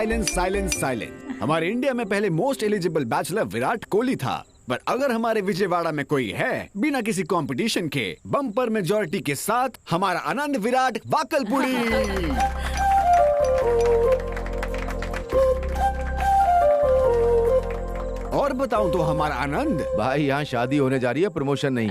Silence silence silence. हमारे India में पहले most eligible bachelor Virat Kohli था, पर अगर हमारे विजयवाड़ा में कोई है बिना किसी कंपटीशन के बम्पर मेजोरिटी के साथ, हमारा आनंद विराट वाकलपुरी। और बताऊं तो हमारा आनंद। भाई यहाँ शादी होने जा रही है, प्रमोशन नहीं।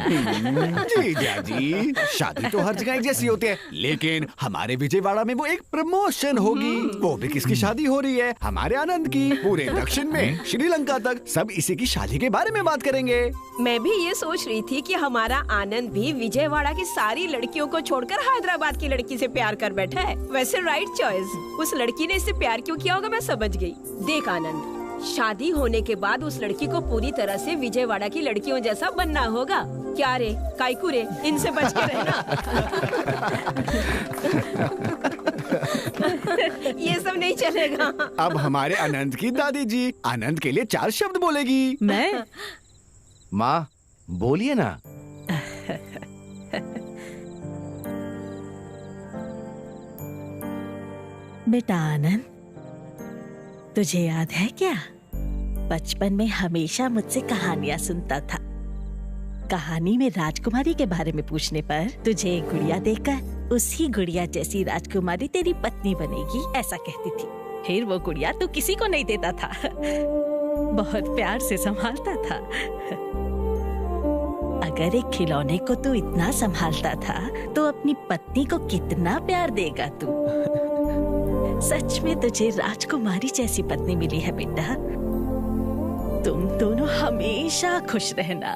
जीजा जी, शादी तो हर जगह एक जैसी होती है, लेकिन हमारे विजयवाड़ा में वो एक प्रमोशन होगी। वो भी किसकी शादी हो रही है? हमारे आनंद की। पूरे दक्षिण में श्रीलंका तक सब इसी की शादी के बारे में बात करेंगे। मैं भी ये सोच रही थी कि हमारा आनंद भी विजयवाड़ा की सारी लड़कियों को छोड़कर हैदराबाद की लड़की से प्यार कर बैठा है। वैसे राइट चॉइस। उस लड़की ने इससे प्यार क्यों किया होगा मैं समझ गई। देख आनंद, शादी होने के बाद उस लड़की को पूरी तरह से विजयवाड़ा की लड़कियों जैसा बनना होगा। क्या रे काइकू रे, इनसे बच के रहना। ये सब नहीं चलेगा। अब हमारे आनंद की दादी जी आनंद के लिए 4 शब्द बोलेगी। मैं? माँ बोलिए ना। बेटा आनंद, तुझे याद है क्या, बचपन में हमेशा मुझसे कहानियां सुनता था। कहानी में राजकुमारी के बारे में पूछने पर तुझे एक गुड़िया देकर उसी गुड़िया जैसी राजकुमारी तेरी पत्नी बनेगी, ऐसा कहती थी। फिर वो गुड़िया तू किसी को नहीं देता था, बहुत प्यार से संभालता था। अगर एक खिलौने को तू इतना संभालता था तो अपनी पत्नी को कितना प्यार देगा तू। सच में तुझे राजकुमारी जैसी पत्नी मिली है बेटा। तुम दोनों हमेशा खुश रहना।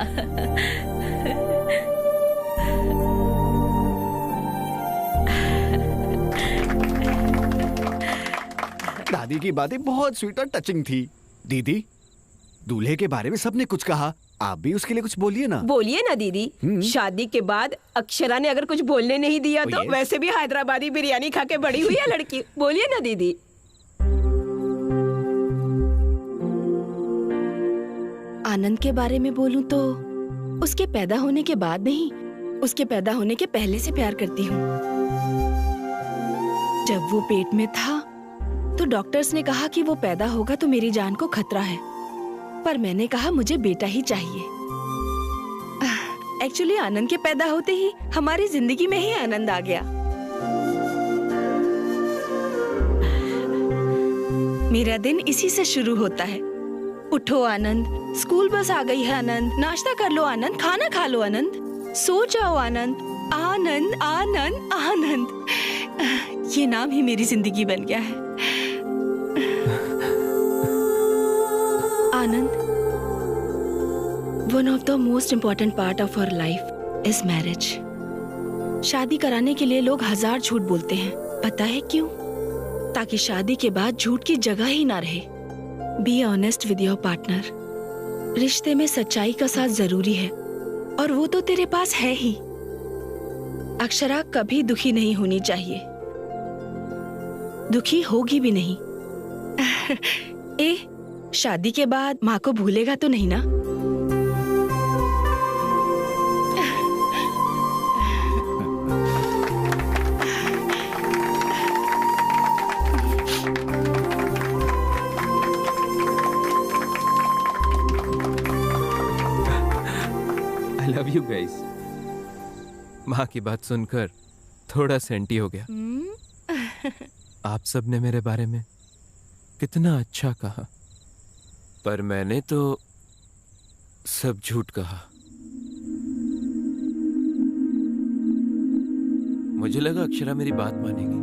दादी की बातें बहुत स्वीट और टचिंग थी। दीदी, दूल्हे के बारे में सबने कुछ कहा, आप भी उसके लिए कुछ बोलिए ना। बोलिए ना दीदी। शादी के बाद अक्षरा ने अगर कुछ बोलने नहीं दिया तो वैसे भी हैदराबादी बिरयानी खा के बड़ी हुई है लड़की। बोलिए ना दीदी। आनंद के बारे में बोलूं तो उसके पैदा होने के बाद नहीं, उसके पैदा होने के पहले से प्यार करती हूँ। जब वो पेट में था तो डॉक्टर्स ने कहा कि वो पैदा होगा तो मेरी जान को खतरा है, पर मैंने कहा मुझे बेटा ही चाहिए। एक्चुअली आनंद के पैदा होते ही हमारी जिंदगी में ही आनंद आ गया। मेरा दिन इसी से शुरू होता है। उठो आनंद, स्कूल बस आ गई है आनंद, नाश्ता कर लो आनंद, खाना खा लो आनंद, सो जाओ आनंद, आनंद आनंद आनंद। ये नाम ही मेरी जिंदगी बन गया है। आनंद, one of the most important part of our life is marriage. शादी कराने के लिए लोग 1000 झूठ बोलते हैं, पता है क्यों? ताकि शादी के बाद झूठ की जगह ही ना रहे। Be honest with your partner. रिश्ते में सच्चाई का साथ जरूरी है और वो तो तेरे पास है ही। अक्षरा कभी दुखी नहीं होनी चाहिए, दुखी होगी भी नहीं। शादी के बाद माँ को भूलेगा तो नहीं ना? I love you guys. माँ की बात सुनकर थोड़ा सेंटी हो गया। आप सब ने मेरे बारे में कितना अच्छा कहा, पर मैंने तो सब झूठ कहा। मुझे लगा अक्षरा मेरी बात मानेगी।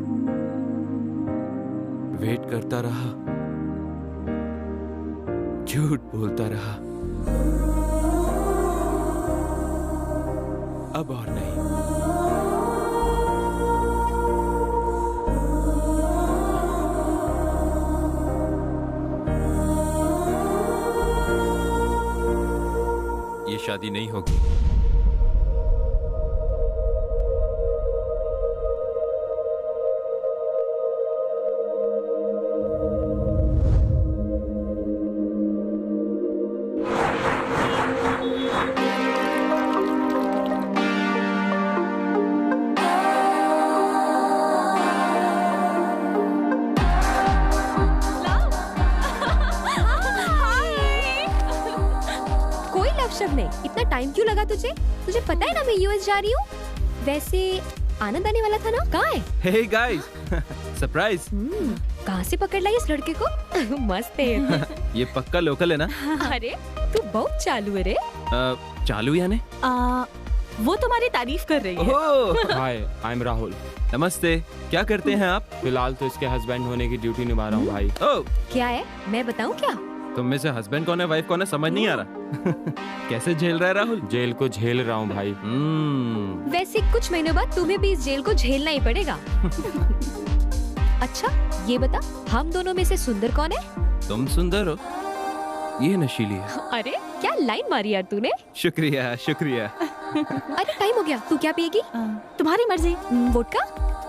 वेट करता रहा, झूठ बोलता रहा। अब और नहीं। ये शादी नहीं होगी। अफशब ने, इतना टाइम क्यों लगा तुझे? तुझे पता है ना मैं यूएस जा रही हूँ। वैसे आनंद आने वाला था ना, कहाँ है? Hey guys, surprise. कहाँ से पकड़ लाई इस लड़के को? मस्त है। ये पक्का लोकल है ना? अरे तू बहुत चालू है रे। चालू यानी? वो तुम्हारी तारीफ कर रही है। ओह, हाय, आई एम राहुल। नमस्ते। क्या करते हैं आप? फिलहाल तो इसके हस्बैंड होने की ड्यूटी निभा रहा हूँ भाई। ओह, क्या है, मैं बताऊँ क्या? तुम में से हस्बैंड कौन है, वाइफ कौन है, समझ नहीं आ रहा। कैसे झेल रहा है राहुल? जेल को झेल रहा हूँ भाई। वैसे कुछ महीनों बाद तुम्हें भी इस जेल को झेलना ही पड़ेगा। अच्छा ये बता, हम दोनों में से सुंदर कौन है? तुम सुंदर हो, ये नशीली है। अरे क्या लाइन मारी यार तूने। शुक्रिया शुक्रिया। अरे टाइम हो गया, तू क्या पिएगी? तुम्हारी मर्जी। वोडका?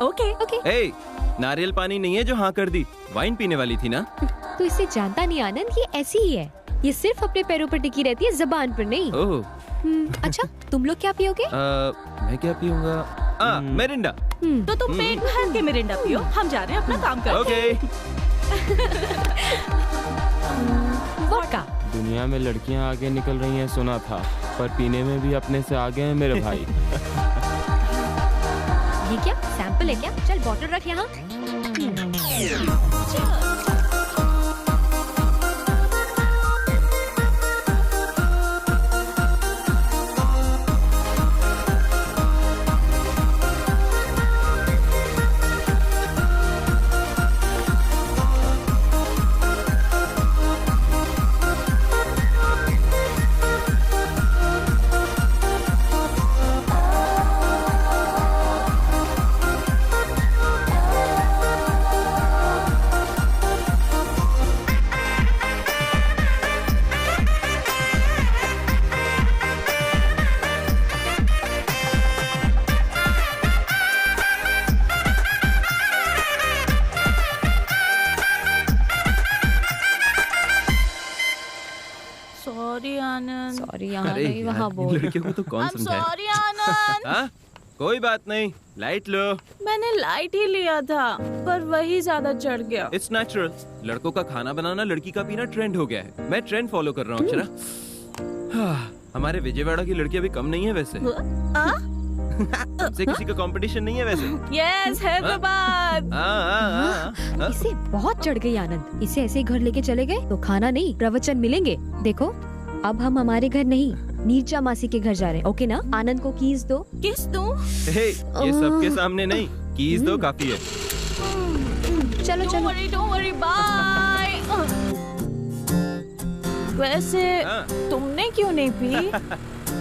Okay okay. ए, नारियल पानी नहीं है जो हाँ कर दी, वाइन पीने वाली थी ना? तू इसे जानता नहीं आनंद, ये ऐसी ही है। ये सिर्फ अपने पैरों पर टिकी रहती है, जबान पर नहीं। ओह। अच्छा तुम लोग क्या पियोगे? मैं क्या पीऊंगा? मिरिंडा। तो तुम पेट भर के मिरिंडा पियो, हम जा रहे हैं अपना काम करते। ओके। वोडका। दुनिया में लड़कियां आगे निकल रही हैं सुना था, पर पीने में भी अपने से आगे हैं मेरे भाई। ये क्या सैंपल है क्या? चल बॉटल रख यहाँ। सॉरी आनंद। सॉरी यहाँ अरे नहीं, यार, वहाँ इन बोल। लड़कियों को तो कौन समझाए? सॉरी आनंद। हाँ? कोई बात नहीं, लाइट लो। मैंने लाइट ही लिया था, पर वही ज्यादा चढ़ गया। It's natural. लड़कों का खाना बनाना, लड़की का पीना ट्रेंड हो गया है। मैं ट्रेंड फॉलो कर रहा हूँ अक्षरा। हमारे विजयवाड़ा की लड़कियां भी कम नहीं है वैसे। हमसे किसी का कंपटीशन नहीं है वैसे। यस, हैदराबाद। इसे बहुत चढ़ गई आनंद। इसे ऐसे ही घर लेके चले गए तो खाना नहीं प्रवचन मिलेंगे। देखो अब हम हमारे घर नहीं, नीरजा मासी के घर जा रहे हैं। ओके ना? आनंद को कीज दो। किस दूं? हे, ये सबके सामने नहीं, कीज दो काफी है। चलो चलो। Don't worry, bye. वैसे हाँ। तुमने क्यों नहीं पी?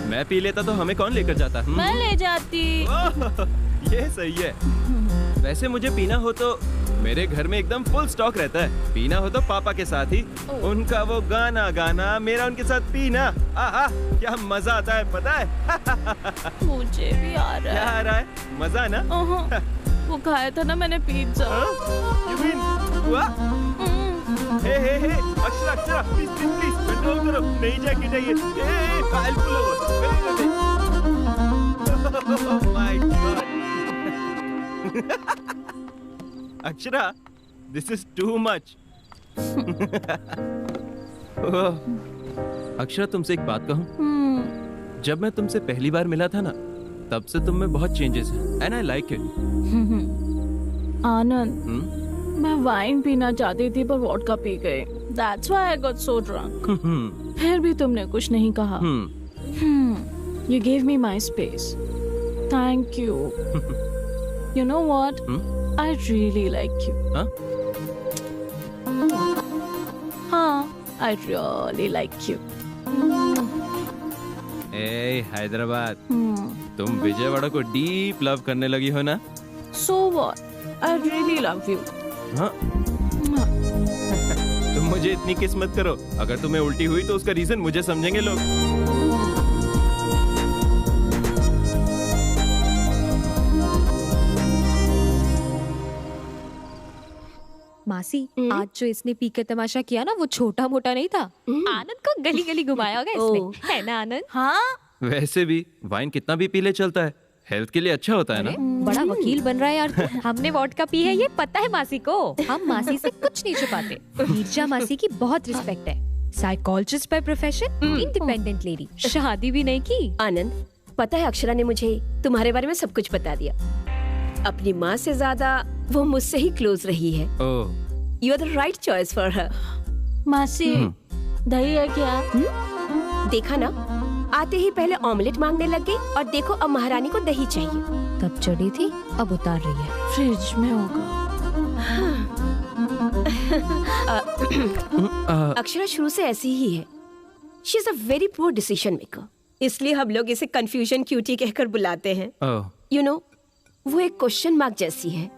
मैं पी लेता तो हमें कौन लेकर जाता? मैं ले जाती। ये सही है। वैसे मुझे पीना हो तो मेरे घर में एकदम फुल स्टॉक रहता है। पीना हो तो पापा के साथ ही, उनका वो गाना गाना, मेरा उनके साथ पीना। आहा, क्या मजा आता है पता है। मुझे भी आ रहा क्या है। आ रहा है? मजा ना? वो खाया था ना मैंने पिज्जा। You mean, हुआ? Hey Akshara Akshara, please please please control करो, नई जैकेट है ये। I'll pull over. Oh my God. Akshara, this is too much. Akshara, तुमसे एक बात कहूँ? जब मैं तुमसे पहली बार मिला था ना, तब से तुम में बहुत चेंजेस हैं, and I like it. आनंद, मैं वाइन पीना चाहती थी पर वोडका पी गई। That's why I got so drunk. फिर भी तुमने कुछ नहीं कहा। You gave me my space. Thank you. You know what? I really like you. हाँ? हाँ, I really like you. ए हैदराबाद, तुम विजयवाड़ा को डीप लव करने लगी हो ना? So what? I really love you. हाँ? तुम मुझे इतनी किस्मत करो, अगर तुम्हें उल्टी हुई तो उसका रीजन मुझे समझेंगे लोग। मासी, आज जो इसने पी कर तमाशा किया ना, वो छोटा मोटा नहीं था। आनंद को गली गली घुमाया होगा इसने, है ना आनंद? हाँ? वैसे भी वाइन कितना भी पी ले चलता है, हेल्थ के लिए अच्छा होता है ना? बड़ा वकील बन रहा है यार तू। हमने वोडका पी है, ये पता है मासी को। हम मासी से कुछ नहीं छुपाते। नीरजा मासी की बहुत रिस्पेक्ट है। Psychologist by profession, independent lady, शादी भी नहीं की। आनंद, पता है अक्षरा ने मुझे तुम्हारे बारे में सब कुछ बता दिया। अपनी माँ से ज्यादा वो मुझसे ही क्लोज रही है। You are the right choice for her. मासी दही है क्या? देखा ना, आते ही पहले ऑमलेट मांगने लग गई और देखो अब महारानी को दही चाहिए। तब चढ़ी थी, अब उतार रही है। फ्रिज में होगा। अक्षरा शुरू से ऐसी ही है। She is a very poor decision maker, इसलिए हम लोग इसे कंफ्यूजन क्यूटी कहकर बुलाते हैं। यू नो, वो एक क्वेश्चन मार्क जैसी है।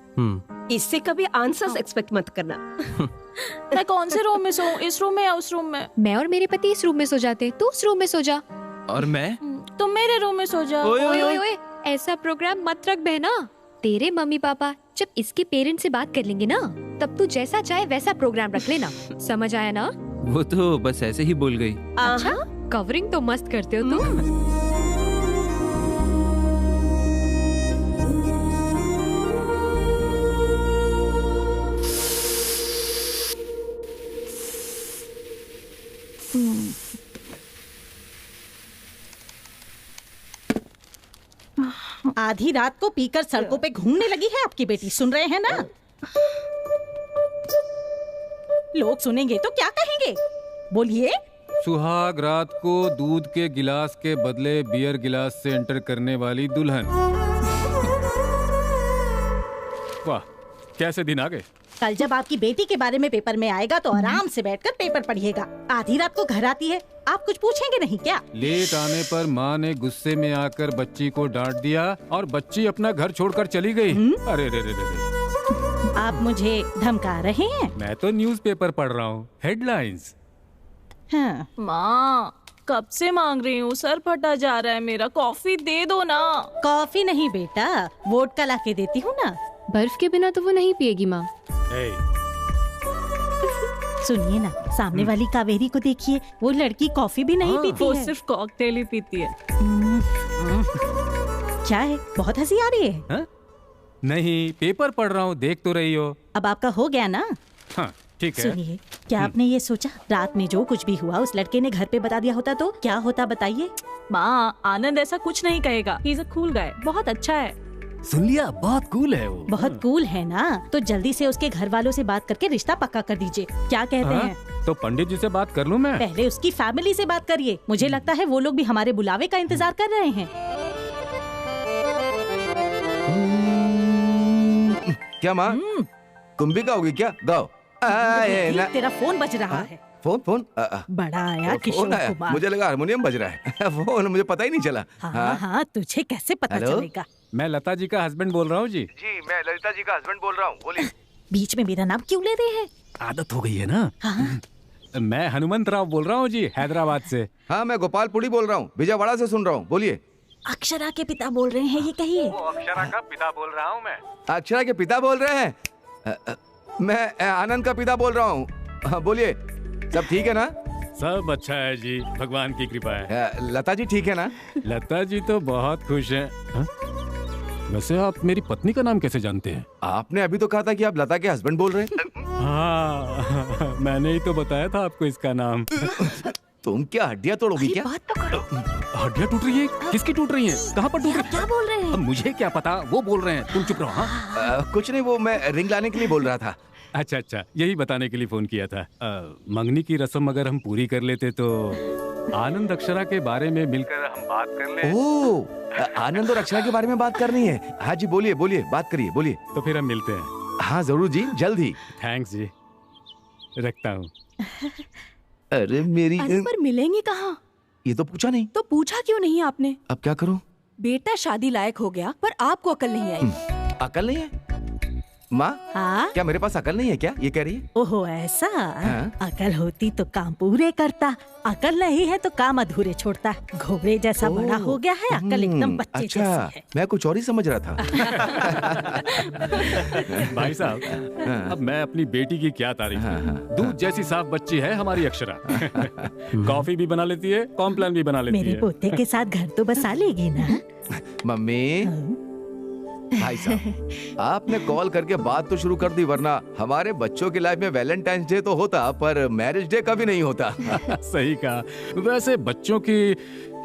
इससे कभी आंसर्स एक्सपेक्ट मत करना। मैं कौन से रूम में सोऊं? इस रूम में या उस रूम में? मैं और मेरे पति इस रूम में सो जाते, तू उस रूम में सो जा। और मैं? तुम मेरे रूम में सो जाओ। ओए ओए ओए, ऐसा प्रोग्राम मत रख बहना। तेरे मम्मी पापा जब इसके पेरेंट्स से बात कर लेंगे ना, तब तू जैसा चाहे वैसा प्रोग्राम रख लेना। समझ आया ना? वो तो बस ऐसे ही बोल गई। अच्छा, कवरिंग तो मस्त करते हो तुम। आधी रात को पीकर सड़कों पे घूमने लगी है आपकी बेटी, सुन रहे हैं ना? लोग सुनेंगे तो क्या कहेंगे? बोलिए। सुहाग रात को दूध के गिलास के बदले बियर गिलास से एंटर करने वाली दुल्हन। वाह, कैसे दिन आ गए। कल जब आपकी बेटी के बारे में पेपर में आएगा तो आराम से बैठकर पेपर पढ़िएगा। आधी रात को घर आती है, आप कुछ पूछेंगे नहीं क्या? लेट आने पर माँ ने गुस्से में आकर बच्ची को डांट दिया और बच्ची अपना घर छोड़कर चली गई। अरे रे रे रे। आप मुझे धमका रहे हैं? मैं तो न्यूज़पेपर पढ़ रहा हूँ, हेडलाइंस। हाँ। माँ, कब से मांग रही हूँ, सर फटा जा रहा है मेरा, कॉफी दे दो ना। कॉफी नहीं बेटा, वोडका ला के देती हूँ ना। बर्फ के बिना तो वो नहीं पिएगी माँ। सुनिए ना, सामने वाली कावेरी को देखिए, वो लड़की कॉफी भी नहीं पीती वो है। सिर्फ कॉकटेल ही पीती है। क्या है, बहुत हंसी आ रही है? हा? नहीं, पेपर पढ़ रहा हूँ, देख तो रही हो। अब आपका हो गया ना? हाँ, ठीक है। सुनिए, क्या आपने ये सोचा रात में जो कुछ भी हुआ उस लड़के ने घर पे बता दिया होता तो क्या होता, बताइए। माँ, आनंद ऐसा कुछ नहीं कहेगा। He is a cool guy, बहुत अच्छा है। सुन लिया, बहुत कूल है वो। बहुत कूल है ना, तो जल्दी से उसके घर वालों से बात करके रिश्ता पक्का कर दीजिए। क्या कहते हैं? तो पंडित जी से बात कर लूं मैं? पहले उसकी फैमिली से बात करिए, मुझे लगता है वो लोग भी हमारे बुलावे का इंतजार कर रहे हैं। क्या माँ, तुम भी गाओगी क्या? गाओ। तेरा फोन बज रहा है। फोन बड़ा आया किशोर कुमार। मुझे लगा हारमोनियम बज रहा है। फोन मुझे पता ही नहीं चला। हाँ, तुझे कैसे पता चलेगा? मैं लता जी का हस्बैंड बोल रहा हूँ जी। जी, मैं ललिता जी का हस्बैंड बोल रहा हूँ, बोलिए। बीच में मेरा नाम क्यों ले रहे हैं? आदत हो गई है ना। हाँ। मैं हनुमंत राव बोल रहा हूँ जी, हैदराबाद से। हाँ, मैं गोपालपुरी बोल रहा हूँ, विजयवाड़ा से सुन रहा हूँ, बोलिए। अक्षरा के पिता बोल रहे हैं, ये कहिए। अक्षरा का पिता बोल रहा हूँ मैं। अक्षरा के पिता बोल रहे हैं? मैं आनंद का पिता बोल रहा हूँ, बोलिए। सब ठीक है ना? सब अच्छा है जी, भगवान की कृपा है। लता जी ठीक है ना? लता जी तो बहुत खुश हैं। वैसे आप मेरी पत्नी का नाम कैसे जानते हैं? आपने अभी तो कहा था कि आप लता के हस्बैंड बोल रहे हैं। हाँ, मैंने ही तो बताया था आपको इसका नाम। तुम क्या हड्डियाँ तोड़ोगी क्या? बात तो करो। हड्डियाँ टूट रही है? किसकी टूट रही हैं? कहाँ पर टूट रही? क्या बोल रहे हैं? अब मुझे क्या पता, वो बोल रहे हैं, तुम चुप रहो। हाँ? कुछ नहीं, वो मैं रिंग लाने के लिए बोल रहा था। अच्छा अच्छा, यही बताने के लिए फोन किया था। मंगनी की रस्म अगर हम पूरी कर लेते तो आनंद अक्षरा के बारे में मिलकर हम बात कर ले। ओह, आनंद और अक्षरा के बारे में बात करनी है। हाँ जी, बोलिए बोलिए, बात करिए, बोलिए। तो फिर हम मिलते हैं। हाँ जरूर जी, जल्द ही। थैंक्स जी, रखता हूँ। अरे मेरी पर मिलेंगे कहाँ? ये तो पूछा नहीं। तो पूछा क्यों नहीं आपने? अब क्या करूँ? बेटा शादी लायक हो गया पर आपको अकल नहीं आई। अकल नहीं है? माँ, हाँ? क्या मेरे पास अकल नहीं है क्या? ये कह रही है। ओहो ऐसा? हाँ? अकल होती तो काम पूरे करता, अकल नहीं है तो काम अधूरे छोड़ता। घोड़े जैसा बड़ा हो गया है, अकल एकदम बच्चे अच्छा, जैसी है। मैं कुछ और ही समझ रहा था। भाई साहब, अब मैं अपनी बेटी की क्या तारीफ करूं? दूध जैसी साफ बच्ची है हमारी अक्षरा। कॉफी भी बना लेती है, कॉम्प्लान भी बना लेती मेरे है। पोते के साथ घर तो बसा लेगी ना? मम्मी, भाई साहब, आपने कॉल करके बात तो शुरू कर दी, वरना हमारे बच्चों की लाइफ में वैलेंटाइंस डे तो होता पर मैरिज डे कभी नहीं होता। सही कहा। वैसे बच्चों की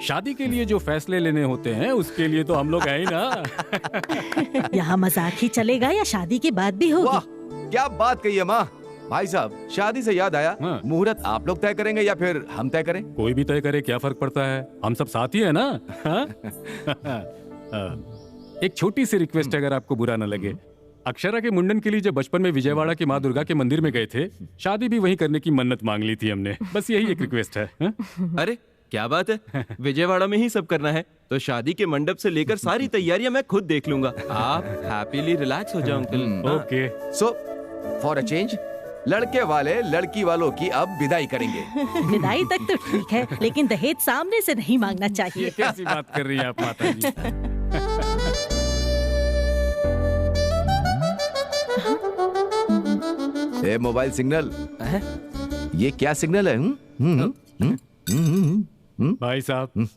शादी के लिए जो फैसले लेने होते हैं उसके लिए तो हम लोग हैं ही ना। यहाँ मजाक ही चलेगा या शादी की बात भी होगी? वाह, क्या बात कही है माँ। भाई साहब, शादी से याद आया, हाँ। मुहूर्त आप लोग तय करेंगे या फिर हम तय करें? कोई भी तय करे, क्या फर्क पड़ता है, हम सब साथ ही है ना। हाँ? एक छोटी सी रिक्वेस्ट, अगर आपको बुरा न लगे। अक्षरा के मुंडन के लिए जब बचपन में विजयवाड़ा की माँ दुर्गा के मंदिर में गए थे, शादी भी वहीं करने की मन्नत मांग ली थी हमने। बस यही एक रिक्वेस्ट है। हाँ? अरे क्या बात है, विजयवाड़ा में ही सब करना है तो शादी के मंडप से लेकर सारी तैयारियां मैं खुद देख लूंगा। आप हैप्पीली रिलैक्स हो जाओ uncle. Okay. So for a change, लड़के वाले लड़की वालों की अब विदाई करेंगे। विदाई तक तो ठीक है, लेकिन दहेज सामने से नहीं मांगना चाहिए। ये कैसी बात कर रही है आप माता जी? ए मोबाइल सिग्नल, ये क्या सिग्नल है? भाई साहब,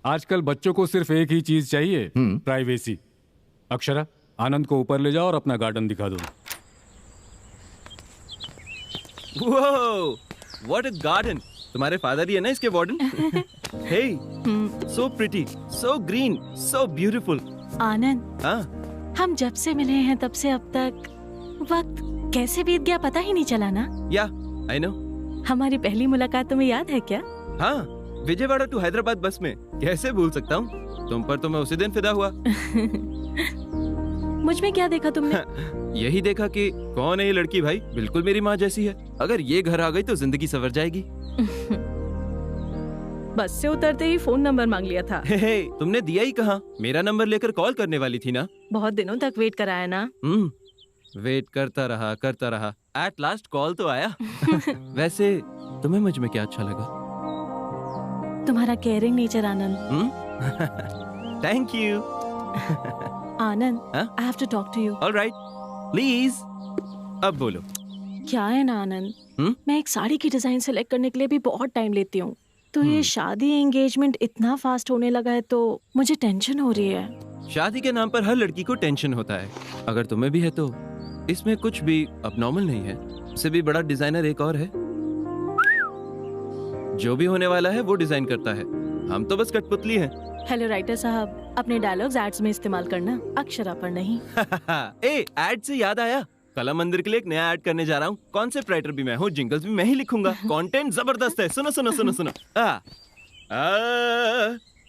आजकल बच्चों को सिर्फ एक ही चीज चाहिए, प्राइवेसी। अक्षरा, आनंद को ऊपर ले जाओ और अपना गार्डन दिखा दो। Whoa, what a garden! तुम्हारे फादर ही है ना इसके warden? Hey, so pretty, so green, so beautiful. आनंद, हाँ, हम जब से मिले हैं तब से अब तक वक्त कैसे बीत गया पता ही नहीं चला ना। या, I know. हमारी पहली मुलाकात तुम्हें याद है क्या? हाँ, विजयवाड़ा टू हैदराबाद बस में। कैसे भूल सकता हूँ? तुम पर तो मैं उसी दिन फिदा हुआ। मुझ में क्या देखा तुमने? यही देखा कि कौन है ये लड़की भाई, बिल्कुल मेरी माँ जैसी है। अगर ये घर आ गई तो जिंदगी संवर जाएगी। बस से उतरते ही फोन नंबर मांग लिया था। हे, तुमने दिया ही कहाँ? मेरा नंबर लेकर कॉल करने वाली थी ना। बहुत दिनों तक वेट कराया ना। वेट करता रहा। एट लास्ट कॉल तो आया। वैसे तुम्हें मुझ में क्या अच्छा लगा? तुम्हारा caring nature Anand. Thank you. Anand, हाँ? I have to talk to you. All right, please. अब बोलो। क्या है ना आनंद, मैं एक साड़ी की डिजाइन सेलेक्ट करने के लिए भी बहुत टाइम लेती हूँ। तो ये शादी एंगेजमेंट इतना फास्ट होने लगा है तो मुझे टेंशन हो रही है। शादी के नाम पर हर लड़की को टेंशन होता है। अगर तुम्हें भी है तो इसमें कुछ भी अबनॉर्मल नहीं है। उससे भी बड़ा डिजाइनर एक और है। जो भी होने वाला है वो डिजाइन करता है, हम तो बस कठपुतली हैं। हेलो राइटर साहब, अपने डायलॉग्स एड्स में इस्तेमाल करना, अक्षरा पर नहीं। ए, एड से याद आया, कला मंदिर के लिए एक नया ऐड करने जा रहा हूँ। कॉन्सेप्ट राइटर भी मैं हूँ, जिंगल्स भी मैं ही लिखूंगा। कंटेंट जबरदस्त है, सुनो सुनो सुनो सुनो।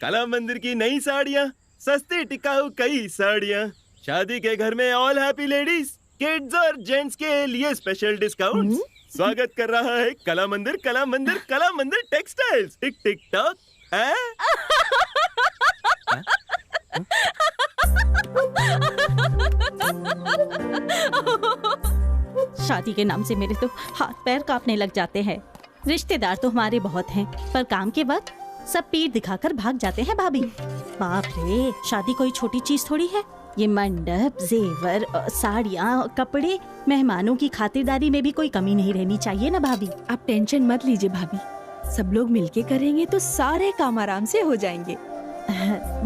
कला मंदिर की नई साड़ियाँ, सस्ती टिकाऊ कई साड़ियाँ, शादी के घर में ऑल हैप्पी लेडीज, किड्स और जेंट्स के लिए स्पेशल डिस्काउंट। स्वागत कर रहा है कला मंदिर, कला मंदिर, कला मंदिर टेक्सटाइल्स। टिक टिक टॉक। शादी के नाम से मेरे तो हाथ पैर कांपने लग जाते हैं। रिश्तेदार तो हमारे बहुत हैं, पर काम के वक्त सब पीठ दिखाकर भाग जाते हैं भाभी। बाप रे, शादी कोई छोटी चीज थोड़ी है। ये मंडप, जेवर, साड़ियाँ, कपड़े, मेहमानों की खातिरदारी में भी कोई कमी नहीं रहनी चाहिए ना भाभी। आप टेंशन मत लीजिए भाभी, सब लोग मिलके करेंगे तो सारे काम आराम से हो जाएंगे।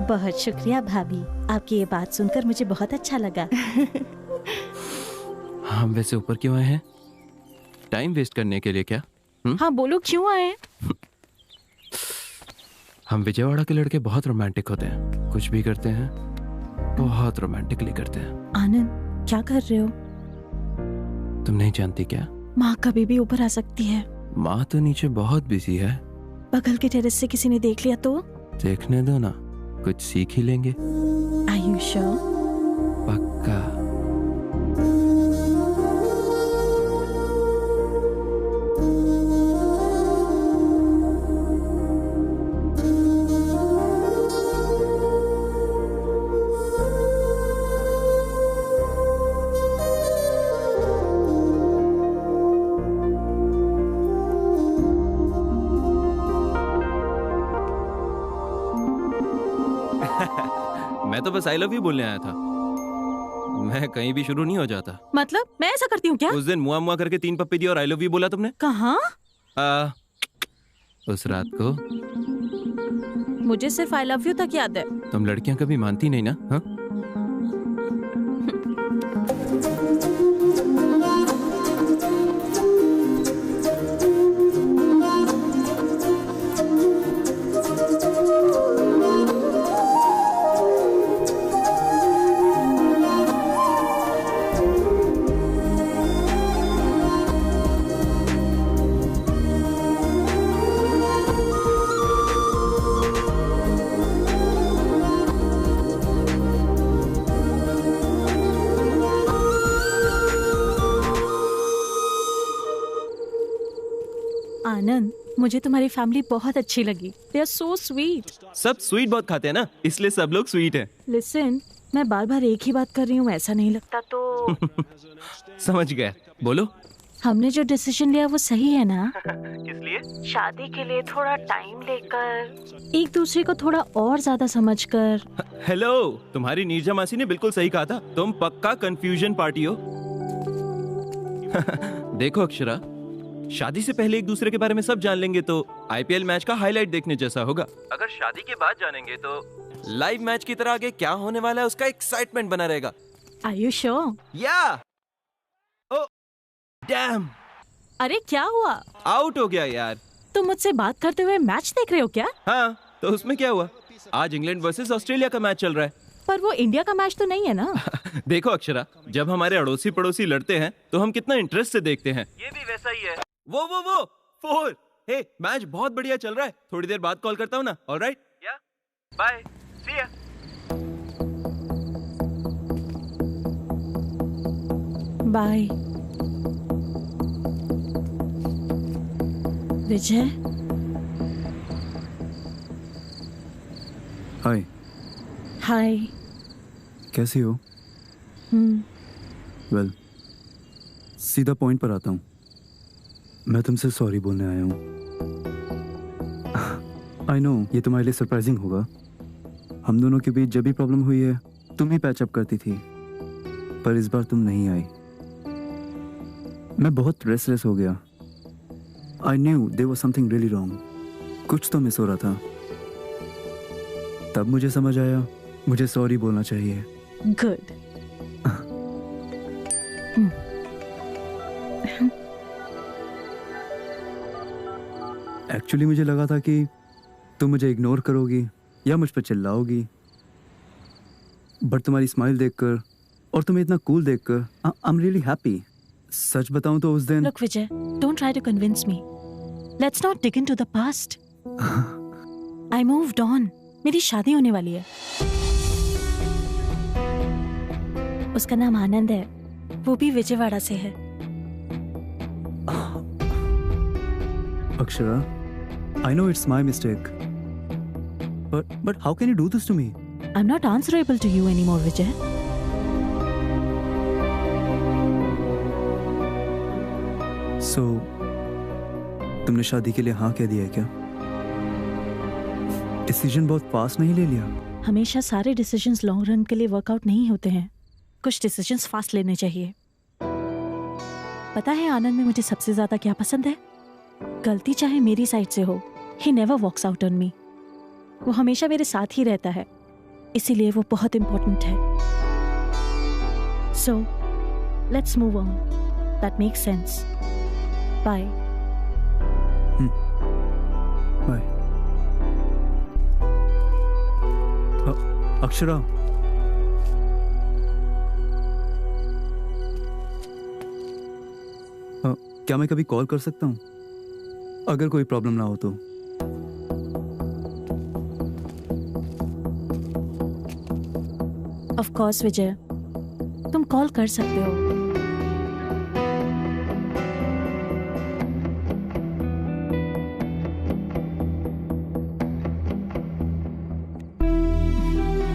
बहुत शुक्रिया भाभी, आपकी ये बात सुनकर मुझे बहुत अच्छा लगा। हम वैसे ऊपर क्यों आए हैं? टाइम वेस्ट करने के लिए क्या? हाँ बोलो, क्यों आए? हम विजयवाड़ा के लड़के बहुत रोमांटिक होते हैं, कुछ भी करते हैं बहुत रोमांटिकली करते हैं। आनंद, क्या कर रहे हो? तुम नहीं जानती क्या? माँ कभी भी ऊपर आ सकती है। माँ तो नीचे बहुत बिजी है। बगल के टेरेस से किसी ने देख लिया तो? देखने दो ना, कुछ सीख ही लेंगे। Are you sure? पक्का। मैं तो बस आई लव यू बोलने आया था, मैं कहीं भी शुरू नहीं हो जाता। मतलब मैं ऐसा करती हूँ क्या? उस दिन मुआ मुआ करके 3 पप्पी दिए और आई लव यू बोला तुमने। कहाँ? उस रात को। मुझे सिर्फ आई लव यू तक याद है। तुम लड़कियां कभी मानती नहीं ना? हाँ? मुझे तुम्हारी फैमिली बहुत अच्छी लगी। They are so sweet. सब स्वीट बहुत खाते हैं ना, इसलिए सब लोग स्वीट हैं। लिसन, मैं बार बार एक ही बात कर रही हूँ, ऐसा नहीं लगता तो? समझ गया, बोलो। हमने जो डिसीजन लिया वो सही है ना? किस लिए? शादी के लिए थोड़ा टाइम लेकर, एक दूसरे को थोड़ा और ज्यादा समझकर। हेलो, तुम्हारी नीरजा मासी ने बिल्कुल सही कहा था, तुम पक्का कंफ्यूजन पार्टी हो। देखो अक्षरा, शादी से पहले एक दूसरे के बारे में सब जान लेंगे तो आईपीएल मैच का हाईलाइट देखने जैसा होगा। अगर शादी के बाद जानेंगे तो लाइव मैच की तरह आगे क्या होने वाला है उसका एक्साइटमेंट बना रहेगा। Are you sure? या ओह डैम, अरे क्या हुआ? आउट हो गया यार। तुम मुझसे बात करते हुए मैच देख रहे हो क्या? हाँ, तो उसमें क्या हुआ? आज इंग्लैंड वर्सेस ऑस्ट्रेलिया का मैच चल रहा है। पर वो इंडिया का मैच तो नहीं है ना? देखो अक्षरा, जब हमारे अड़ोसी पड़ोसी लड़ते हैं तो हम कितना इंटरेस्ट से देखते हैं। ये भी वैसा ही है। वो 4। हे, मैच बहुत बढ़िया चल रहा है, थोड़ी देर बाद कॉल करता हूँ ना। ऑलराइट, या बाय, सी या। बाय विजय। हाय। हाय। कैसी हो? वेल, सीधा पॉइंट पर आता हूँ। मैं तुमसे सॉरी बोलने आया हूँ। आई नो ये तुम्हारे लिए सरप्राइजिंग होगा। हम दोनों के बीच जब भी प्रॉब्लम हुई है तुम ही पैचअप करती थी, पर इस बार तुम नहीं आई। मैं बहुत रेस्टलेस हो गया। I knew there was something really wrong. कुछ तो मिस हो रहा था। तब मुझे समझ आया मुझे सॉरी बोलना चाहिए। गुड। एक्चुअली मुझे लगा था कि तुम मुझे इग्नोर करोगी या मुझ पर चिल्लाओगी, बट तुम्हारी स्माइल देखकर और तुम्हें इतना कूल देखकर आई एम रियली हैप्पी। सच बताऊं तो उस दिन। Look Vijay, don't try to convince me. Let's not dig into the past. I moved on. मेरी शादी होने वाली है। उसका नाम आनंद है, वो भी विजयवाड़ा से है। Akshara, I know it's my mistake. But how can you do this to me? I'm not answerable to you anymore, Vijay. So, तुमने शादी के लिए हाँ कह दिया है क्या? डिसीजन बहुत फास्ट नहीं ले लिया? हमेशा सारे डिसीजंस लॉन्ग रन के लिए वर्कआउट नहीं होते हैं। कुछ डिसीजंस फास्ट लेने चाहिए। पता है आनंद में मुझे सबसे ज्यादा क्या पसंद है? गलती चाहे मेरी साइड से हो, he never walks out on me. वो हमेशा मेरे साथ ही रहता है, इसीलिए वो बहुत इम्पोर्टेंट है। So, let's move on. That makes sense. Bye. Bye. Akshara, क्या मैं कभी कॉल कर सकता हूँ अगर कोई प्रॉब्लम ना हो तो? Of course, विजय, तुम कॉल कर सकते हो।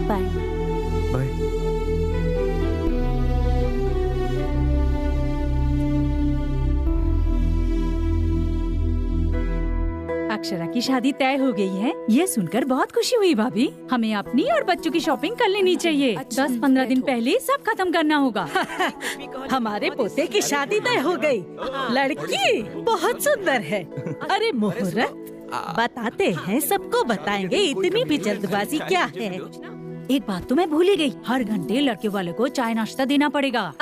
बाय। बाय। अक्षरा की शादी तय हो गई है, ये सुनकर बहुत खुशी हुई भाभी। हमें अपनी और बच्चों की शॉपिंग कर लेनी चाहिए। 10-15 दिन पहले सब खत्म करना होगा। हमारे पोते की शादी तय हो गई। लड़की बहुत सुंदर है। अरे मुहूर्त बताते हैं, सबको बताएंगे, इतनी भी जल्दबाजी क्या है? एक बात तो मैं भूल ही गई, हर घंटे लड़के वाले को चाय नाश्ता देना पड़ेगा।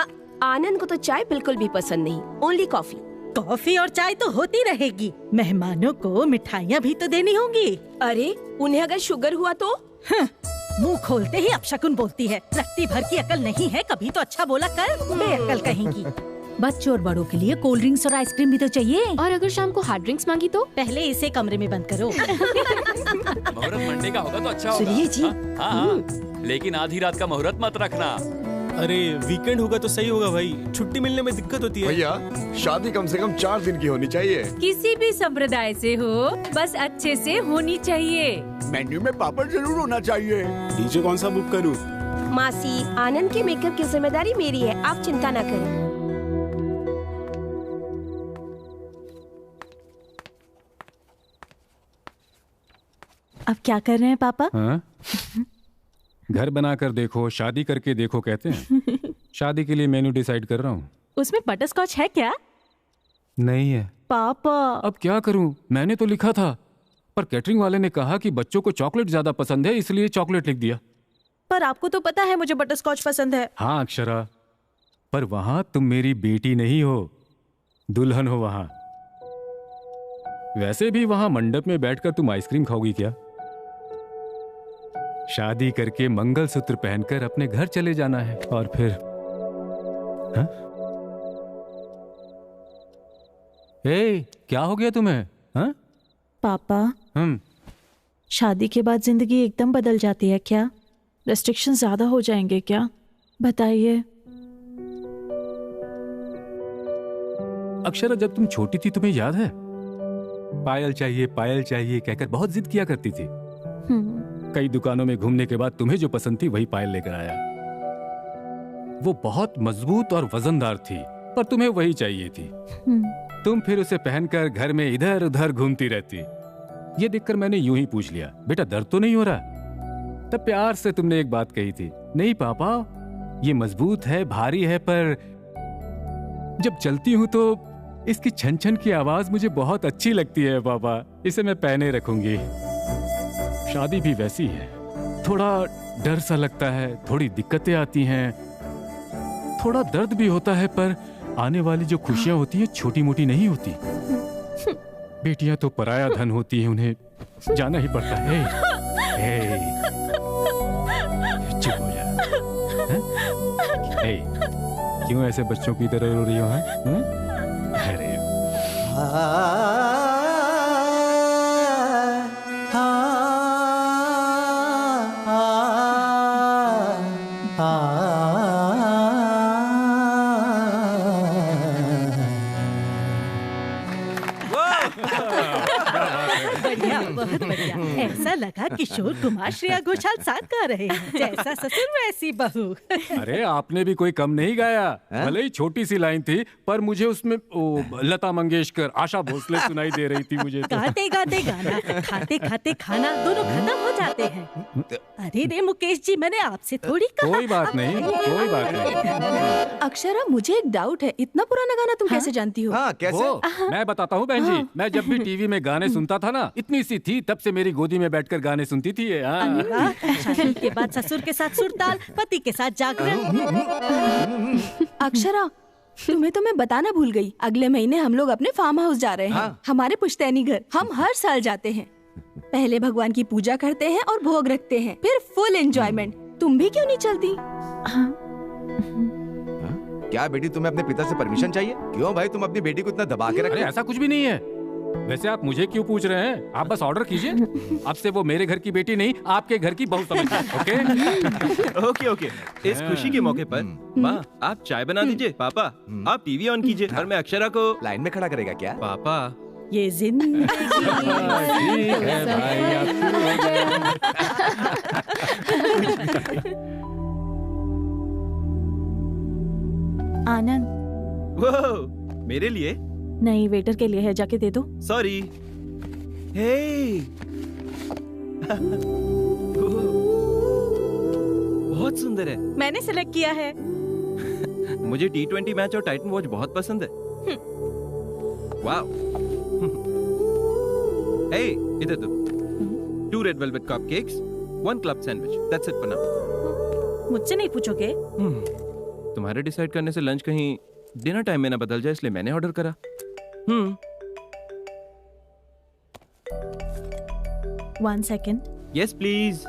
आनंद को तो चाय बिल्कुल भी पसंद नहीं, ओनली कॉफी। कॉफी और चाय तो होती रहेगी, मेहमानों को मिठाइयाँ भी तो देनी होंगी। अरे उन्हें अगर शुगर हुआ तो? मुंह खोलते ही अपशकुन बोलती है। रत्ती भर की अकल नहीं है, कभी तो अच्छा बोला कर, बेअकल कहेंगी। बच्चों और बड़ों के लिए कोल्ड ड्रिंक्स और आइसक्रीम भी तो चाहिए। और अगर शाम को हार्ड ड्रिंक्स मांगी तो? पहले इसे कमरे में बंद करो। मुहूर्त मंडे का होगा तो अच्छा होगा। सुनिए जी। हाँ, लेकिन आधी रात का मुहूर्त मत रखना। अरे वीकेंड होगा तो सही होगा भाई, छुट्टी मिलने में दिक्कत होती है। भैया शादी कम से कम 4 दिन की होनी चाहिए। किसी भी संप्रदाय से हो, बस अच्छे से होनी चाहिए। मेन्यू में पापड़ जरूर होना चाहिए। डीजे कौन सा बुक करूं? मासी, आनंद के मेकअप की जिम्मेदारी मेरी है, आप चिंता न करें। अब क्या कर रहे हैं पापा? हाँ? घर बनाकर देखो, शादी करके देखो कहते हैं। शादी के लिए मेन्यू डिसाइड कर रहा हूँ। उसमें बटरस्कॉच है क्या? नहीं है पापा। अब क्या करूँ, मैंने तो लिखा था, पर कैटरिंग वाले ने कहा कि बच्चों को चॉकलेट ज्यादा पसंद है, इसलिए चॉकलेट लिख दिया। पर आपको तो पता है मुझे बटरस्कॉच पसंद है। हाँ अक्षरा, पर वहां तुम मेरी बेटी नहीं हो, दुल्हन हो वहां। वैसे भी वहां मंडप में बैठकर तुम आइसक्रीम खाओगी क्या? शादी करके मंगलसूत्र पहनकर अपने घर चले जाना है और फिर हाँ? ए, क्या हो गया तुम्हें? हाँ? पापा, शादी के बाद जिंदगी एकदम बदल जाती है क्या? रेस्ट्रिक्शन ज्यादा हो जाएंगे क्या? बताइए। अक्षरा, जब तुम छोटी थी तुम्हें याद है, पायल चाहिए कहकर बहुत जिद किया करती थी। कई दुकानों में घूमने के बाद तुम्हें जो पसंद थी वही पायल लेकर आया। वो बहुत मजबूत और वजनदार थी, पर तुम्हें वही चाहिए थी। तुम फिर उसे पहनकर घर में इधर उधर घूमती रहती। ये देखकर मैंने यूं ही पूछ लिया, बेटा दर्द तो नहीं हो रहा? तब प्यार से तुमने एक बात कही थी, नहीं पापा ये मजबूत है, भारी है, पर जब चलती हूं तो इसकी छन छन की आवाज मुझे बहुत अच्छी लगती है पापा, इसे मैं पहने रखूंगी। शादी भी वैसी है, थोड़ा डर सा लगता है, थोड़ी दिक्कतें आती हैं, थोड़ा दर्द भी होता है, पर आने वाली जो खुशियां होती है छोटी मोटी नहीं होती। बेटियां तो पराया धन होती हैं, उन्हें जाना ही पड़ता है। चुप हो जा। क्यों ऐसे बच्चों की तरह रो रही हो? अरे बहुत बढ़िया। ऐसा लगा किशोर कुमार श्रेया घोषाल साथ गा रहे हैं, जैसा ससुर वैसी बहू। अरे आपने भी कोई कम नहीं गाया, भले ही छोटी सी लाइन थी, पर मुझे उसमें लता मंगेशकर, आशा भोसले सुनाई दे रही थी मुझे तो। गाते गाते गाना, खाते खाते खाना, दोनों खत्म हो जाते हैं। अरे रे मुकेश जी, मैंने आपसे थोड़ी कहा। कोई बात नहीं, कोई बात नहीं। अक्षरा, मुझे एक डाउट है, इतना पुराना गाना तुम कैसे जानती हो? हाँ, कैसे? मैं बताता हूँ बहन जी, मैं जब भी टीवी में गाने सुनता था ना, इतनी सी थी तब से मेरी गोदी में बैठकर गाने सुनती थी। शादी के बाद ससुर के साथ सुरताल, पति के साथ जागरण। अक्षरा, तुम्हें तो मैं बताना भूल गई, अगले महीने हम लोग अपने फार्म हाउस जा रहे हैं। हमारे पुश्तैनी घर। हम हर साल जाते हैं। पहले भगवान की पूजा करते हैं और भोग रखते हैं, फिर फुल एंजॉयमेंट। तुम भी क्यों नहीं चलती? क्या बेटी, तुम्हें अपने पिता से परमिशन चाहिए? क्यों भाई, तुम अपनी बेटी को इतना दबा के रख? ऐसा कुछ भी नहीं है। वैसे आप मुझे क्यों पूछ रहे हैं? आप बस ऑर्डर कीजिए। अब से वो मेरे घर की बेटी नहीं, आपके घर की बहू समझ। Okay okay. इस खुशी के मौके पर माँ आप चाय बना दीजिए, पापा आप टीवी ऑन कीजिए और मैं अक्षरा को लाइन में खड़ा करेगा क्या? पापा ये जिंदगी ठीक है भाई, आनंद। वो मेरे लिए नहीं, वेटर के लिए है, जाके दे दो। सॉरी। हे बहुत सुंदर है। मैंने सिलेक्ट किया है। मुझे T20 मैच और टाइटन वॉच बहुत पसंद है। वाओ। हे इधर दो। 2 red velvet cupcakes, 1 club sandwich. That's it for now. मुझसे नहीं पूछोगे? तुम्हारे डिसाइड करने से लंच कहीं डिनर टाइम में ना बदल जाए, इसलिए मैंने ऑर्डर करा। 1 सेकेंड। Yes please.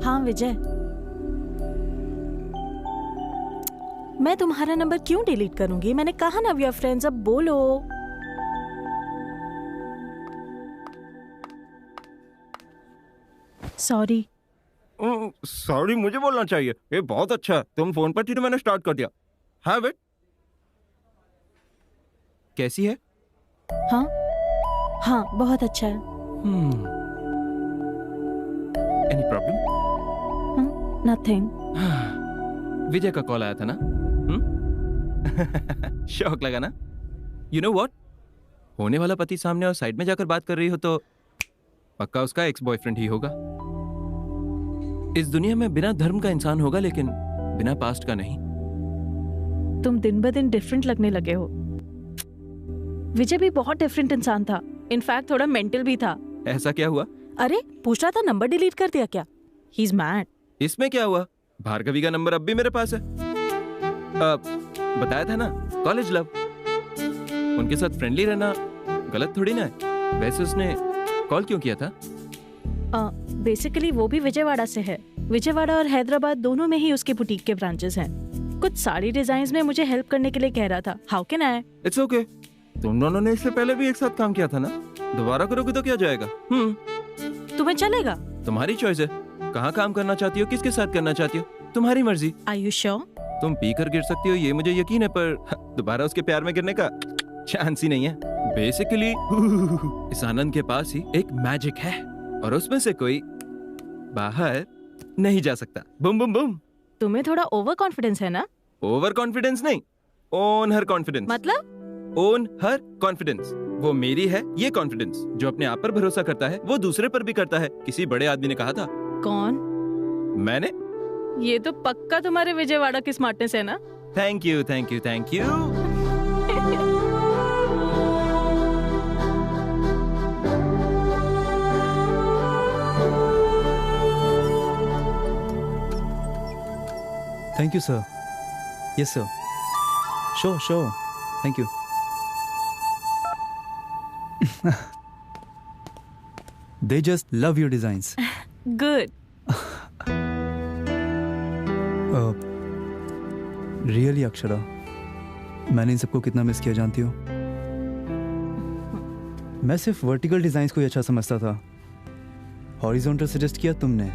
हाँ विजय, मैं तुम्हारा नंबर क्यों डिलीट करूंगी? मैंने कहा ना वी आर फ्रेंड्स, अब बोलो। सॉरी। सॉरी मुझे बोलना चाहिए, ये बहुत अच्छा है। तुम फोन पर थी तो मैंने स्टार्ट कर दिया। हाँ बेट, कैसी है? हाँ हाँ बहुत अच्छा है। Any problem? नथिंग। विजय का कॉल आया था ना? शौक लगा ना? यू नो व्हाट, होने वाला पति सामने और साइड में जाकर बात कर रही हो तो पक्का उसका एक्स बॉयफ्रेंड ही होगा। इस दुनिया में बिना धर्म का इंसान होगा, लेकिन बिना पास्ट का नहीं। तुम दिन ब दिन डिफरेंट लगने लगे हो। विजय भी बहुत डिफरेंट इंसान था, इनफैक्ट थोड़ा मेंटल भी था। ऐसा क्या हुआ? अरे पूछ रहा था नंबर डिलीट कर दिया क्या? He is mad. इसमें क्या हुआ? भार्गवी का नंबर अब भी मेरे पास है। बताया था ना, कॉलेज लव। उनके साथ फ्रेंडली रहना गलत थोड़ी ना है। वैसे उसने कॉल क्यों किया था? बेसिकली वो भी विजयवाड़ा से है। विजयवाड़ा और हैदराबाद दोनों में ही उसके बुटीक के ब्रांचेस हैं। कुछ साड़ी डिजाइन्स में मुझे हेल्प करने के लिए कह रहा था। How can I? It's okay. तुम दोनों ने इससे पहले भी एक साथ काम किया था ना, दोबारा करोगे तो क्या जाएगा? तुम्हें चलेगा? तुम्हारी चॉइस है, कहाँ काम करना चाहती हो, किसके साथ करना चाहती हो, तुम्हारी मर्जी। Are you sure? तुम पी कर गिर सकती हो ये मुझे यकीन है, पर दोबारा उसके प्यार में गिरने का चांस ही नहीं है। बेसिकली इस आनंद के पास ही एक मैजिक है और उसमें से कोई बाहर नहीं जा सकता। बुम बुम बुम। तुम्हें थोड़ा ओवर कॉन्फिडेंस है ना? ओवर कॉन्फिडेंस नहीं, ओन हर कॉन्फिडेंस। मतलब? ओन हर कॉन्फिडेंस। वो मेरी है ये कॉन्फिडेंस। जो अपने आप पर भरोसा करता है वो दूसरे पर भी करता है। किसी बड़े आदमी ने कहा था। कौन? मैंने। ये तो पक्का तुम्हारे विजयवाड़ा की स्मार्टनेस है ना? Thank you thank you thank you. Thank you, sir. Yes, sir. Sure, sure. Thank you. They just love your designs. Good. Really, Akshara, मैंने इन सबको कितना मिस किया जानती हो? मैं सिर्फ वर्टिकल डिजाइन्स को ही अच्छा समझता था। हॉरिजॉन्टल सजेस्ट किया तुमने,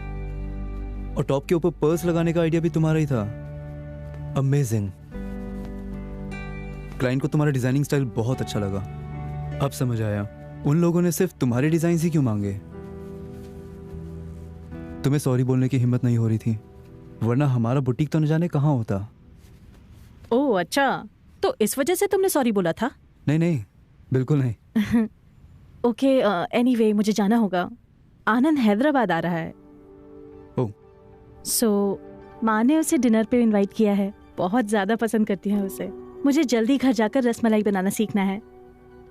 और टॉप के ऊपर पर्ल्स लगाने का आइडिया भी तुम्हारा ही था। अमेजिंग। क्लाइंट को तुम्हारा डिजाइनिंग स्टाइल बहुत अच्छा लगा। अब समझ आया उन लोगों ने सिर्फ तुम्हारे डिजाइन ही क्यों मांगे। तुम्हें सॉरी बोलने की हिम्मत नहीं हो रही थी, वरना हमारा बुटीक तो न जाने कहाँ होता। ओह अच्छा, तो इस वजह से तुमने सॉरी बोला था? नहीं नहीं, बिल्कुल नहीं। ओके, एनीवे मुझे जाना होगा। आनंद हैदराबाद आ रहा है। सो माँ ने उसे डिनर पे इनवाइट किया है। बहुत ज्यादा पसंद करती है उसे। मुझे जल्दी घर जाकर रसमलाई बनाना सीखना है।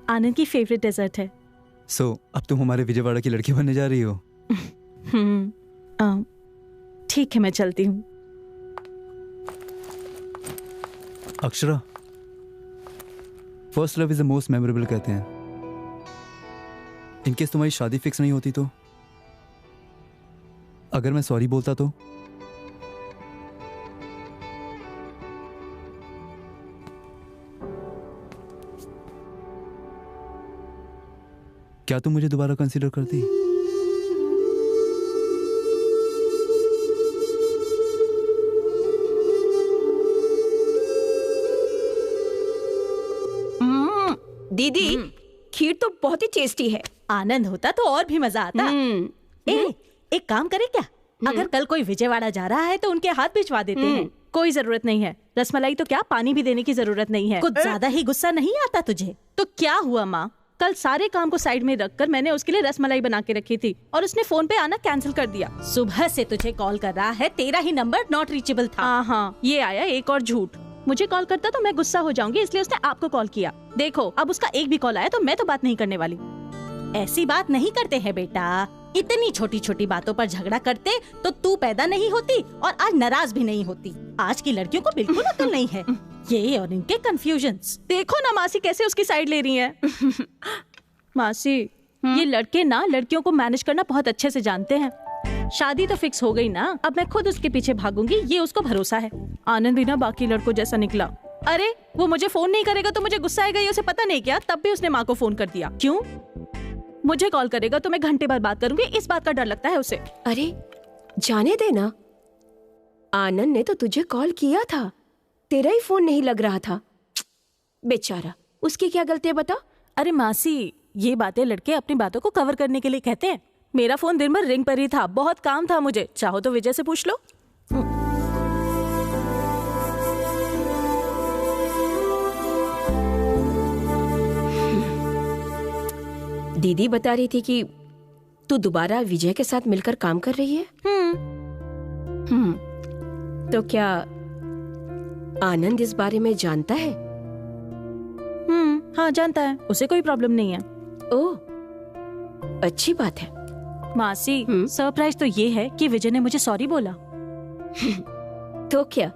आनंद की फेवरेट डेजर्ट है। सो अब तुम हमारे विजयवाड़ा की लड़की बनने जा रही हो? ठीक है, मैं चलती हूँ। Akshara, first love is the most memorable कहते हैं। इनकेस तुम्हारी शादी फिक्स नहीं होती तो? अगर मैं सॉरी बोलता तो? क्या तुम मुझे दोबारा कंसीडर करती? दीदी, खीर तो बहुत ही टेस्टी है। आनंद होता तो और भी मजा आता। एक काम करे क्या, अगर कल कोई विजयवाड़ा जा रहा है तो उनके हाथ भिजवा देते हैं। कोई जरूरत नहीं है। रसमलाई तो क्या, पानी भी देने की जरूरत नहीं है। कुछ ज्यादा ही गुस्सा नहीं आता तुझे? तो क्या हुआ माँ, कल सारे काम को साइड में रखकर मैंने उसके लिए रसमलाई बना के रखी थी और उसने फोन पे आना कैंसिल कर दिया। सुबह से तुझे कॉल कर रहा है, तेरा ही नंबर नॉट रीचेबल था। हाँ, ये आया एक और झूठ। मुझे कॉल करता तो मैं गुस्सा हो जाऊंगी, इसलिए उसने आपको कॉल किया। देखो, अब उसका एक भी कॉल आया तो मैं तो बात नहीं करने वाली। ऐसी बात नहीं करते हैं बेटा। इतनी छोटी छोटी बातों पर झगड़ा करते तो तू पैदा नहीं होती और आज नाराज भी नहीं होती। आज की लड़कियों को बिल्कुल अकल नहीं है। ये और इनके कंफ्यूजन्स। देखो ना मासी कैसे उसकी साइड ले रही है। मासी, ये लड़के ना लड़कियों को मैनेज करना बहुत अच्छे से जानते हैं। शादी तो फिक्स हो गई ना, अब मैं खुद उसके पीछे भागूंगी, ये उसको भरोसा है। आनंद भी ना बाकी लड़कों जैसा निकला। अरे वो मुझे फोन नहीं करेगा तो मुझे गुस्सा आएगा, ये उसे पता नहीं क्या, तब भी उसने माँ को फोन कर दिया। क्यों? मुझे कॉल करेगा तो मैं घंटे बाद बात करूंगी, इस बात का डर लगता है उसे। अरे जाने देना, आनंद ने तो तुझे कॉल किया था, तेरा ही फोन नहीं लग रहा था। बेचारा, उसकी क्या गलती है बता। अरे मासी, ये बातें लड़के अपनी बातों को कवर करने के लिए कहते हैं। मेरा फोन दिन भर रिंग पर ही था, बहुत काम था मुझे। चाहो तो विजय से पूछ लो। दीदी बता रही थी कि तू दोबारा विजय के साथ मिलकर काम कर रही है। तो क्या आनंद इस बारे में जानता है? हाँ जानता है, उसे कोई प्रॉब्लम नहीं है। ओह, अच्छी बात है। मासी, सरप्राइज तो ये है कि विजय ने मुझे सॉरी बोला। तो क्या?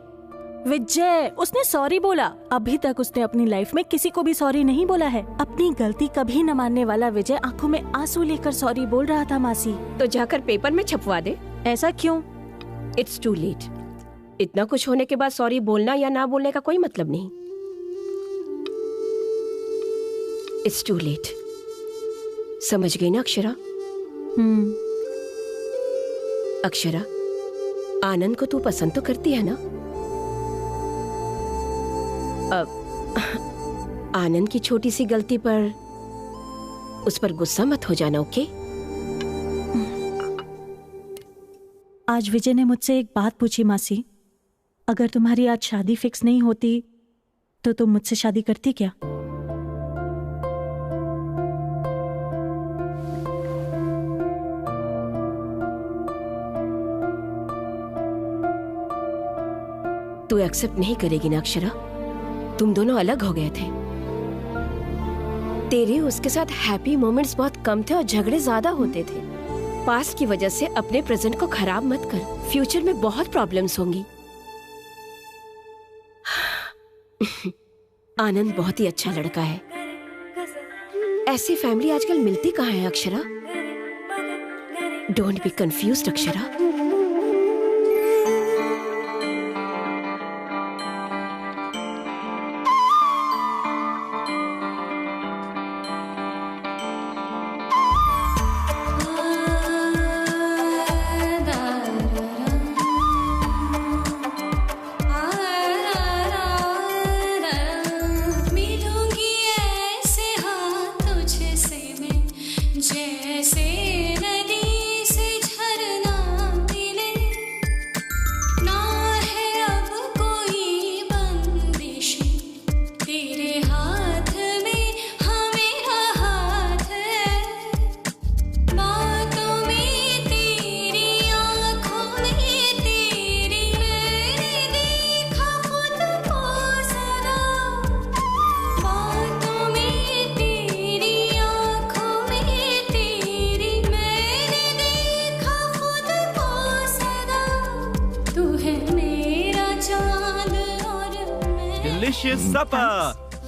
विजय, उसने सॉरी बोला। अभी तक उसने अपनी लाइफ में किसी को भी सॉरी नहीं बोला है। अपनी गलती कभी न मानने वाला विजय आंखों में आंसू लेकर सॉरी बोल रहा था मासी। तो जाकर पेपर में छपवा दे। ऐसा क्यों? It's too late. इतना कुछ होने के बाद सॉरी बोलना या ना बोलने का कोई मतलब नहीं। It's too late. समझ गई ना अक्षरा? अक्षरा, आनंद को तू पसंद तो करती है ना? आनंद की छोटी सी गलती पर उस पर गुस्सा मत हो जाना, ओके? आज विजय ने मुझसे एक बात पूछी मासी, अगर तुम्हारी आज शादी फिक्स नहीं होती तो तुम मुझसे शादी करती क्या? तू एक्सेप्ट नहीं करेगी ना अक्षरा? तुम दोनों अलग हो गए थे। तेरे उसके साथ हैप्पी मोमेंट्स बहुत कम थे और झगड़े ज्यादा होते थे। पास्ट की वजह से अपने प्रेजेंट को खराब मत कर, फ्यूचर में बहुत प्रॉब्लम्स होंगी। आनंद बहुत ही अच्छा लड़का है। ऐसी फैमिली आजकल मिलती कहाँ है Akshara? Don't be confused Akshara.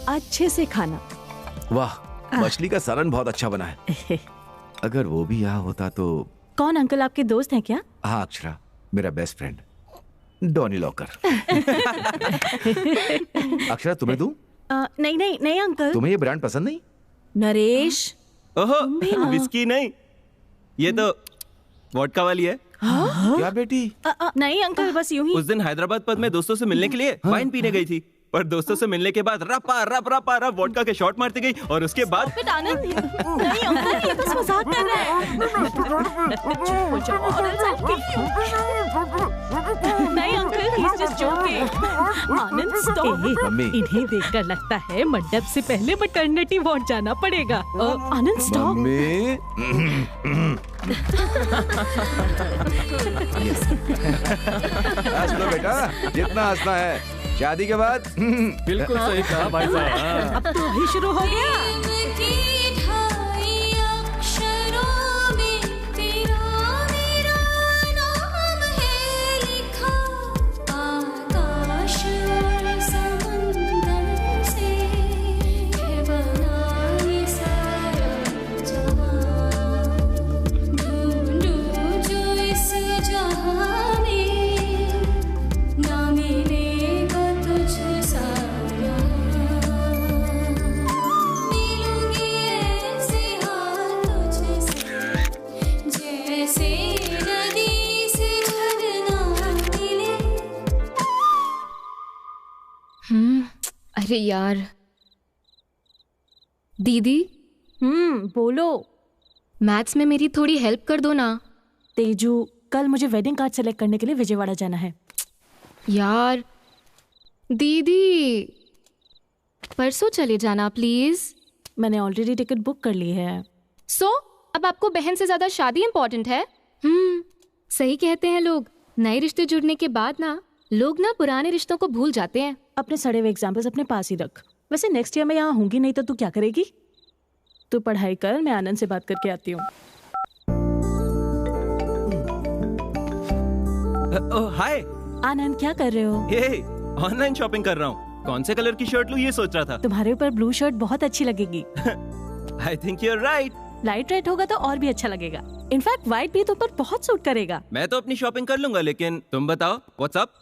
अच्छे से खाना। वाह, मछली का सालन बहुत अच्छा बना है। अगर वो भी यहाँ होता तो। कौन अंकल, आपके दोस्त हैं क्या? हाँ अक्षरा, मेरा best friend Donny locker. Akshara, तुम्हें दूं? नहीं नहीं नहीं अंकल। तुम्हें ये ब्रांड पसंद नहीं? नरेश, ओहो, विस्की नहीं, ये तो वोडका वाली है। क्या बेटी? नहीं अंकल, बस यूं ही। उस दिन हैदराबाद पब में दोस्तों से मिलने के लिए वाइन पीने गई थी, पर दोस्तों से मिलने के बाद रपा रप रपा रप वोडका के शॉट मारती गई और उसके बाद नहीं अंकल, ये बस मजाक कर रहे हैं। नहीं अंकल, he's just joking। आनंद स्टॉप। इन्हें देखकर लगता है मंडप से पहले मैटरनिटी वार्ड जाना पड़ेगा। आनंद स्टॉप। हंस लो बेटा, जितना हंसना है। शादी के बाद बिल्कुल सही कहा भाई साहब। अब तो अभी शुरू हो गया। अरे यार दीदी। बोलो। मैथ्स में मेरी थोड़ी हेल्प कर दो ना। तेजू, कल मुझे वेडिंग कार्ड सेलेक्ट करने के लिए विजयवाड़ा जाना है। यार दीदी परसों चले जाना प्लीज। मैंने ऑलरेडी टिकट बुक कर ली है। अब आपको बहन से ज्यादा शादी इम्पोर्टेंट है? सही कहते हैं लोग, नए रिश्ते जुड़ने के बाद ना लोग ना पुराने रिश्तों को भूल जाते हैं। अपने सड़े हुए एग्जाम्पल्स अपने पास ही रख। वैसे नेक्स्ट ईयर मैं यहाँ होंगी नहीं तो तू क्या करेगी? तू पढ़ाई कर, मैं आनंद से बात करके आती हूँ। हाय आनंद, क्या कर रहे हो? ये ऑनलाइन शॉपिंग कर रहा हूँ। कौन से कलर की शर्ट लूँ ये सोच रहा था। तुम्हारे ऊपर ब्लू शर्ट बहुत अच्छी लगेगी। I think you are right. Light red होगा तो और भी अच्छा लगेगा। इनफैक्ट व्हाइट भी तुम पर बहुत सूट करेगा। मैं तो अपनी शॉपिंग कर लूंगा, लेकिन तुम बताओ व्हाट्स अप।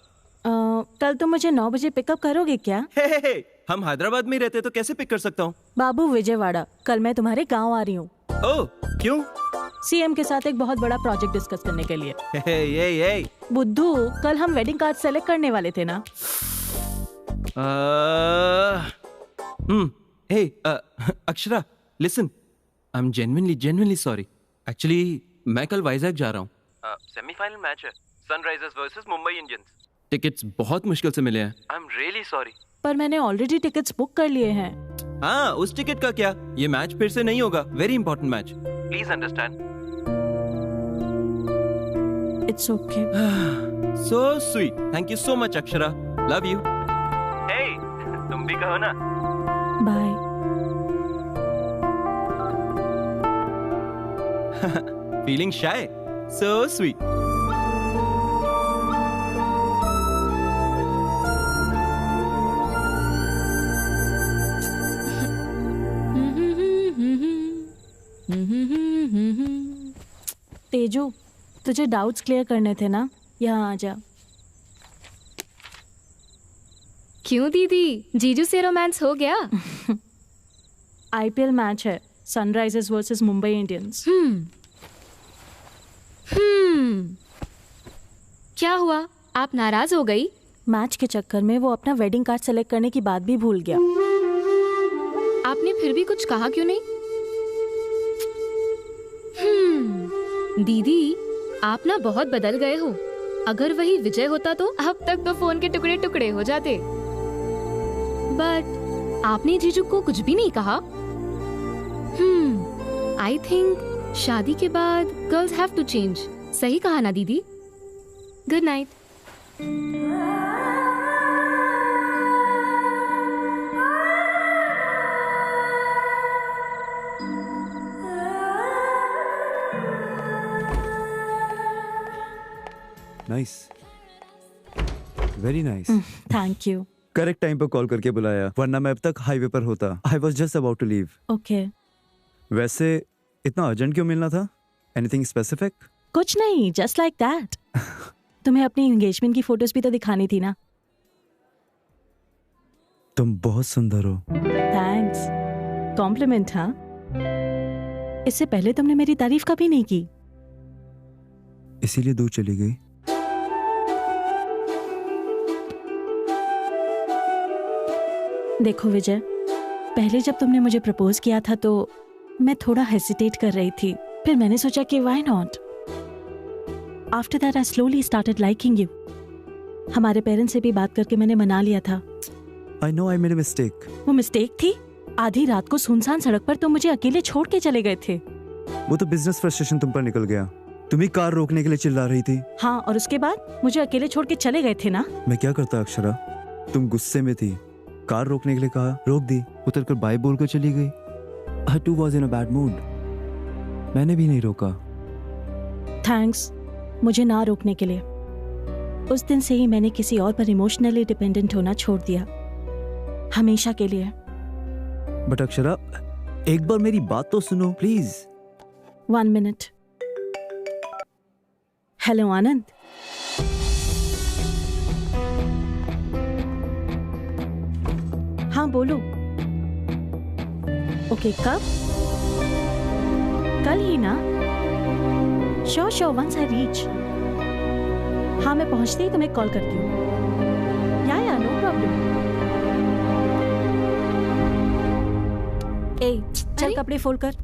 कल तुम मुझे 9 बजे पिकअप करोगे क्या? हे, हम हैदराबाद में रहते तो कैसे पिक कर सकता हूँ? बाबू विजयवाड़ा, कल मैं तुम्हारे गाँव आ रही हूँ। ओह क्यों? सीएम के साथ एक बहुत बड़ा प्रोजेक्ट डिस्कस करने के लिए। ये बुद्धू, कल हम वेडिंग कार्ड सेलेक्ट करने वाले थे ना? Akshara listen, I am genuinely sorry. Actually मैं कल वाइजैक जा रहा हूँ। सेमीफाइनल मैच है, Sunrisers versus Mumbai Indians. Tickets बहुत मुश्किल से मिले हैं। आई एम रियली सॉरी। पर मैंने ऑलरेडी टिकट्स बुक कर लिए हैं। हाँ, उस टिकट का क्या? ये मैच फिर से नहीं होगा। Very important match, please understand. It's okay. So sweet, thank you so much Akshara, love you. Hey, तुम भी कहो ना। Bye. Feeling shy? So sweet. Teju, तुझे डाउट्स क्लियर करने थे ना? यहाँ आ जा। क्यों दीदी, जीजू से रोमांस हो गया? आईपीएल मैच है, सनराइजर्स वर्सेस मुंबई इंडियंस। क्या हुआ, आप नाराज हो गई? मैच के चक्कर में वो अपना वेडिंग कार्ड सेलेक्ट करने की बात भी भूल गया। आपने फिर भी कुछ कहा क्यों नहीं? दीदी, आप ना बहुत बदल गए हो। अगर वही विजय होता तो अब तक तो फोन के टुकड़े टुकड़े हो जाते। बट आपने जीजू को कुछ भी नहीं कहा। आई थिंक शादी के बाद गर्ल्स हैव टू चेंज। सही कहा ना दीदी? Good night. Nice, very nice. Thank you. Correct time पर कॉल करके बुलाया, वरना मैं अब तक हाईवे पर होता। I was just about to leave. Okay. वैसे इतना अर्जेंट क्यों मिलना था? Anything specific? कुछ नहीं, जस्ट लाइक दैट। तुम्हें अपनी एंगेजमेंट की फोटोज भी तो दिखानी थी ना। तुम बहुत सुंदर हो। थैंक्स। कॉम्प्लीमेंट? हाँ, इससे पहले तुमने मेरी तारीफ कभी नहीं की। इसीलिए दूर चली गई। देखो विजय, पहले जब तुमने मुझे प्रपोज किया था तो मैं थोड़ा हेसिटेट कर रही थी। फिर मैंने सोचा कि why not. After that I slowly started liking you. हमारे पेरेंट्स से भी बात करके मैंने मना लिया था। I know I made a mistake. वो मिस्टेक थी? आधी रात को सुनसान सड़क पर तुम मुझे अकेले छोड़ के चले गए थे। वो तो बिजनेस फ्रस्ट्रेशन तुम पर निकल गया। तुम ही कार रोकने के लिए चिल्ला रही थी। हाँ, और उसके बाद मुझे अकेले छोड़ के चले गए थे ना। मैं क्या करता अक्षरा? तुम गुस्से में थी, कार रोकने के लिए कहा, रोक दी, उतर कर बाय बोल कर चली गई। I too was in a bad mood. मैंने भी नहीं रोका। थैंक्स मुझे ना रोकने के लिए। उस दिन से ही मैंने किसी और पर इमोशनली डिपेंडेंट होना छोड़ दिया, हमेशा के लिए। बट अक्षरा, एक बार मेरी बात तो सुनो प्लीज। 1 मिनट। हेलो आनंद। हाँ बोलो। ओके, कब? कल ही ना? Sure once I reach. हाँ, मैं पहुंचते ही तुम्हें कॉल करती हूँ। या नो प्रॉब्लम। ए, चल कपड़े फोल्ड कर।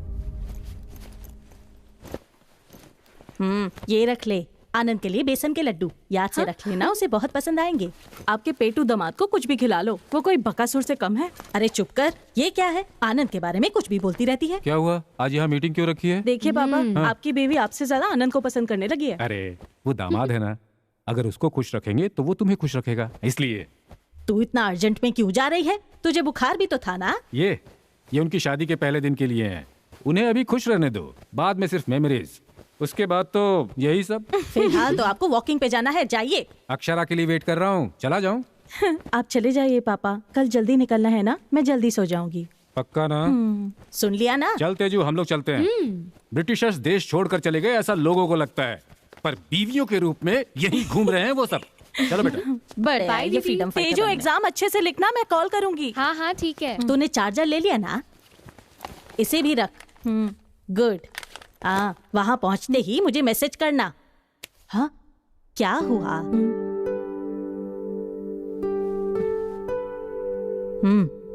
ये रख ले, आनंद के लिए बेसन के लड्डू। याद से रख लेना, उसे बहुत पसंद आएंगे। आपके पेटू दामाद को कुछ भी खिला लो, वो कोई बकासुर से कम है। अरे चुप कर, ये क्या है? आनंद के बारे में कुछ भी बोलती रहती है। क्या हुआ? आज यहाँ मीटिंग क्यों रखी है? देखिए पापा, आपकी बेबी आपसे ज्यादा आनंद को पसंद करने लगी है। अरे वो दामाद है ना, अगर उसको खुश रखेंगे तो वो तुम्हें खुश रखेगा, इसलिए। तू इतना अर्जेंट में क्यों जा रही है? तुझे बुखार भी तो था ना? ये उनकी शादी के पहले दिन के लिए हैं। उन्हें अभी खुश रहने दो, बाद में सिर्फ मेमोरीज, उसके बाद तो यही सब। फिलहाल तो आपको वॉकिंग पे जाना है, जाइए। अक्षरा के लिए वेट कर रहा हूँ, चला जाऊँ? आप चले जाइए पापा, कल जल्दी निकलना है ना, मैं जल्दी सो जाऊंगी। पक्का ना? सुन लिया ना? चल तेजू, हम लोग चलते हैं। ब्रिटिशर्स देश छोड़कर चले गए ऐसा लोगों को लगता है, पर बीवियों के रूप में यही घूम रहे हैं वो सब। चलो बेटा। बड़े ये फ्रीडम फाइटर। तेजू एग्जाम अच्छे से लिखना, मैं कॉल करूंगी। हाँ हाँ ठीक है। तूने चार्जर ले लिया ना? इसे भी रख। गुड। हाँ, वहाँ पहुँचते ही मुझे मैसेज करना। हाँ, क्या हुआ?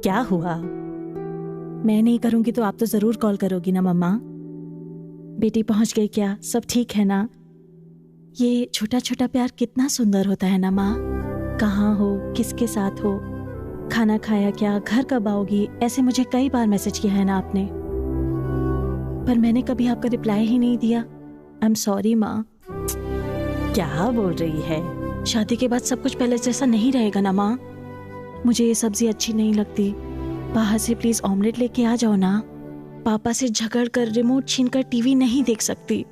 क्या हुआ? मैं नहीं करूंगी तो आप तो जरूर कॉल करोगी ना मम्मा? बेटी पहुंच गई क्या? सब ठीक है ना? ये छोटा छोटा प्यार कितना सुंदर होता है ना माँ? कहाँ हो, किसके साथ हो, खाना खाया क्या, घर कब आओगी, ऐसे मुझे कई बार मैसेज किया है ना आपने, पर मैंने कभी आपका रिप्लाई ही नहीं दिया। आई एम सॉरी माँ। क्या बोल रही है? शादी के बाद सब कुछ पहले जैसा नहीं रहेगा ना माँ? मुझे ये सब्जी अच्छी नहीं लगती, बाहर से प्लीज ऑमलेट लेके आ जाओ ना। पापा से झगड़ कर रिमोट छीनकर टीवी नहीं देख सकती,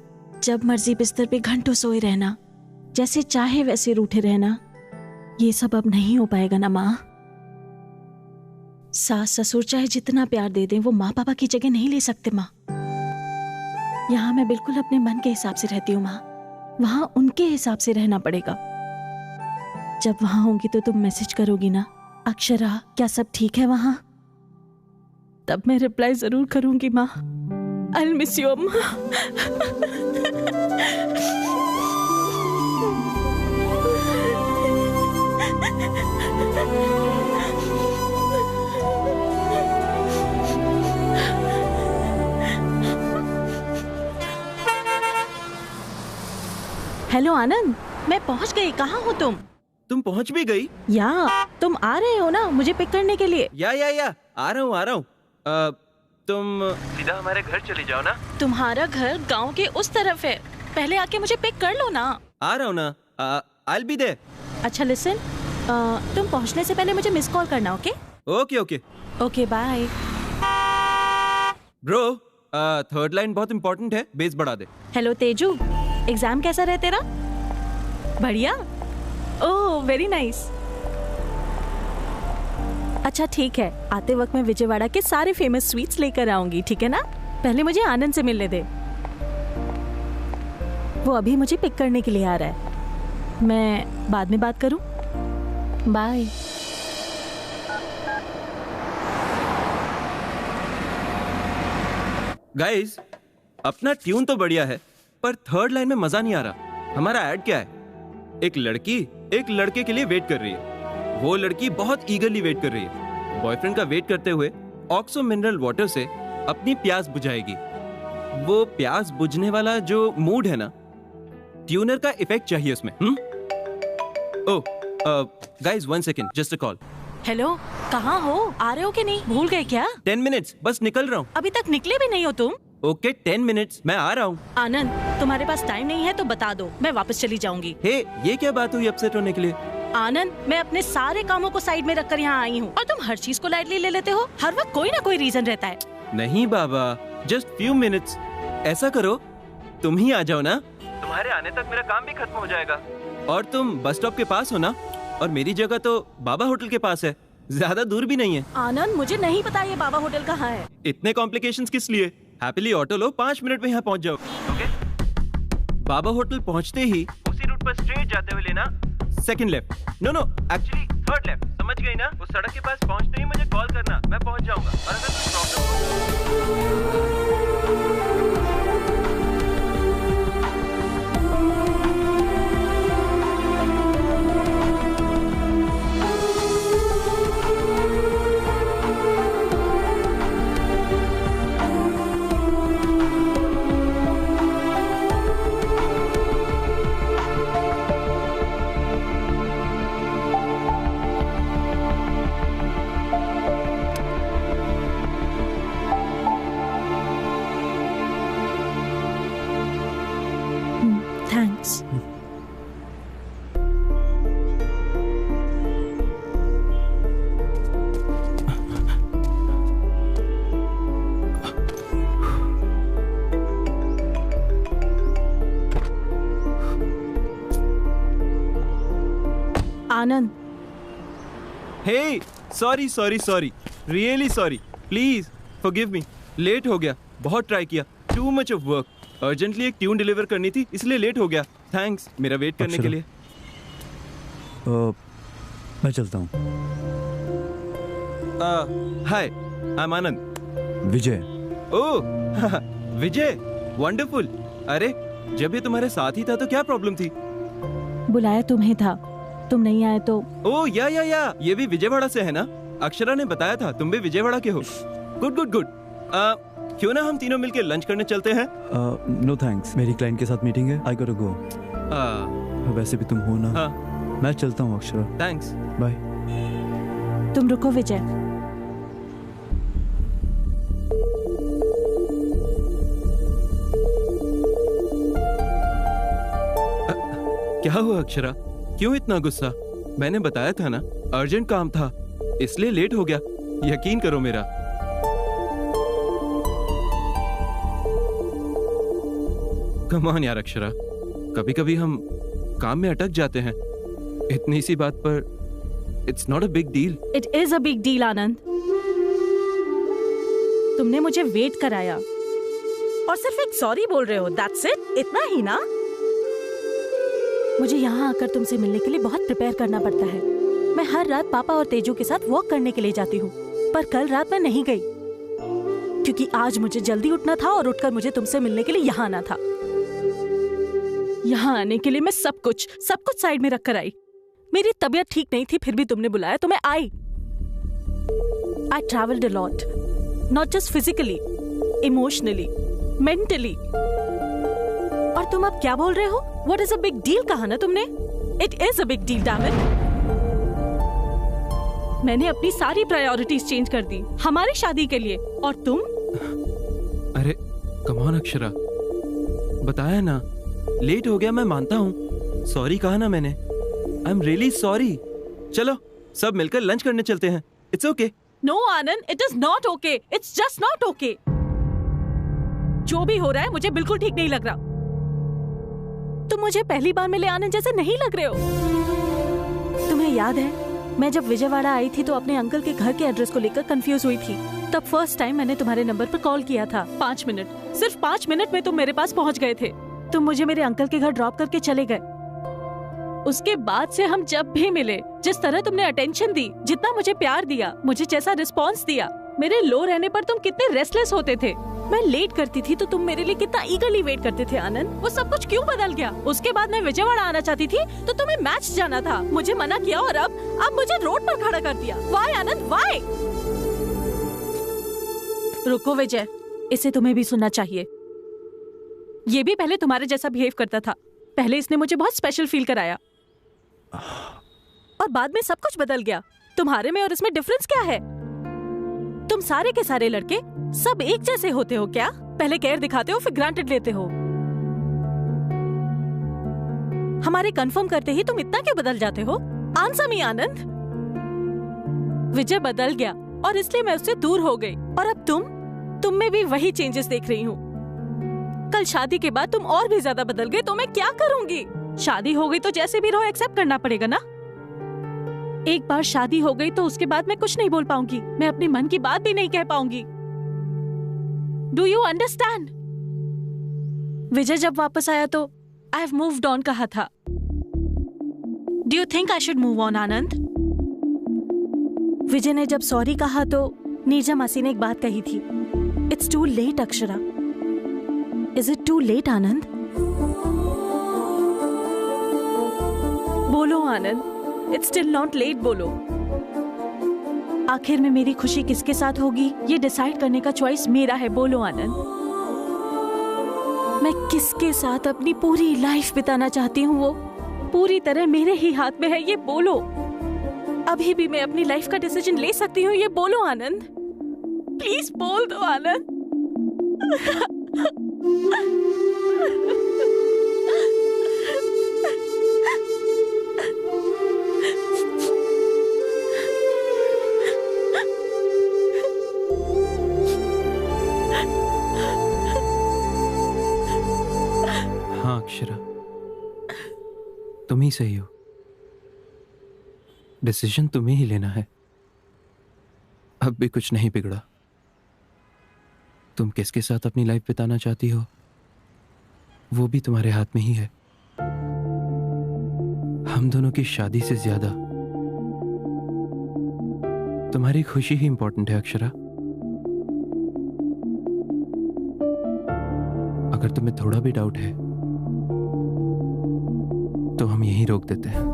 जब मर्जी बिस्तर पे घंटों सोए रहना, जैसे चाहे वैसे रूठे रहना, ये सब अब नहीं हो पाएगा ना माँ? सास ससुर चाहे जितना प्यार दे दें, वो माँ पापा की जगह नहीं ले सकते माँ। यहाँ मैं बिल्कुल अपने मन के हिसाब से रहती हूँ माँ, वहाँ उनके हिसाब से रहना पड़ेगा। जब वहाँ होंगी तो तुम मैसेज करोगी ना, अक्षरा क्या सब ठीक है वहाँ? तब मैं रिप्लाई जरूर करूंगी माँ। I'll miss you अम्मा। हेलो आनंद, मैं पहुंच गई। कहाँ हो तुम? तुम पहुंच भी गई? या तुम आ रहे हो ना मुझे पिक करने के लिए? या आ रहा हूँ। तुम सीधा हमारे घर चले जाओ ना। तुम्हारा घर गांव के उस तरफ है, पहले आके मुझे पिक कर लो ना। आ रहा हूँ ना। I'll be there। अच्छा लिसन, तुम पहुंचने से पहले मुझे मिस कॉल करना। Okay okay bye. Bro, third line बहुत इंपॉर्टेंट है, बेस बढ़ा दे। हेलो तेजू, एग्जाम कैसा रहा तेरा? बढ़िया। Oh very nice. अच्छा ठीक है, आते वक्त मैं विजयवाड़ा के सारे फेमस स्वीट्स लेकर आऊंगी, ठीक है ना? पहले मुझे आनंद से मिलने दे, वो अभी मुझे पिक करने के लिए आ रहा है। मैं बाद में बात करूं? बाय। गाइस, अपना ट्यून तो बढ़िया है, पर थर्ड लाइन में मजा नहीं आ रहा। हमारा ऐड क्या है? एक लड़की एक लड़के के लिए वेट कर रही है, वो लड़की बहुत ईगरली वेट कर रही है। बॉयफ्रेंड का वेट करते हुए ऑक्सो मिनरल वाटर से अपनी प्यास बुझाएगी। वो प्यास बुझने वाला जो मूड है ना, ट्यूनर का इफेक्ट चाहिए उसमें। ओह guys, 1 second, just a call. Hello, कहाँ हो? आ रहे हो कि नहीं? भूल गए क्या? 10 मिनट्स, बस निकल रहा हूँ। अभी तक निकले भी नहीं हो तुम? ओके 10 मिनट्स, मैं आ रहा हूँ। आनंद, तुम्हारे पास टाइम नहीं है तो बता दो, मैं वापस चली जाऊंगी। हे, ये क्या बात हुई अपसेट होने के लिए? आनंद, मैं अपने सारे कामों को साइड में रखकर यहाँ आई हूँ और तुम हर चीज को लाइटली ले लेते हो। हर वक्त कोई ना कोई रीजन रहता है। नहीं बाबा, जस्ट फ्यू मिनट्स। ऐसा करो, तुम ही आ जाओ ना, तुम्हारे आने तक मेरा काम भी खत्म हो जाएगा। और तुम बस स्टॉप के पास हो ना, और मेरी जगह तो बाबा होटल के पास है, ज्यादा दूर भी नहीं है। आनंद, मुझे नहीं पता ये बाबा होटल कहाँ है। इतने कॉम्प्लिकेशंस किस लिए? हैप्पीली ऑटो लो, 5 मिनट में यहाँ पहुँच जाओ। ओके? बाबा होटल पहुँचते ही उसी रूट पर स्ट्रेट जाते हुए लेना second left. No actually third left. समझ गई ना? उस सड़क के पास पहुँचते ही मुझे कॉल करना, मैं पहुँच जाऊंगा। और अगर कुछ problem Anand. Hey, sorry sorry sorry, really sorry, please forgive me. Late हो गया, बहुत ट्राई किया, too much of work. Urgently एक ट्यून डिलीवर करनी थी, इसलिए लेट हो गया। थैंक्स मेरा वेट करने के लिए। मैं चलता हूँ। Hi, I am Anand. Vijay. Oh Vijay, wonderful. अरे जब ये तुम्हारे साथ ही था तो क्या प्रॉब्लम थी? बुलाया तुम्हें था, तुम नहीं आए तो। ओह या ये भी विजयवाड़ा से है ना? अक्षरा ने बताया था तुम भी विजयवाड़ा के हो। Good good good. क्यों ना हम तीनों मिलके लंच करने चलते हैं? नो थैंक्स, मेरी क्लाइंट के साथ मीटिंग है, आई गॉट टू गो। वैसे भी तुम हो ना। मैं चलता हूँ अक्षरा। Thanks, bye. तुम रुको विजय। क्या हुआ अक्षरा, क्यों इतना गुस्सा? मैंने बताया था ना अर्जेंट काम था, इसलिए लेट हो गया। यकीन करो मेरा। कम ऑन यार अक्षरा, कभी कभी हम काम में अटक जाते हैं। इतनी सी बात पर it's not a big deal. It is a big deal Anand. तुमने मुझे वेट कराया और सिर्फ एक सॉरी बोल रहे हो, दैट्स इट, इतना ही ना? मुझे यहाँ आकर तुमसे मिलने के लिए बहुत प्रिपेयर करना पड़ता है। मैं हर रात पापा और तेजू के साथ वॉक करने के लिए जाती हूँ, पर कल रात मैं नहीं गई क्योंकि आज मुझे जल्दी उठना था और उठकर मुझे तुमसे मिलने के लिए यहाँ आना था। यहाँ आने के लिए मैं सब कुछ साइड में रखकर आई। मेरी तबीयत ठीक नहीं थी, फिर भी तुमने बुलाया तो मैं आई। I traveled a lot, not just physically, emotionally, mentally. और तुम अब क्या बोल रहे हो? What is a big deal कहा ना तुमने? It is a big deal, damn it. मैंने अपनी सारी प्रायोरिटीज चेंज कर दी हमारी शादी के लिए, और तुम? अरे कम ऑन अक्षरा, बताया ना लेट हो गया, मैं मानता हूँ। सॉरी कहा ना मैंने। I am really sorry. चलो सब मिलकर लंच करने चलते हैं। It's okay. No Anand, it is not okay, it's just not okay. जो भी हो रहा है मुझे बिल्कुल ठीक नहीं लग रहा। तुम मुझे पहली बार मिले आनंद जैसे नहीं लग रहे हो। तुम्हें याद है मैं जब विजयवाड़ा आई थी तो अपने अंकल के घर के एड्रेस को लेकर कंफ्यूज हुई थी। तब फर्स्ट टाइम मैंने तुम्हारे नंबर पर कॉल किया था। 5 मिनट, सिर्फ 5 मिनट में तुम मेरे पास पहुंच गए थे। तुम मुझे मेरे अंकल के घर ड्रॉप करके चले गए। उसके बाद से हम जब भी मिले, जिस तरह तुमने अटेंशन दी, जितना मुझे प्यार दिया, मुझे जैसा रिस्पॉन्स दिया, मेरे लो रहने पर तुम कितने रेस्टलेस होते थे। मैं लेट करती थी तो तुम मेरे लिए कितना ईगरली वेट करते थे आनंद। वो सब कुछ क्यों बदल गया? उसके बाद मैं विजयवाड़ा आना चाहती थी तो तुम्हें मैच जाना था, मुझे मना किया, और अब मुझे रोड पर खड़ा कर दिया। वाई आनंद, वाई? रुको विजय, इसे तुम्हें भी सुनना चाहिए। ये भी पहले तुम्हारे जैसा बिहेव करता था। पहले इसने मुझे बहुत स्पेशल फील कराया और बाद में सब कुछ बदल गया। तुम्हारे में और इसमें डिफरेंस क्या है? तुम सारे के सारे लड़के सब एक जैसे होते हो क्या? पहले केयर दिखाते हो, फिर ग्रांटेड लेते हो। हमारे कंफर्म करते ही तुम इतना क्यों बदल जाते हो? आंसर मी आनंद। विजय बदल गया और इसलिए मैं उससे दूर हो गई, और अब तुम में भी वही चेंजेस देख रही हूँ। कल शादी के बाद तुम और भी ज्यादा बदल गए तो मैं क्या करूंगी? शादी हो गई तो जैसे भी रहो एक्सेप्ट करना पड़ेगा ना। एक बार शादी हो गई तो उसके बाद मैं कुछ नहीं बोल पाऊंगी, मैं अपने मन की बात भी नहीं कह पाऊंगी। Do you understand? विजय जब वापस आया तो आई हैव मूव्ड ऑन कहा था। Do you think I should move on Anand? Vijay ने जब सॉरी कहा तो नीरजा मासी ने एक बात कही थी, it's too late Akshara. Is it too late Anand? बोलो Anand, it's still not late, बोलो। आखिर में मेरी खुशी किसके साथ होगी ये डिसाइड करने का चॉइस मेरा है। बोलो आनंद, मैं किसके साथ अपनी पूरी लाइफ बिताना चाहती हूँ वो पूरी तरह मेरे ही हाथ में है, ये बोलो। अभी भी मैं अपनी लाइफ का डिसीजन ले सकती हूँ, ये बोलो आनंद। प्लीज बोल दो आनंद। हाँ अक्षरा, तुम ही सही हो। डिसीजन तुम्हें ही लेना है। अब भी कुछ नहीं बिगड़ा। तुम किसके साथ अपनी लाइफ बिताना चाहती हो वो भी तुम्हारे हाथ में ही है। हम दोनों की शादी से ज्यादा तुम्हारी खुशी ही इंपॉर्टेंट है अक्षरा। अगर तुम्हें थोड़ा भी डाउट है तो हम यहीं रोक देते हैं।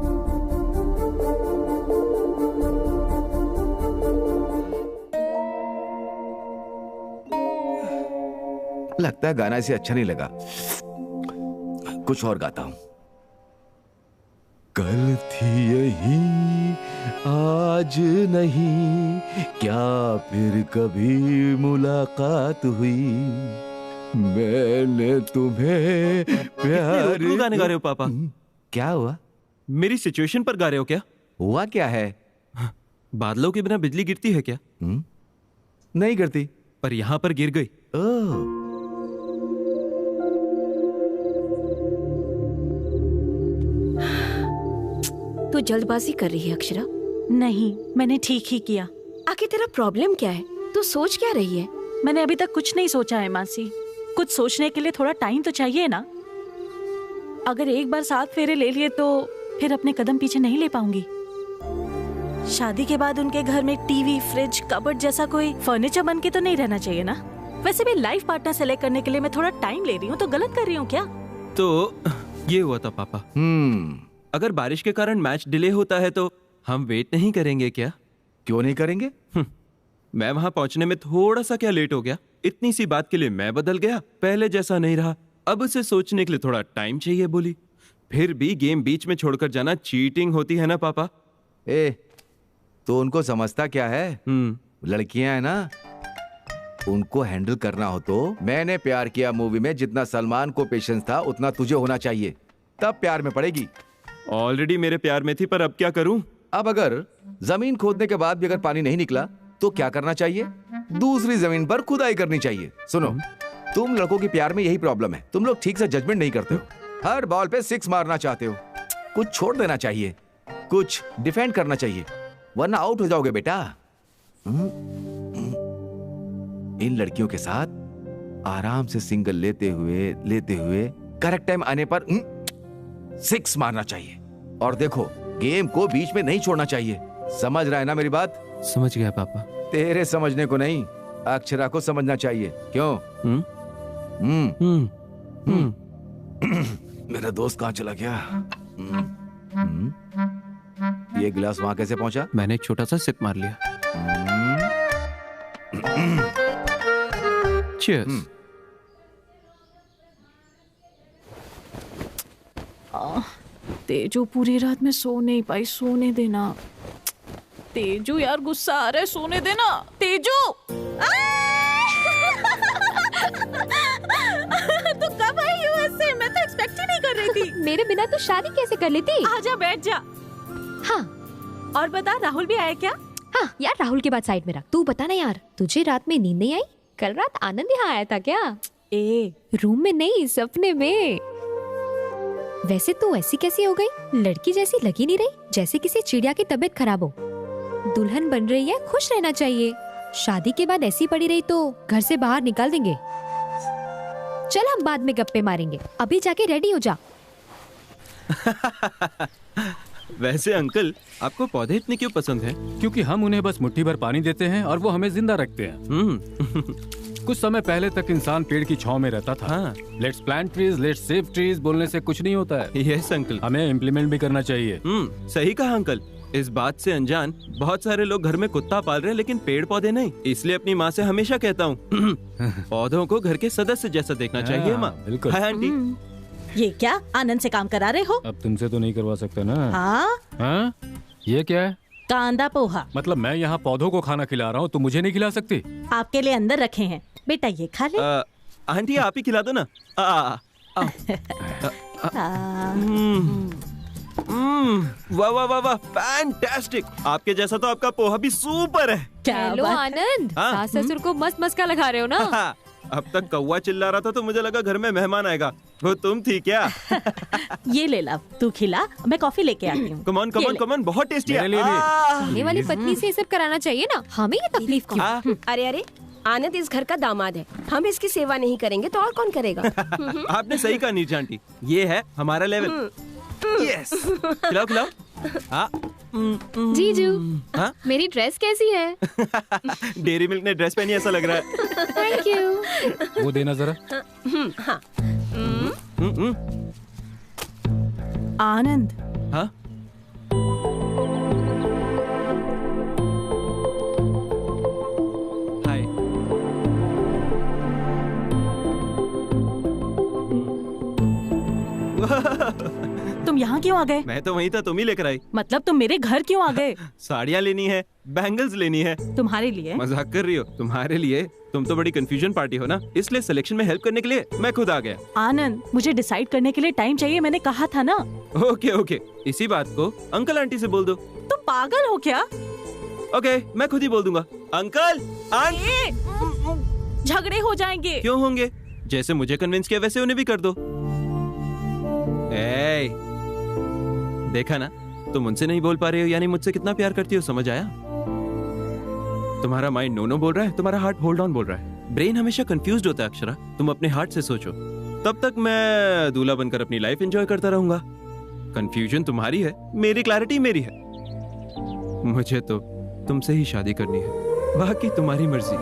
लगता है गाना इसे अच्छा नहीं लगा, कुछ और गाता हूं। कल थी यही आज नहीं, क्या फिर कभी मुलाकात हुई, मैंने तुम्हें प्यार। उल्लू गाने गा रहे हो पापा? क्या हुआ? मेरी सिचुएशन पर गा रहे हो क्या? हुआ क्या है? बादलों के बिना बिजली गिरती है क्या? नहीं गिरती, पर यहां पर गिर गई। ओह, तू जल्दबाजी कर रही है अक्षरा। नहीं, मैंने ठीक ही किया। आखिर तेरा प्रॉब्लम क्या है? तू सोच क्या रही है? मैंने अभी तक कुछ नहीं सोचा है मासी। कुछ सोचने के लिए थोड़ा टाइम तो चाहिए ना। अगर एक बार 7 फेरे ले लिए तो फिर अपने कदम पीछे नहीं ले पाऊंगी। शादी के बाद उनके घर में टीवी, फ्रिज, कबर्ड जैसा कोई फर्नीचर बन के तो नहीं रहना चाहिए ना। वैसे भी लाइफ पार्टनर सेलेक्ट करने के लिए मैं थोड़ा टाइम ले रही हूँ, तो गलत कर रही हूँ क्या? तो ये हुआ था पापा। अगर बारिश के कारण मैच डिले होता है तो हम वेट नहीं करेंगे क्या? क्यों नहीं करेंगे? मैं वहां पहुंचने में थोड़ा सा क्या लेट हो गया, इतनी सी बात के लिए मैं बदल गया, पहले जैसा नहीं रहा। अब उसे सोचने के लिए थोड़ा टाइम चाहिए बोली। फिर भी गेम बीच में छोड़कर जाना चीटिंग होती है ना पापा? तो उनको समझता क्या है? लड़कियां है ना, उनको हैंडल करना हो तो मैंने प्यार किया मूवी में जितना सलमान को पेशेंस था उतना तुझे होना चाहिए, तब प्यार में पड़ेगी। ऑलरेडी मेरे प्यार में थी, पर अब क्या करूं? अब अगर जमीन खोदने के बाद भी अगर पानी नहीं निकला तो क्या करना चाहिए? दूसरी जमीन पर खुदाई करनी चाहिए। सुनो, तुम लड़कों के प्यार में यही प्रॉब्लम है, तुम लोग ठीक से जजमेंट नहीं करते हो। हर बॉल पे 6 मारना चाहते हो। कुछ छोड़ देना चाहिए, कुछ डिफेंड करना चाहिए, वरना आउट हो जाओगे बेटा। इन लड़कियों के साथ आराम से सिंगल लेते हुए करेक्ट टाइम आने पर 6 मारना चाहिए। और देखो, गेम को बीच में नहीं छोड़ना चाहिए। समझ रहा है ना मेरी बात? समझ गया पापा। तेरे समझने को नहीं, अक्षरा को समझना चाहिए। क्यों? मेरा दोस्त कहाँ चला गया? ये गिलास वहां कैसे पहुंचा? मैंने एक छोटा सा सिप मार लिया। Cheers. तेजू पूरी रात में सो नहीं पाई, सोने देना। तेजू यार, गुस्सा आ रहा है, सोने देना। तेजू तू कब आई यूएसए? मैं तो एक्सपेक्ट ही नहीं कर रही थी। मेरे बिना तो शादी कैसे कर लेती? आजा, बैठ जा। हाँ, और बता, राहुल भी आया क्या? हाँ यार, राहुल के बाद साइड में रख। तू बता ना यार, तुझे रात में नींद नहीं आई? कल रात आनंद यहाँ आया था क्या? रूम में नहीं, सपने में। वैसे तू ऐसी कैसी हो गई? लड़की जैसी लगी नहीं रही, जैसे किसी चिड़िया की तबीयत खराब हो। दुल्हन बन रही है, खुश रहना चाहिए। शादी के बाद ऐसी पड़ी रही तो घर से बाहर निकाल देंगे। चल, हम बाद में गप्पे मारेंगे, अभी जाके रेडी हो जा। वैसे अंकल, आपको पौधे इतने क्यों पसंद हैं? क्योंकि हम उन्हें बस मुट्ठी भर पानी देते हैं और वो हमें जिंदा रखते हैं। कुछ समय पहले तक इंसान पेड़ की छांव में रहता था। Let's plant trees, let's save trees बोलने से कुछ नहीं होता है। यस अंकल, हमें इम्प्लीमेंट भी करना चाहिए। सही कहा अंकल। इस बात से अनजान बहुत सारे लोग घर में कुत्ता पाल रहे हैं, लेकिन पेड़ पौधे नहीं। इसलिए अपनी माँ से हमेशा कहता हूँ पौधों को घर के सदस्य जैसा देखना चाहिए। माँ, बिल्कुल। Hi aunty. ये क्या आनंद से काम करा रहे हो? अब तुमसे तो नहीं करवा सकते ना। हाँ? ये क्या है? कांदा पोहा। मतलब मैं यहाँ पौधों को खाना खिला रहा हूँ, तो मुझे नहीं खिला सकती? आपके लिए अंदर रखे हैं, बेटा ये खा ले। आंटी, आप ही खिला दो ना। वाह वाह वाह वाह, फैंटास्टिक। आपके जैसा तो आपका पोहा भी सुपर है। हेलो आनंद, सास ससुर को मस्त मस्का लगा रहे हो ना? अब तक कौवा चिल्ला रहा था तो मुझे लगा घर में मेहमान आएगा। वो तुम थी क्या? ये ले ला, तू खिला, मैं कॉफी लेके आती हूँ। Come on come on come on, बहुत टेस्टी है। आने वाली पत्नी से ये सब कराना चाहिए ना, हमें ये तकलीफ क्यों? अरे अरे, आनंद इस घर का दामाद है, हम इसकी सेवा नहीं करेंगे तो और कौन करेगा? आपने सही कहा नीरजा आंटी, ये है हमारा लेवल। यस, खिलाओ खिलाओ। हाँ जीजू, मेरी ड्रेस कैसी है? डेयरी मिल्क ने ड्रेस पहनी ऐसा लग रहा है। Thank you. वो देना जरा। हाँ। आनंद। हाँ? हाय। तुम यहाँ क्यों आ गए? मैं तो वहीं था, तुम ही लेकर आई। मतलब तुम मेरे घर क्यों आ गए? साड़ियाँ लेनी है, बैंगल्स लेनी है। तुम्हारे लिए? मजाक कर रही हो? तुम्हारे लिए? तुम तो बड़ी कंफ्यूजन पार्टी हो ना, इसलिए सिलेक्शन में हेल्प करने के लिए मैं खुद आ गया। आनंद, मुझे डिसाइड करने के लिए टाइम चाहिए, मैंने कहा था ना। ओके ओके, इसी बात को अंकल आंटी से बोल दो। तुम पागल हो क्या? ओके, मैं खुद ही बोल दूंगा। Uncle aunty. झगड़े हो जाएंगे। क्यों होंगे? जैसे मुझे कन्विंस किया वैसे उन्हें भी कर दो। ए, देखा ना, तुम उनसे नहीं बोल पा रहे हो यानी मुझसे कितना प्यार करती हो, समझ आया? तुम्हारा माइंड नो नो बोल रहा है, तुम्हारा हार्ट होल्ड ऑन बोल रहा है। ब्रेन हमेशा कंफ्यूज्ड होता है अक्षरा, तुम अपने हार्ट से सोचो। तब तक मैं दूल्हा बनकर अपनी लाइफ एंजॉय करता रहूंगा। कंफ्यूजन तुम्हारी है, मेरी क्लैरिटी मेरी है। मुझे तो तुमसे ही शादी करनी है, बाकी तुम्हारी मर्जी।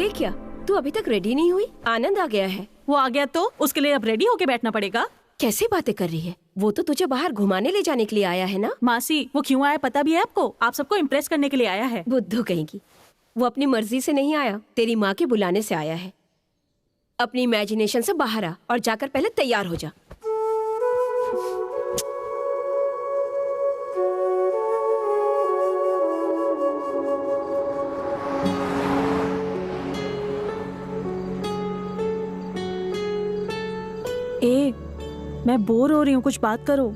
ये क्या, तू अभी तक रेडी नहीं हुई? आनंद आ गया है। वो आ गया तो उसके लिए अब रेडी होके बैठना पड़ेगा? कैसे बातें कर रही है? वो तो तुझे बाहर घुमाने ले जाने के लिए आया है ना। मासी, वो क्यों आया पता भी है आपको? आप सबको इम्प्रेस करने के लिए आया है। बुद्धू कहेगी। वो अपनी मर्जी से नहीं आया, तेरी माँ के बुलाने से आया है। अपनी इमेजिनेशन से बाहर आ और जाकर पहले तैयार हो जा। मैं बोर हो रही हूँ, कुछ बात करो।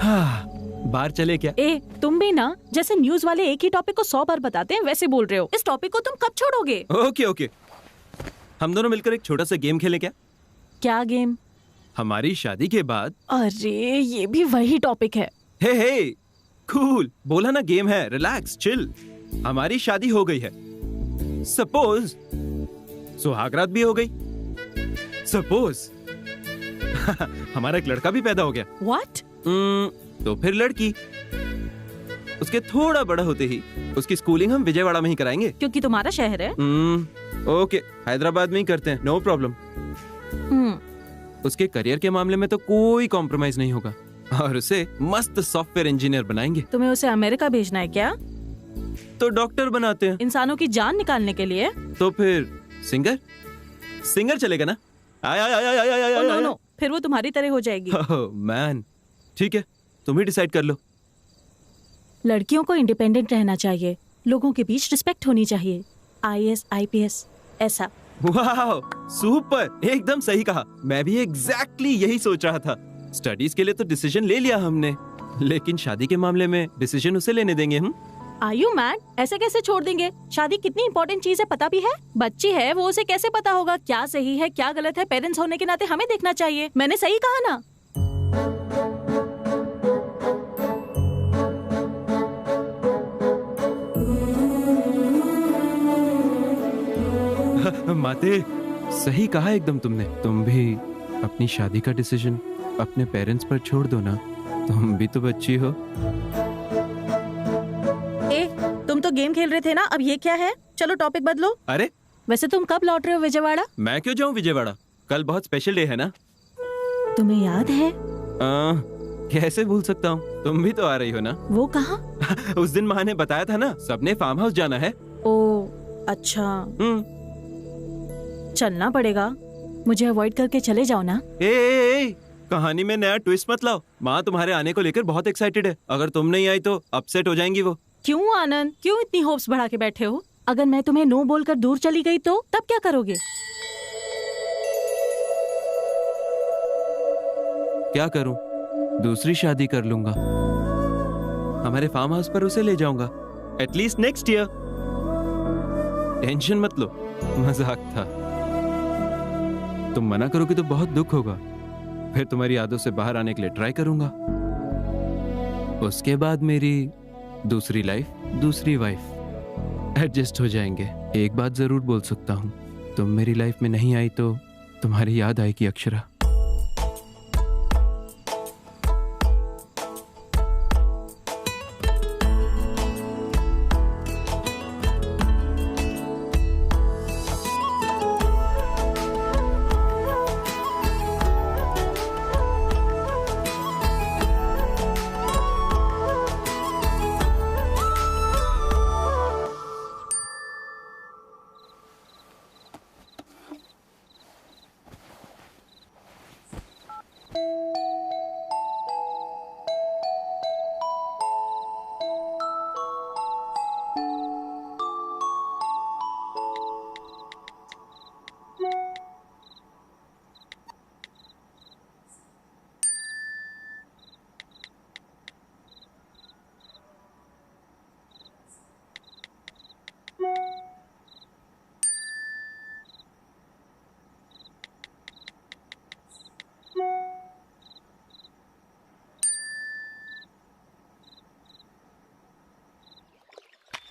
हाँ, बाहर चले क्या? तुम भी ना, जैसे न्यूज वाले एक ही टॉपिक को 100 बार बताते हैं वैसे बोल रहे हो। इस टॉपिक को तुम कब छोड़ोगे? ओके ओके, हम दोनों मिलकर एक छोटा सा गेम खेलें क्या? क्या गेम? हमारी शादी के बाद। अरे ये भी वही टॉपिक है। हे कूल, बोला ना गेम है, रिलैक्स चिल। हमारी शादी हो गई है, सपोज सुहागरात भी हो गई, सपोज हमारा एक लड़का भी पैदा हो गया। व्हाट? तो फिर लड़की। उसके थोड़ा बड़ा होते ही उसकी स्कूलिंग हम विजयवाड़ा में ही कराएंगे, क्योंकि तुम्हारा शहर है। ओके, हैदराबाद में ही करते हैं, नो प्रॉब्लम। उसके करियर के मामले में तो कोई कॉम्प्रोमाइज नहीं होगा और उसे मस्त सॉफ्टवेयर इंजीनियर बनाएंगे। तुम्हें उसे अमेरिका भेजना है क्या? तो डॉक्टर बनाते हैं। इंसानों की जान निकालने के लिए? तो फिर सिंगर चलेगा ना? नो, फिर वो तुम्हारी तरह हो जाएगी। मैन, ठीक है, तुम ही डिसाइड कर लो। लड़कियों को इंडिपेंडेंट रहना चाहिए, लोगों के बीच रिस्पेक्ट होनी चाहिए। IAS, IPS ऐसा। वाह, सुपर, एकदम सही कहा। मैं भी एग्जैक्टली यही सोच रहा था। स्टडीज के लिए तो डिसीजन ले लिया हमने, लेकिन शादी के मामले में डिसीजन उसे लेने देंगे हम। Are you mad? ऐसे कैसे छोड़ देंगे? शादी कितनी इंपॉर्टेंट चीज है पता भी है। बच्ची है वो, उसे कैसे पता होगा क्या सही है क्या गलत है? पेरेंट्स होने के नाते हमें देखना चाहिए। मैंने सही कहा ना? माते, सही कहा एकदम तुमने। तुम भी अपनी शादी का डिसीजन अपने पेरेंट्स पर छोड़ दो ना, तुम भी तो बच्ची हो। तुम तो गेम खेल रहे थे ना, अब ये क्या है? चलो टॉपिक बदलो। अरे वैसे तुम कब लौट रहे हो विजयवाड़ा? मैं क्यों जाऊं विजयवाड़ा, कल बहुत स्पेशल डे है ना। तुम्हें याद है? कैसे भूल सकता हूँ, तुम भी तो आ रही हो ना। वो कहाँ? उस दिन माँ ने बताया था ना, सबने फार्म हाउस जाना है। ओ अच्छा, चलना पड़ेगा। मुझे अवॉइड करके चले जाओ ना। कहानी में नया ट्विस्ट मत लाओ। माँ तुम्हारे आने को लेकर बहुत एक्साइटेड है, अगर तुम नहीं आई तो अपसेट हो जाएंगी वो। क्यों आनंद, क्यों इतनी होप्स बढ़ा के बैठे हो? अगर मैं तुम्हें नो बोलकर दूर चली गई तो तब क्या करोगे? क्या करूं? दूसरी शादी कर लूंगा। हमारे फार्म हाउस पर उसे ले जाऊंगा, एटलीस्ट नेक्स्ट ईयर। टेंशन मत लो, मजाक था। तुम मना करोगे तो बहुत दुख होगा, फिर तुम्हारी आदतों से बाहर आने के लिए ट्राई करूंगा। उसके बाद मेरी दूसरी लाइफ, दूसरी वाइफ, एडजस्ट हो जाएंगे। एक बात जरूर बोल सकता हूं, तुम मेरी लाइफ में नहीं आई तो तुम्हारी याद आएगी अक्षरा।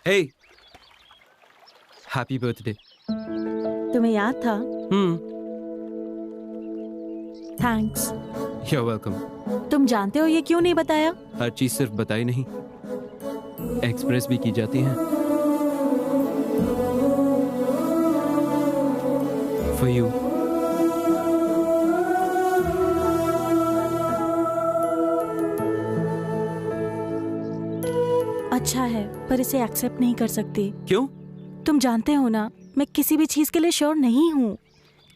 Hey, happy birthday. तुम्हें याद था? थैंक्स। You're welcome। तुम जानते हो ये क्यों नहीं बताया? हर चीज सिर्फ बताई नहीं, एक्सप्रेस भी की जाती है। For you। अच्छा है, पर इसे एक्सेप्ट नहीं कर सकती। क्यों? तुम जानते हो ना, मैं किसी भी चीज के लिए श्योर नहीं हूँ।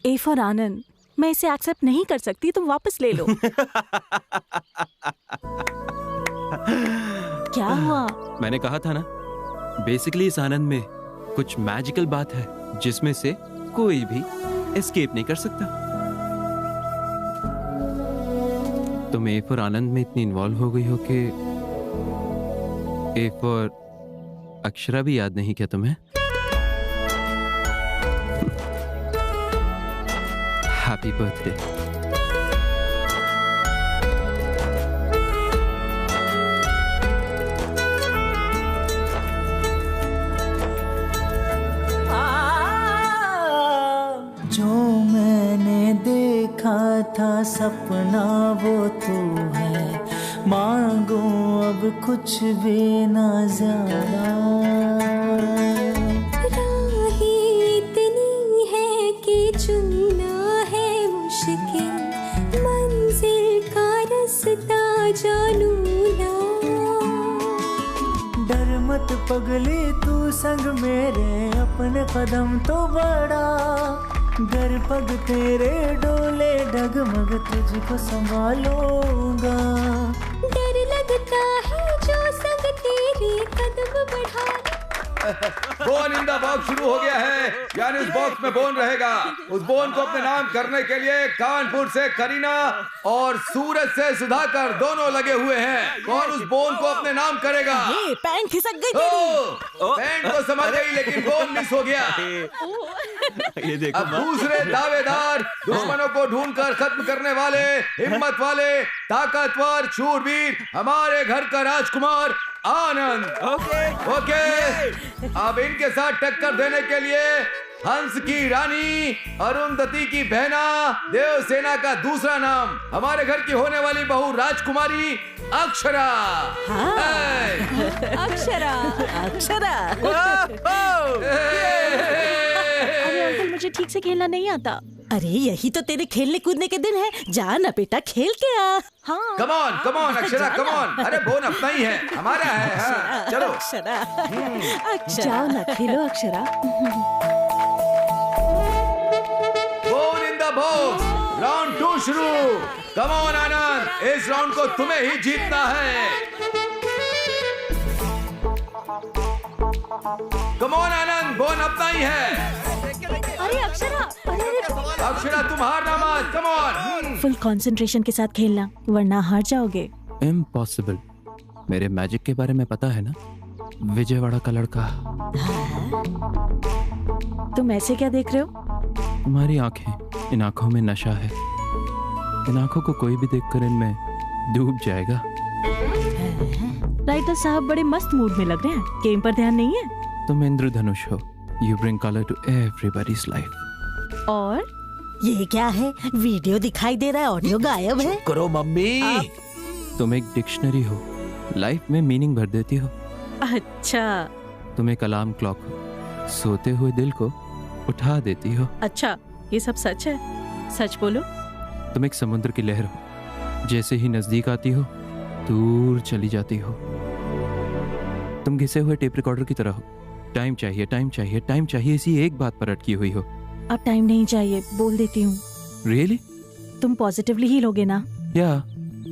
ए फॉर आनंद, मैं इसे एक्सेप्ट नहीं कर सकती, तुम वापस ले लो। क्या हुआ? मैंने कहा था ना, बेसिकली इस आनंद में कुछ मैजिकल बात है जिसमें से कोई भी एस्केप नहीं कर सकता। तुम ए फॉर आनंद में इतनी इन्वॉल्व हो गई हो कि ए फॉर अक्षरा भी याद नहीं क्या तुम्हें? Happy birthday. जो मैंने देखा था सपना वो तू है, मांगो अब कुछ भी ना ज्यादा। राहें इतनी है कि चुनना है मुश्किल, मंजिल का रास्ता जानू ना। डर मत पगली तू संग मेरे, अपने कदम तो बढ़ा। घर पग तेरे डोले डगमग तुझको संभालूंगा। डर लगता है जो संग तेरे कदम बढ़ा। बोन इन द बॉक्स शुरू हो गया है, यानी उस बॉक्स में बोन रहेगा। उस बोन को अपने नाम करने के लिए कानपुर से करीना और सूरज से सुधाकर दोनों लगे हुए हैं। कौन उस बोन को अपने नाम करेगा? पैंट खिसक गई तेरी। पैंट तो समझ गई लेकिन बोन मिस हो गया। ये देखो, अब दूसरे दावेदार, दुश्मनों को ढूंढकर खत्म करने वाले, हिम्मत वाले, ताकतवर, शूरवीर, हमारे घर का राजकुमार आनंद। ओके। अब इनके साथ टक्कर देने के लिए हंस की रानी, अरुंधति की बहना, देवसेना का दूसरा नाम, हमारे घर की होने वाली बहू राजकुमारी अक्षरा। अक्षरा, अक्षरा। अरे अंकल, मुझे ठीक से खेलना नहीं आता। अरे यही तो तेरे खेलने कूदने के दिन है, जा ना बेटा खेल के आ। हाँ। Come on Akshara, come on. अरे बोन अपना ही है, हमारा है। हाँ, चलो अक्षरा, जाओ ना खेलो Akshara. Bone in the box, round 2 शुरू। कम ऑन आनंद, इस राउंड को तुम्हें ही जीतना है। कम ऑन आनंद, बोन अपना ही है। अरे अक्षरा, अक्षरा तुम हारना मत। Come on. फुल कंसंट्रेशन के साथ खेलना, वरना हार जाओगे। इम्पॉसिबल। मेरे मैजिक के बारे में पता है ना, विजयवाड़ा का लड़का। तुम ऐसे क्या देख रहे हो? तुम्हारी आंखें, इन आंखों में नशा है। इन आंखों को कोई भी देखकर इनमें डूब जाएगा। राइटर साहब बड़े मस्त मूड में लग रहे हैं, गेम पर ध्यान नहीं है? तुम इंद्रधनुष हो, you bring colour to everybody's life. और ये क्या है? वीडियो दिखाई दे रहा है, ऑडियो गायब है। करो मम्मी। तुम एक डिक्शनरी हो, लाइफ में मीनिंग भर देती हो। अच्छा। तुम एक अलार्म क्लॉक हो, सोते हुए दिल को उठा देती हो। अच्छा, ये सब सच है? सच बोलो। तुम एक समुद्र की लहर हो, जैसे ही नजदीक आती हो दूर चली जाती हो। तुम घिसे हुए टेप रिकॉर्डर की तरह हो, टाइम चाहिए, टाइम चाहिए, टाइम चाहिए, इसी एक बात पर अटकी हुई हो। अब टाइम नहीं चाहिए, बोल देती हूँ। रियली? तुम पॉजिटिवली ही लोगे ना? या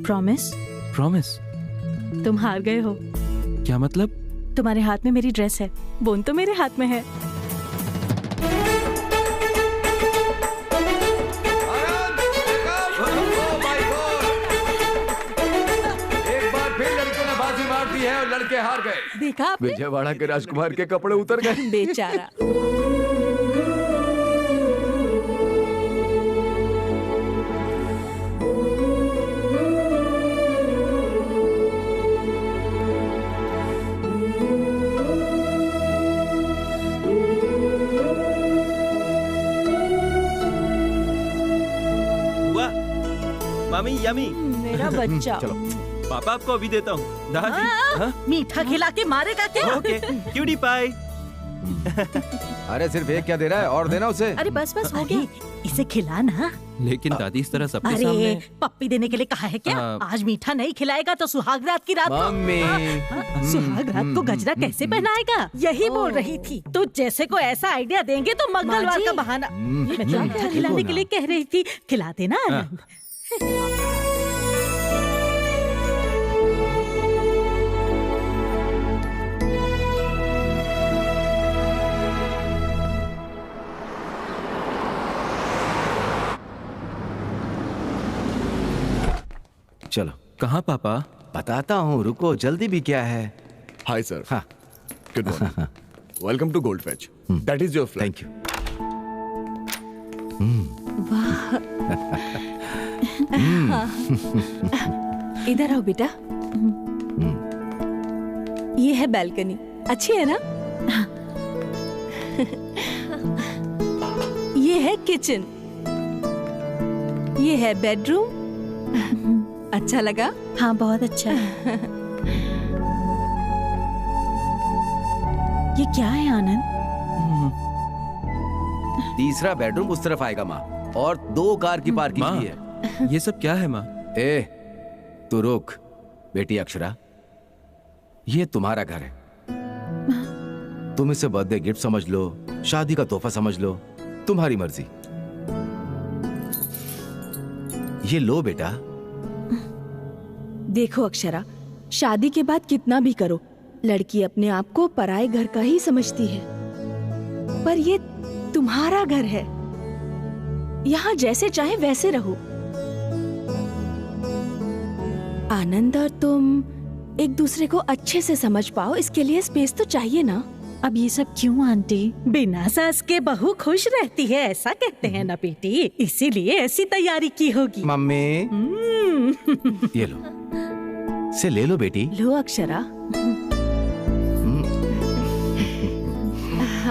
प्रॉमिस? प्रॉमिस। तुम हार गए हो। क्या मतलब? तुम्हारे हाथ में मेरी ड्रेस है, बोन तो मेरे हाथ में है। है और लड़के हार गए। देखा आपने? विजयवाड़ा के राजकुमार के कपड़े उतर गए। बेचारा। वाह मामी, यमी। मेरा बच्चा। चलो पापा आपको अभी देता हूँ। दादी मीठा खिला के मारेगा क्या? Okay, cutie pie. अरे सिर्फ एक क्या दे रहा है, और देना उसे। अरे बस बस हो गई, इसे खिला ना। लेकिन दादी इस तरह सबके अरे सामने। पप्पी देने के लिए कहा है क्या? आज मीठा नहीं खिलाएगा तो सुहाग रात की रात को। मम्मी। सुहाग रात को गजरा कैसे पहनाएगा? यही बोल रही थी। तो जैसे को ऐसा आइडिया देंगे तो मंगलवार का बहाना। मैं तो मीठा खिलाने के लिए कह रही थी, खिला देना आनंद। चलो। कहाँ पापा? बताता हूँ, रुको, जल्दी भी क्या है। Hi sir. हाँ। Good morning. Welcome to gold fetch. That is your flat. Thank you. वाह। इधर आओ बेटा। ये है बैल्कनी, अच्छी है ना? ये है किचन, ये है बेडरूम। अच्छा लगा? हाँ बहुत अच्छा है। ये क्या है आनंद? तीसरा बेडरूम उस तरफ आएगा माँ, और 2 कार की पार्किंग भी है। ये सब क्या है माँ? ए, तू रुक। बेटी अक्षरा, ये तुम्हारा घर है। तुम इसे बर्थडे गिफ्ट समझ लो, शादी का तोहफा समझ लो, तुम्हारी मर्जी। ये लो बेटा। देखो अक्षरा, शादी के बाद कितना भी करो, लड़की अपने आप को पराये घर का ही समझती है। पर ये तुम्हारा घर है, यहाँ जैसे चाहे वैसे रहो। आनंद और तुम एक दूसरे को अच्छे से समझ पाओ, इसके लिए स्पेस तो चाहिए ना। अब ये सब क्यों आंटी? बिना सास के बहू खुश रहती है, ऐसा कहते हैं ना बेटी, इसीलिए ऐसी तैयारी की होगी। मम्मी। ये लो, से ले लो बेटी। लो अक्षरा।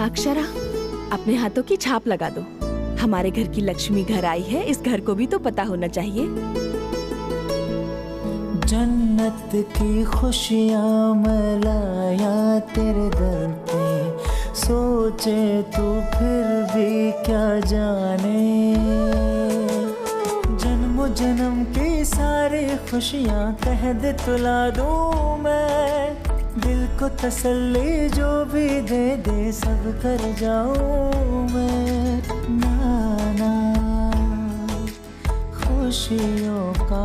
अक्षरा, अपने हाथों की छाप लगा दो। हमारे घर की लक्ष्मी घर आई है, इस घर को भी तो पता होना चाहिए। जन्नत की खुशियाँ मैं लाया तेरे दर पे, सोचे तू फिर भी क्या जाने। जन्म जन्म की सारी खुशियाँ कह दे तुला दूँ मैं, दिल को तसल्ली जो भी दे दे सब कर जाऊँ मैं। नाना खुशियों का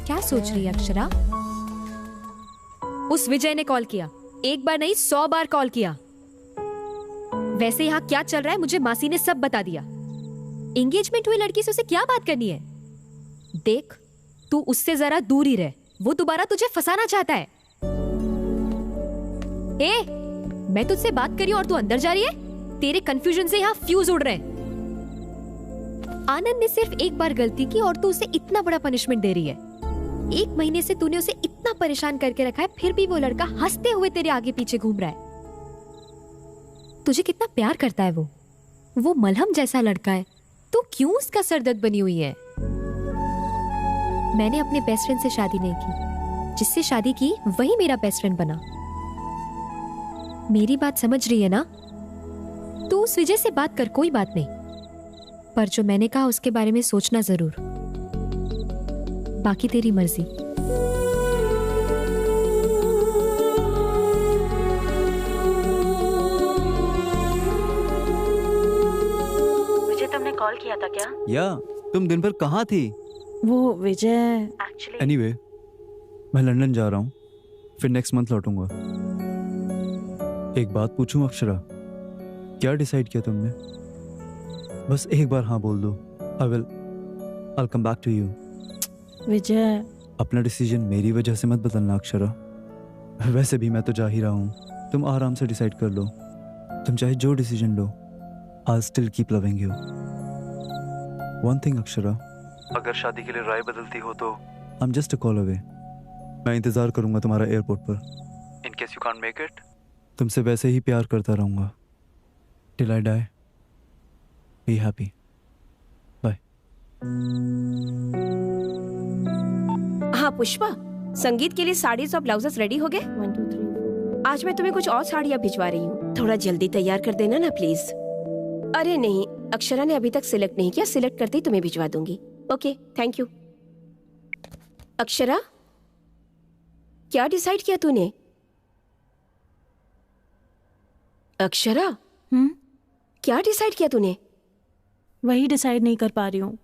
क्या सोच रही है अक्षरा? उस विजय ने कॉल किया, एक बार नहीं 100 बार कॉल किया। वैसे यहाँ क्या चल रहा है मुझे मासी ने सब बता दिया। एंगेजमेंट हुई लड़की से उसे क्या बात करनी है? देख, तू उससे जरा दूर ही रह, वो दोबारा तुझे फंसाना चाहता है। ए, मैं तुझसे बात करी और तू अंदर जा रही है? तेरे कंफ्यूजन से यहाँ फ्यूज उड़ रहे हैं। आनंद ने सिर्फ एक बार गलती की और तू उसे इतना बड़ा पनिशमेंट दे रही है। 1 महीने से तूने उसे इतना परेशान करके रखा है, फिर भी वो लड़का हंसते हुए तेरे आगे पीछे घूम रहा है। तुझे कितना प्यार करता है वो मलहम जैसा लड़का है, तू क्यों उसका सरदर्द बनी हुई है? मैंने अपने बेस्ट फ्रेंड से शादी नहीं की, जिससे शादी की वही मेरा बेस्ट फ्रेंड बना। मेरी बात समझ रही है ना? तू उस विजय से बात कर, कोई बात नहीं, पर जो मैंने कहा उसके बारे में सोचना जरूर। बाकी तेरी मर्जी। विजय, तुमने कॉल किया था क्या? या तुम दिन भर कहाँ थी? वो विजय एनीवे, मैं लंदन जा रहा हूँ, फिर नेक्स्ट मंथ लौटूंगा। एक बात पूछूं अक्षरा, क्या डिसाइड किया तुमने? बस एक बार हाँ बोल दो। I'll come back to you. विजय, अपना डिसीजन मेरी वजह से मत बदलना अक्षरा। वैसे भी मैं तो जा ही रहा हूँ, तुम आराम से डिसाइड कर लो। तुम चाहे जो decision low, I'll still keep loving you. One thing Akshara, अगर शादी के लिए राय बदलती हो तो I'm just a call away. मैं इंतजार करूंगा तुम्हारा एयरपोर्ट पर। In case you can't make it, तुमसे वैसे ही प्यार करता रहूंगा। Till I die. Be happy. Bye. हाँ पुष्पा, संगीत के लिए साड़ीज और ब्लाउजेस रेडी हो गए? 1 2 3 आज मैं तुम्हें कुछ और साड़ियाँ भिजवा रही हूँ, थोड़ा जल्दी तैयार कर देना ना प्लीज। अरे नहीं, अक्षरा ने अभी तक सिलेक्ट नहीं किया, सिलेक्ट करते ही तुम्हें भिजवा दूंगी। Okay, thank you. अक्षरा, क्या डिसाइड किया तूने? अक्षरा, क्या डिसाइड किया तूने? वही डिसाइड नहीं कर पा रही हूँ,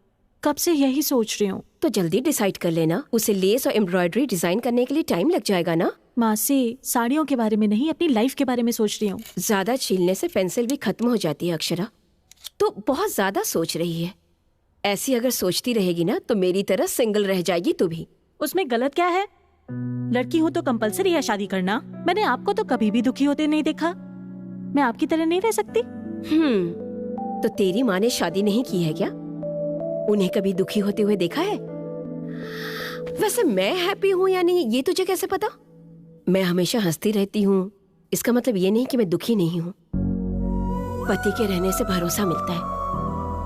कब से यही सोच रही हूँ। तो जल्दी डिसाइड कर लेना, उसे लेस और एम्ब्रॉयडरी डिजाइन करने के लिए टाइम लग जाएगा ना। मासी, साड़ियों के बारे में नहीं, अपनी लाइफ के बारे में सोच रही हूँ। ज्यादा छीलने से पेंसिल भी खत्म हो जाती है अक्षरा, तो बहुत ज्यादा सोच रही है। ऐसी अगर सोचती रहेगी ना तो मेरी तरह सिंगल रह जाएगी तू भी। उसमें गलत क्या है? लड़की हो तो कंपलसरी है शादी करना। मैंने आपको तो कभी भी दुखी होते नहीं देखा। मैं आपकी तरह नहीं रह सकती। तो तेरी माँ ने शादी नहीं की है क्या? उन्हें कभी दुखी होते हुए देखा है? वैसे मैं हैप्पी हूँ या नहीं ये तुझे कैसे पता? मैं हमेशा हंसती रहती हूँ, इसका मतलब ये नहीं कि मैं दुखी नहीं हूँ। पति के रहने से भरोसा मिलता है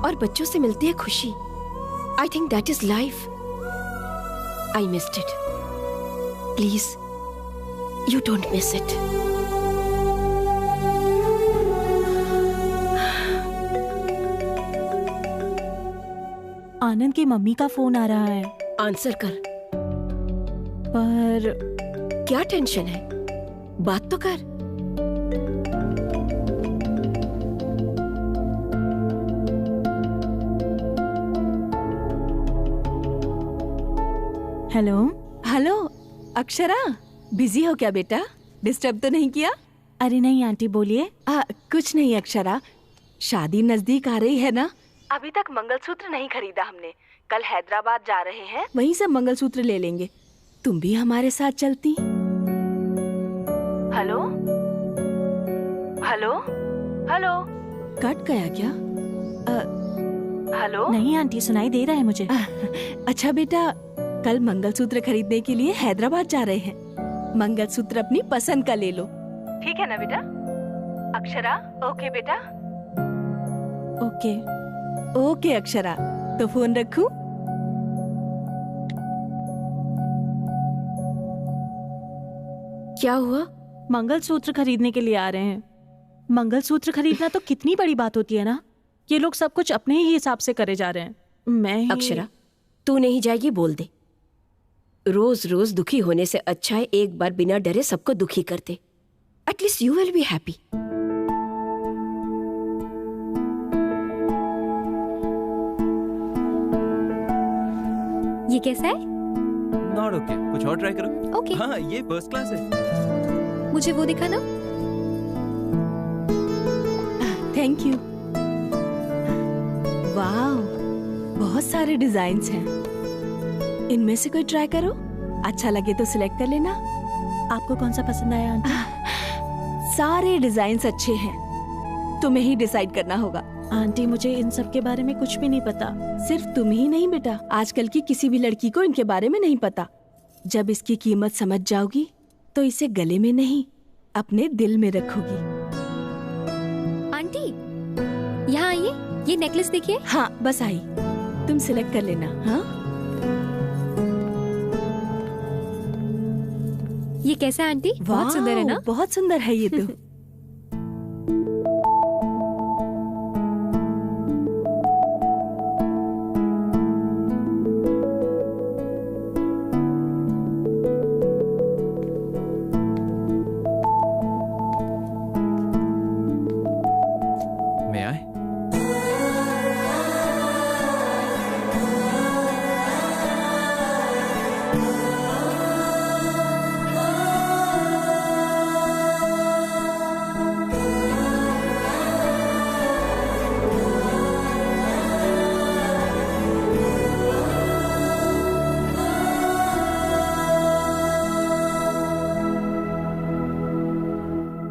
और बच्चों से मिलती है खुशी। I think that is life. I missed it. Please you don't miss it. Anand की मम्मी का फोन आ रहा है। आंसर कर। पर क्या टेंशन है? बात तो कर। हेलो। हेलो अक्षरा, बिजी हो क्या बेटा? डिस्टर्ब तो नहीं किया? अरे नहीं आंटी, बोलिए। कुछ नहीं अक्षरा, शादी नजदीक आ रही है ना। अभी तक मंगलसूत्र नहीं खरीदा हमने, कल हैदराबाद जा रहे हैं, वहीं से मंगलसूत्र ले लेंगे। तुम भी हमारे साथ चलती? हेलो हेलो हेलो, कट गया क्या? हेलो। नहीं आंटी, सुनाई दे रहा है मुझे। अच्छा बेटा, कल मंगलसूत्र खरीदने के लिए हैदराबाद जा रहे हैं। मंगलसूत्र अपनी पसंद का ले लो, ठीक है ना बेटा? अक्षरा, ओके बेटा? ओके ओके अक्षरा, तो फोन रखूं? क्या हुआ? मंगलसूत्र खरीदने के लिए आ रहे हैं। मंगलसूत्र खरीदना तो कितनी बड़ी बात होती है ना। ये लोग सब कुछ अपने ही हिसाब से करे जा रहे हैं। मैं अक्षरा, तू नहीं जाएगी बोल दे। रोज रोज दुखी होने से अच्छा है एक बार बिना डरे सबको दुखी कर दे। At least you will be happy. ये कैसा है? नॉट ओके, कुछ और ट्राई करो। ओके। हाँ, ये फर्स्ट क्लास है। मुझे वो दिखाना। Thank you. वाह, बहुत सारे डिजाइन्स हैं। इनमें से कोई ट्राई करो, अच्छा लगे तो सिलेक्ट कर लेना। आपको कौन सा पसंद आया आंटी? सारे डिजाइन्स अच्छे हैं, तुम्हें ही डिसाइड करना होगा। आंटी मुझे इन सब के बारे में कुछ भी नहीं पता। सिर्फ तुम ही नहीं बेटा, आजकल की किसी भी लड़की को इनके बारे में नहीं पता। जब इसकी कीमत समझ जाओगी तो इसे गले में नहीं अपने दिल में रखोगी। आंटी यहाँ आइए, ये नेकलेस देखिए। हाँ बस आई, तुम सिलेक्ट कर लेना। हाँ ये कैसा है आंटी? बहुत सुंदर है ना? बहुत सुंदर है ये तो। मैं आए?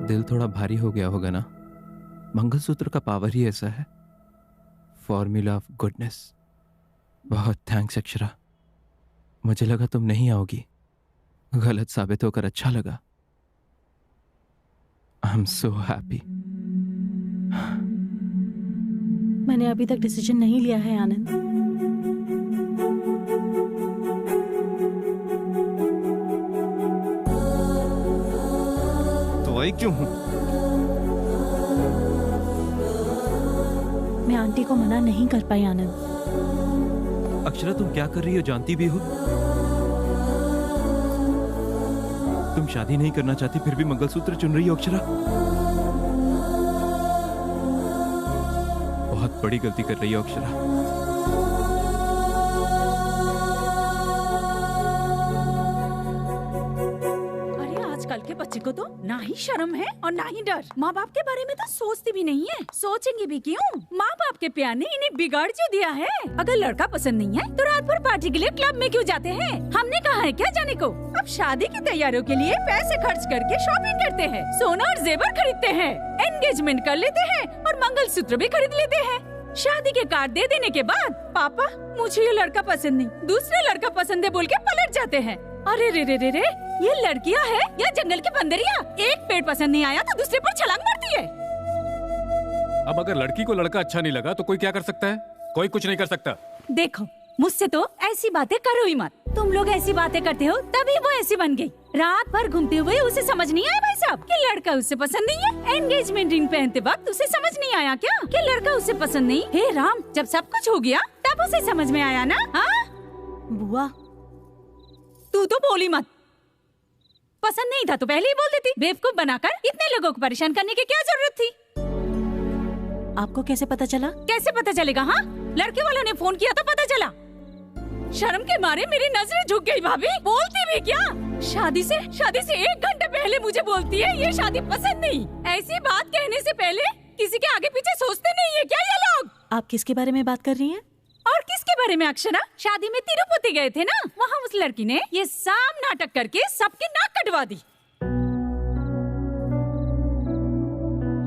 दिल थोड़ा भारी हो गया होगा ना? मंगलसूत्र का पावर ही ऐसा है, फॉर्मूला ऑफ गुडनेस। बहुत थैंक्स अक्षरा, मुझे लगा तुम नहीं आओगी, गलत साबित होकर अच्छा लगा। I am so happy. मैंने अभी तक डिसीजन नहीं लिया है आनंद। तो वही क्यों हूं? मैं आंटी को मना नहीं कर पाई आनंद। अक्षरा तुम क्या कर रही हो जानती भी हो? तुम शादी नहीं करना चाहती फिर भी मंगलसूत्र चुन रही हो अक्षरा। बहुत बड़ी गलती कर रही हो अक्षरा। के बच्चे को तो ना ही शर्म है और ना ही डर। माँ बाप के बारे में तो सोचती भी नहीं है। सोचेंगे भी क्यों? माँ बाप के प्यार ने इन्हें बिगाड़ जो दिया है। अगर लड़का पसंद नहीं है तो रात भर पार्टी के लिए क्लब में क्यों जाते हैं? हमने कहा है क्या जाने को? अब शादी की तैयारियों के लिए पैसे खर्च करके शॉपिंग करते हैं, सोना और जेवर खरीदते हैं, एंगेजमेंट कर लेते हैं और मंगलसूत्र भी खरीद लेते हैं। शादी के कार्ड दे देने के बाद पापा मुझे ये लड़का पसंद नहीं, दूसरा लड़का पसंद है बोल के पलट जाते हैं। अरे रे रे रे रे, ये लड़कियां है या जंगल की बंदरिया? एक पेड़ पसंद नहीं आया तो दूसरे पर छलांग मारती है। अब अगर लड़की को लड़का अच्छा नहीं लगा तो कोई क्या कर सकता है? कोई कुछ नहीं कर सकता। देखो मुझसे तो ऐसी बातें करो ही मत। तुम लोग ऐसी बातें करते हो तभी वो ऐसी बन गई। रात भर घूमते हुए उसे समझ नहीं आया भाई साहब कि लड़का उसे पसंद नहीं है। एंगेजमेंट रिंग पहनते वक्त उसे समझ नहीं आया क्या कि लड़का उसे पसंद नहीं? हे राम, जब सब कुछ हो गया तब उसे समझ में आया ना? हाँ बुआ तू तो बोली मत। पसंद नहीं था तो पहले ही बोल देती। बेवकूफ बनाकर इतने लोगों को परेशान करने की क्या जरूरत थी? आपको कैसे पता चला? कैसे पता चलेगा? हाँ, लड़के वालों ने फोन किया तो पता चला। शर्म के मारे मेरी नजरें झुक गई। भाभी बोलती भी क्या? शादी से 1 घंटे पहले मुझे बोलती है ये शादी पसंद नहीं। ऐसी बात कहने से पहले किसी के आगे पीछे सोचते नहीं है क्या ये लोग? आप किसके बारे में बात कर रही हैं? और किसके बारे में अक्षरा? शादी में तिरुपति गए थे ना, वहाँ उस लड़की ने ये साम नाटक करके सबकी नाक कटवा दी।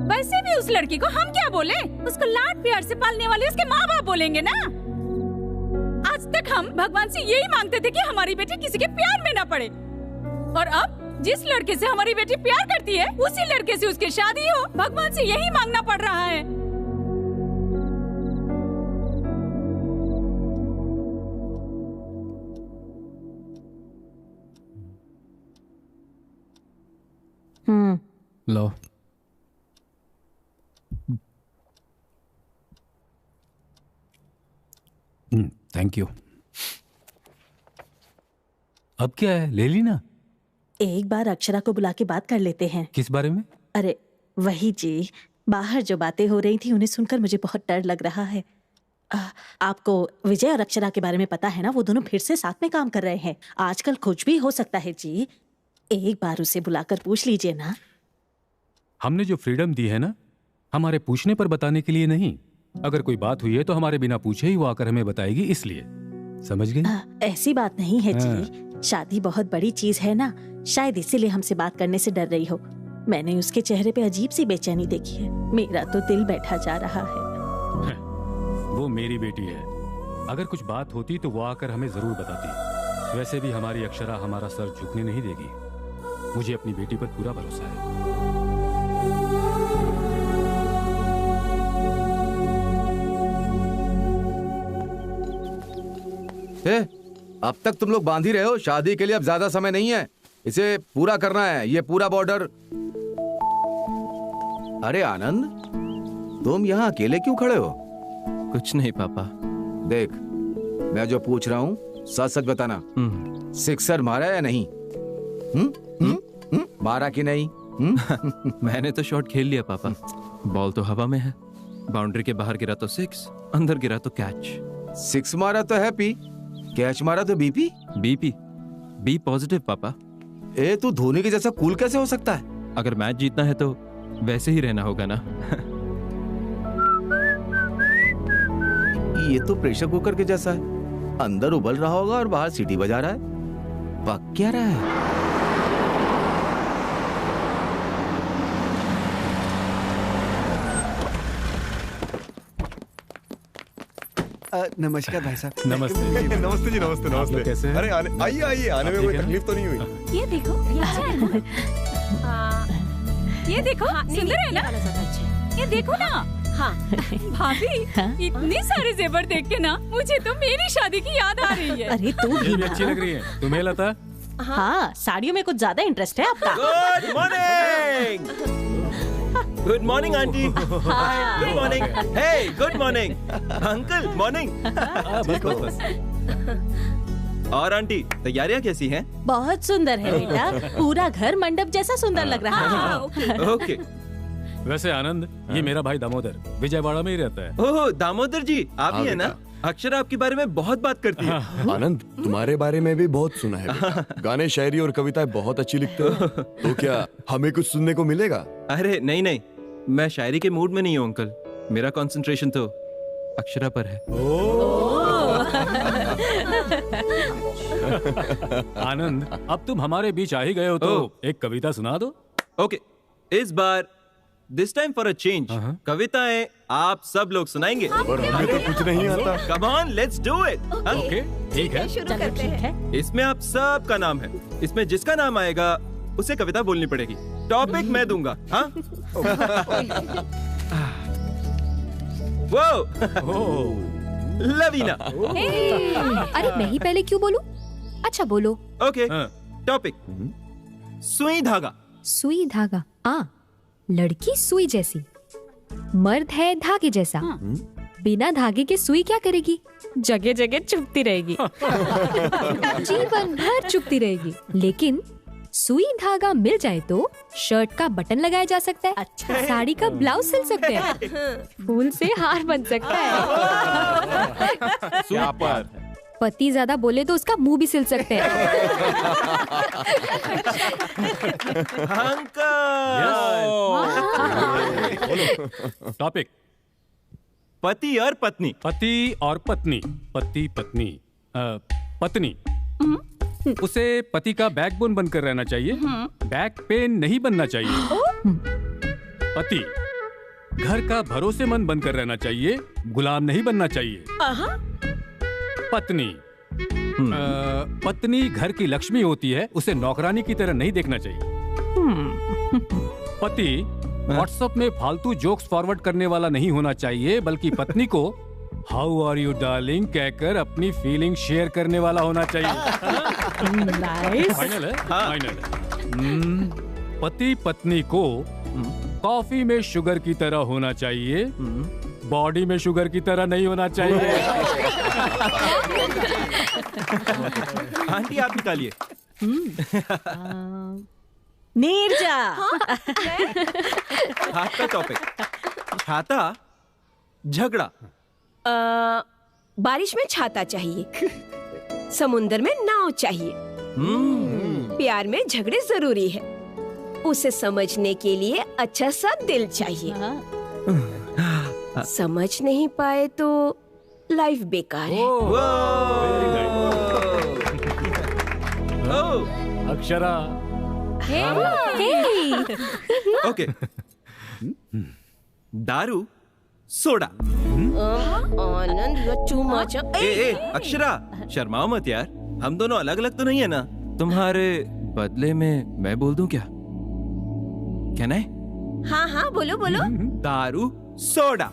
वैसे भी उस लड़की को हम क्या बोले? उसको लाड प्यार से पालने वाले उसके माँ बाप बोलेंगे ना। आज तक हम भगवान से यही मांगते थे कि हमारी बेटी किसी के प्यार में ना पड़े, और अब जिस लड़के से हमारी बेटी प्यार करती है उसी लड़के से उसकी शादी हो, भगवान से यही मांगना पड़ रहा है। लो थैंक यू। अब क्या है, ले ली ना? एक बार अक्षरा को बुला के बात कर लेते हैं। किस बारे में? अरे वही जी, बाहर जो बातें हो रही थी उन्हें सुनकर मुझे बहुत डर लग रहा है। आपको विजय और अक्षरा के बारे में पता है ना? वो दोनों फिर से साथ में काम कर रहे हैं। आजकल कुछ भी हो सकता है जी। एक बार उसे बुलाकर पूछ लीजिए ना। हमने जो फ्रीडम दी है ना, हमारे पूछने पर बताने के लिए नहीं। अगर कोई बात हुई है तो हमारे बिना पूछे ही वो आकर हमें बताएगी, इसलिए। समझ गई? ऐसी बात नहीं है जी, शादी बहुत बड़ी चीज है ना, शायद इसीलिए हमसे बात करने से डर रही हो। मैंने उसके चेहरे पे अजीब सी बेचैनी देखी है, मेरा तो दिल बैठा जा रहा है। वो मेरी बेटी है, अगर कुछ बात होती तो वो आकर हमें जरूर बताती। वैसे भी हमारी अक्षरा हमारा सर झुकने नहीं देगी। मुझे अपनी बेटी पर पूरा भरोसा है। अब तक तुम लोग बांध ही रहे हो। शादी के लिए अब ज्यादा समय नहीं है, इसे पूरा करना है, ये पूरा बॉर्डर। अरे आनंद, तुम यहाँ अकेले क्यों खड़े हो? कुछ नहीं पापा। देख, मैं जो पूछ रहा हूँ सच सच बताना। सिक्सर मारा या नहीं? मारा कि नहीं? मैंने तो शॉट खेल लिया पापा। बॉल तो हवा में है, बाउंड्री के बाहर गिरा तो 6, अंदर गिरा तो कैच। 6 मारा तो हैप्पी, कैच मारा तो बीपी। बीपी बी पॉजिटिव पापा। ए, तू धोनी के जैसा कूल कैसे हो सकता है? अगर मैच जीतना है तो वैसे ही रहना होगा ना। ये तो प्रेशर कुकर के जैसा है, अंदर उबल रहा होगा और बाहर सीटी बजा रहा है। पक क्या रहा है? नमस्कार भाई साहब। नमस्ते। नमस्ते जी, नमस्ते आप लोग कैसे हैं? अरे आइए आइए, आने में कोई तकलीफ तो नहीं हुई? ये देखो, ये देखो, सुंदर है ना? ये देखो ना। हाँ भाभी, इतने सारे जेवर देख के ना मुझे तो मेरी शादी की याद आ रही है। अरे तू ये भी अच्छी लग रही है। तुम्हें लता? हाँ, साड़ियों में कुछ ज्यादा इंटरेस्ट है आपका। Good morning. Good morning aunty. Good morning. Hey, good morning uncle. Morning. और आंटी, तैयारियां कैसी हैं? बहुत सुंदर है बेटा, पूरा घर मंडप जैसा सुंदर लग रहा है। ओके। वैसे आनंद, ये मेरा भाई दामोदर विजयवाड़ा में ही रहता है। ओह दामोदर जी, आप ही है ना? अक्षरा आपके बारे में बहुत बात करती है। आनंद, तुम्हारे बारे में भी बहुत सुना है। गाने, शायरी और कविताएं बहुत अच्छी लिखते हो। तो क्या हमें कुछ सुनने को मिलेगा? अरे नहीं नहीं, मैं शायरी के मूड में नहीं हूँ अंकल। मेरा कंसंट्रेशन तो अक्षरा पर है। आनंद, अब तुम हमारे बीच आ ही गए हो तो एक कविता सुना दो। ओके, इस बार this time for a change कविताएं आप सब लोग सुनाएंगे। और हमें तो कुछ नहीं आता। Come on, let's do it. Okay, ठीक है, शुरू करते हैं। इसमें आप सब का नाम है, इसमें जिसका नाम आएगा उसे कविता बोलनी पड़ेगी। टॉपिक मैं दूंगा। हाँ वो लवीना। अरे मैं ही पहले क्यों बोलूं? अच्छा बोलो। ओके, टॉपिक सुई धागा। सुई धागा। लड़की सुई जैसी, मर्द है धागे जैसा। बिना धागे के सुई क्या करेगी? जगह जगह चुभती रहेगी। जीवन भर चुभती रहेगी। लेकिन सुई धागा मिल जाए तो शर्ट का बटन लगाया जा सकता है। अच्छा। साड़ी का ब्लाउज सिल सकते हैं। फूल से हार बन सकता है। सुपर। पति ज्यादा बोले तो उसका मुंह भी सिल सकते हैं। टॉपिक पति और पत्नी। पति और पत्नी। पति पत्नी पत्नी। उसे पति का बैकबोन बनकर रहना चाहिए, बैक पेन नहीं बनना चाहिए। पति घर का भरोसेमंद बनकर रहना चाहिए, गुलाम नहीं बनना चाहिए। पत्नी पत्नी घर की लक्ष्मी होती है, उसे नौकरानी की तरह नहीं देखना चाहिए। पति व्हाट्सएप में फालतू जोक्स फॉरवर्ड करने वाला नहीं होना चाहिए, बल्कि पत्नी को हाउ आर यू डार्लिंग कहकर अपनी फीलिंग शेयर करने वाला होना चाहिए। फाइनल है? फाइनल है। पति पत्नी को कॉफी में शुगर की तरह होना चाहिए, बॉडी में शुगर की तरह नहीं होना चाहिए। आंटी आप निकालिए। नीरजा। आपका टॉपिक छाता झगड़ा। बारिश में छाता चाहिए, समुंदर में नाव चाहिए। प्यार में झगड़े जरूरी है, उसे समझने के लिए अच्छा सा दिल चाहिए। समझ नहीं पाए तो लाइफ बेकार है। अक्षरा। ओके, दारू सोडा। आनंद लच्चू माचा। ए अक्षरा, शर्माओ मत यार, हम दोनों अलग अलग तो नहीं है ना। तुम्हारे बदले में मैं बोल दूं क्या? कहना है? हाँ हाँ बोलो बोलो। दारू सोडा।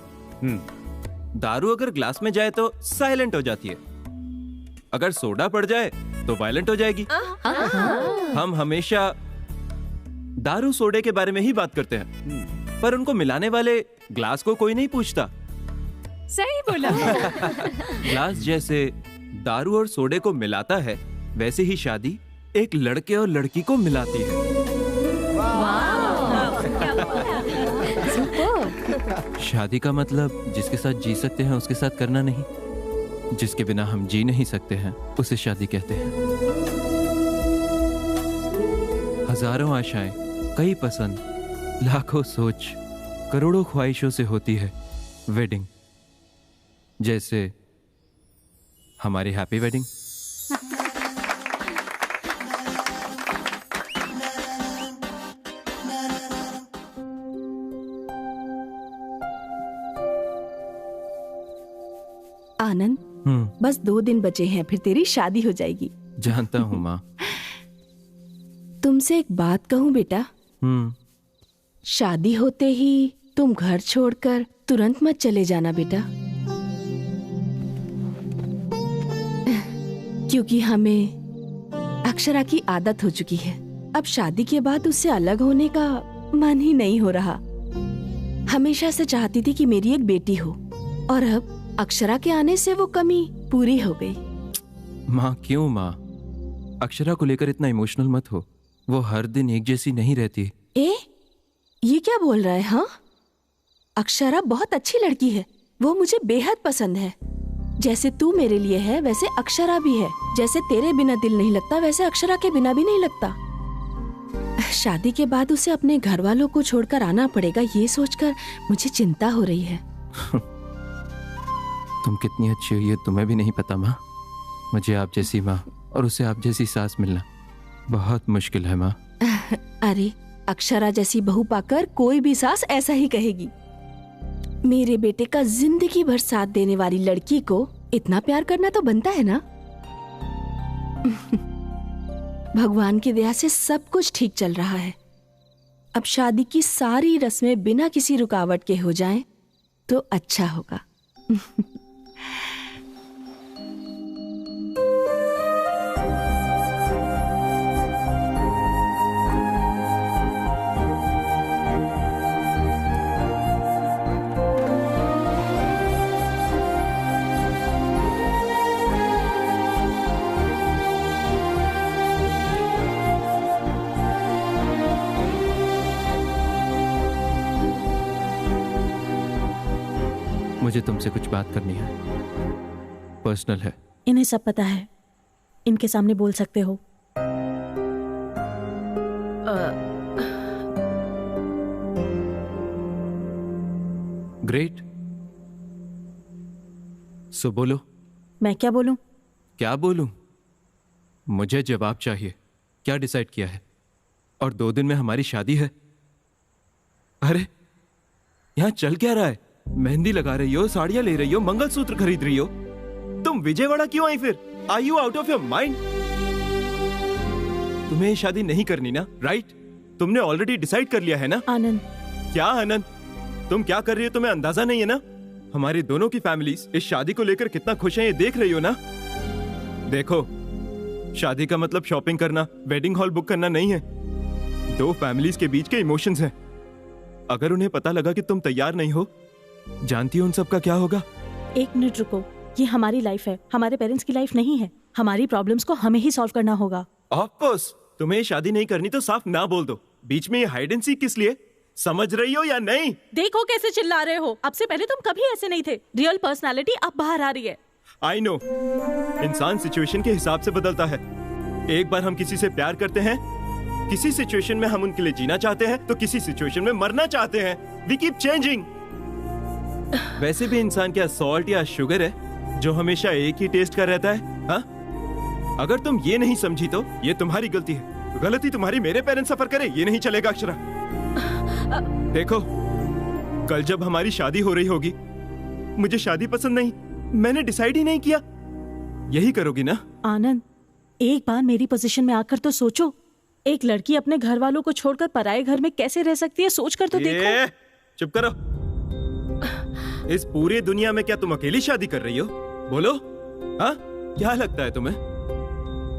दारू अगर ग्लास में जाए तो साइलेंट हो जाती है, अगर सोडा पड़ जाए तो वायलेंट हो जाएगी। हम हमेशा दारू सोडे के बारे में ही बात करते हैं, पर उनको मिलाने वाले ग्लास को कोई नहीं पूछता। सही बोला। ग्लास जैसे दारू और सोडे को मिलाता है, वैसे ही शादी एक लड़के और लड़की को मिलाती है। शादी का मतलब जिसके साथ जी सकते हैं उसके साथ करना नहीं, जिसके बिना हम जी नहीं सकते हैं उसे शादी कहते हैं। हजारों आशाएं, कई पसंद, लाखों सोच, करोड़ों ख्वाहिशों से होती है वेडिंग, जैसे हमारी हैप्पी वेडिंग। आनंद, बस 2 दिन बचे हैं, फिर तेरी शादी हो जाएगी। जानता हूँ माँ। तुमसे एक बात कहूँ बेटा, शादी होते ही तुम घर छोड़कर तुरंत मत चले जाना बेटा, क्योंकि हमें अक्षरा की आदत हो चुकी है। अब शादी के बाद उससे अलग होने का मन ही नहीं हो रहा। हमेशा से चाहती थी कि मेरी एक बेटी हो, और अब अक्षरा के आने से वो कमी पूरी हो गई। माँ क्यों माँ, अक्षरा को लेकर इतना इमोशनल मत हो, वो हर दिन एक जैसी नहीं रहती। ये क्या बोल रहा है? हाँ, अक्षरा बहुत अच्छी लड़की है, वो मुझे बेहद पसंद है। जैसे तू मेरे लिए है वैसे अक्षरा भी है, जैसे तेरे बिना दिल नहीं लगता वैसे अक्षरा के बिना भी नहीं लगता। शादी के बाद उसे अपने घर वालों को छोड़कर आना पड़ेगा, ये सोचकर मुझे चिंता हो रही है। तुम कितनी अच्छी हो ये तुम्हें भी नहीं पता माँ। मुझे आप जैसी माँ और उसे आप जैसी सास मिलना बहुत मुश्किल है माँ। अरे अक्षरा जैसी बहू पाकर कोई भी सास ऐसा ही कहेगी। मेरे बेटे का जिंदगी भर साथ देने वाली लड़की को इतना प्यार करना तो बनता है ना। भगवान की दया से सब कुछ ठीक चल रहा है। अब शादी की सारी रस्में बिना किसी रुकावट के हो जाएं तो अच्छा होगा। मुझे तुमसे कुछ बात करनी है, पर्सनल है। इन्हें सब पता है, इनके सामने बोल सकते हो। ग्रेट, सो बोलो। मैं क्या बोलूं? क्या बोलूं? मुझे जवाब चाहिए। क्या डिसाइड किया है? और 2 दिन में हमारी शादी है। अरे यहां चल क्या रहा है? मेहंदी लगा रही हो, साड़ियां ले रही हो, मंगलसूत्र खरीद रही हो। तुम विजयवाड़ा क्यों आई फिर? Are you out of your mind? तुम्हें ये शादी नहीं करनी ना, राइट? तुमने ऑलरेडी डिसाइड कर लिया है ना? आनंद। क्या आनंद? तुम क्या कर रही हो तुम्हें अंदाजा नहीं है ना? हमारी दोनों की फैमिलीज इस शादी को लेकर कितना खुश हैं ये देख रही हो ना? देखो, शादी का मतलब शॉपिंग करना, वेडिंग हॉल बुक करना नहीं है। 2 फैमिलीज के बीच के इमोशंस हैं। अगर उन्हें पता लगा कि तुम तैयार नहीं हो, जानती हो उन सब का क्या होगा? 1 मिनट रुको, ये हमारी लाइफ है, हमारे पेरेंट्स की लाइफ नहीं है। हमारी प्रॉब्लम्स को हमें ही सॉल्व करना होगा। ऑफ कोर्स, तुम्हें शादी नहीं करनी तो साफ ना बोल दो। बीच में ये हाइड एंड सीक किस लिए? समझ रही हो या नहीं? देखो कैसे चिल्ला रहे हो। अब से पहले तुम कभी ऐसे नहीं थे। रियल पर्सनालिटी अब बाहर आ रही है। आई नो, इंसान सिचुएशन के हिसाब से बदलता है। एक बार हम किसी से प्यार करते हैं, किसी सिचुएशन में हम उनके लिए जीना चाहते हैं, तो किसी सिचुएशन में मरना चाहते हैं। We keep changing. वैसे भी इंसान क्या सॉल्ट या शुगर है जो हमेशा एक ही टेस्ट का रहता है? हाँ? अगर तुम ये नहीं समझी तो ये तुम्हारी गलती है। गलती तुम्हारी, मेरे पेरेंट्स सफर करे ये नहीं चलेगा अक्षरा। देखो, कल जब हमारी शादी हो रही होगी, मुझे शादी पसंद नहीं, मैंने डिसाइड ही नहीं किया, यही करोगी ना? आनंद, एक बार मेरी पोजीशन में आकर तो सोचो। एक लड़की अपने घर वालों को छोड़कर पराये घर में कैसे रह सकती है, सोच कर तो देखो। चुप करो। इस पूरी दुनिया में क्या तुम अकेली शादी कर रही हो? बोलो, हाँ? क्या लगता है तुम्हें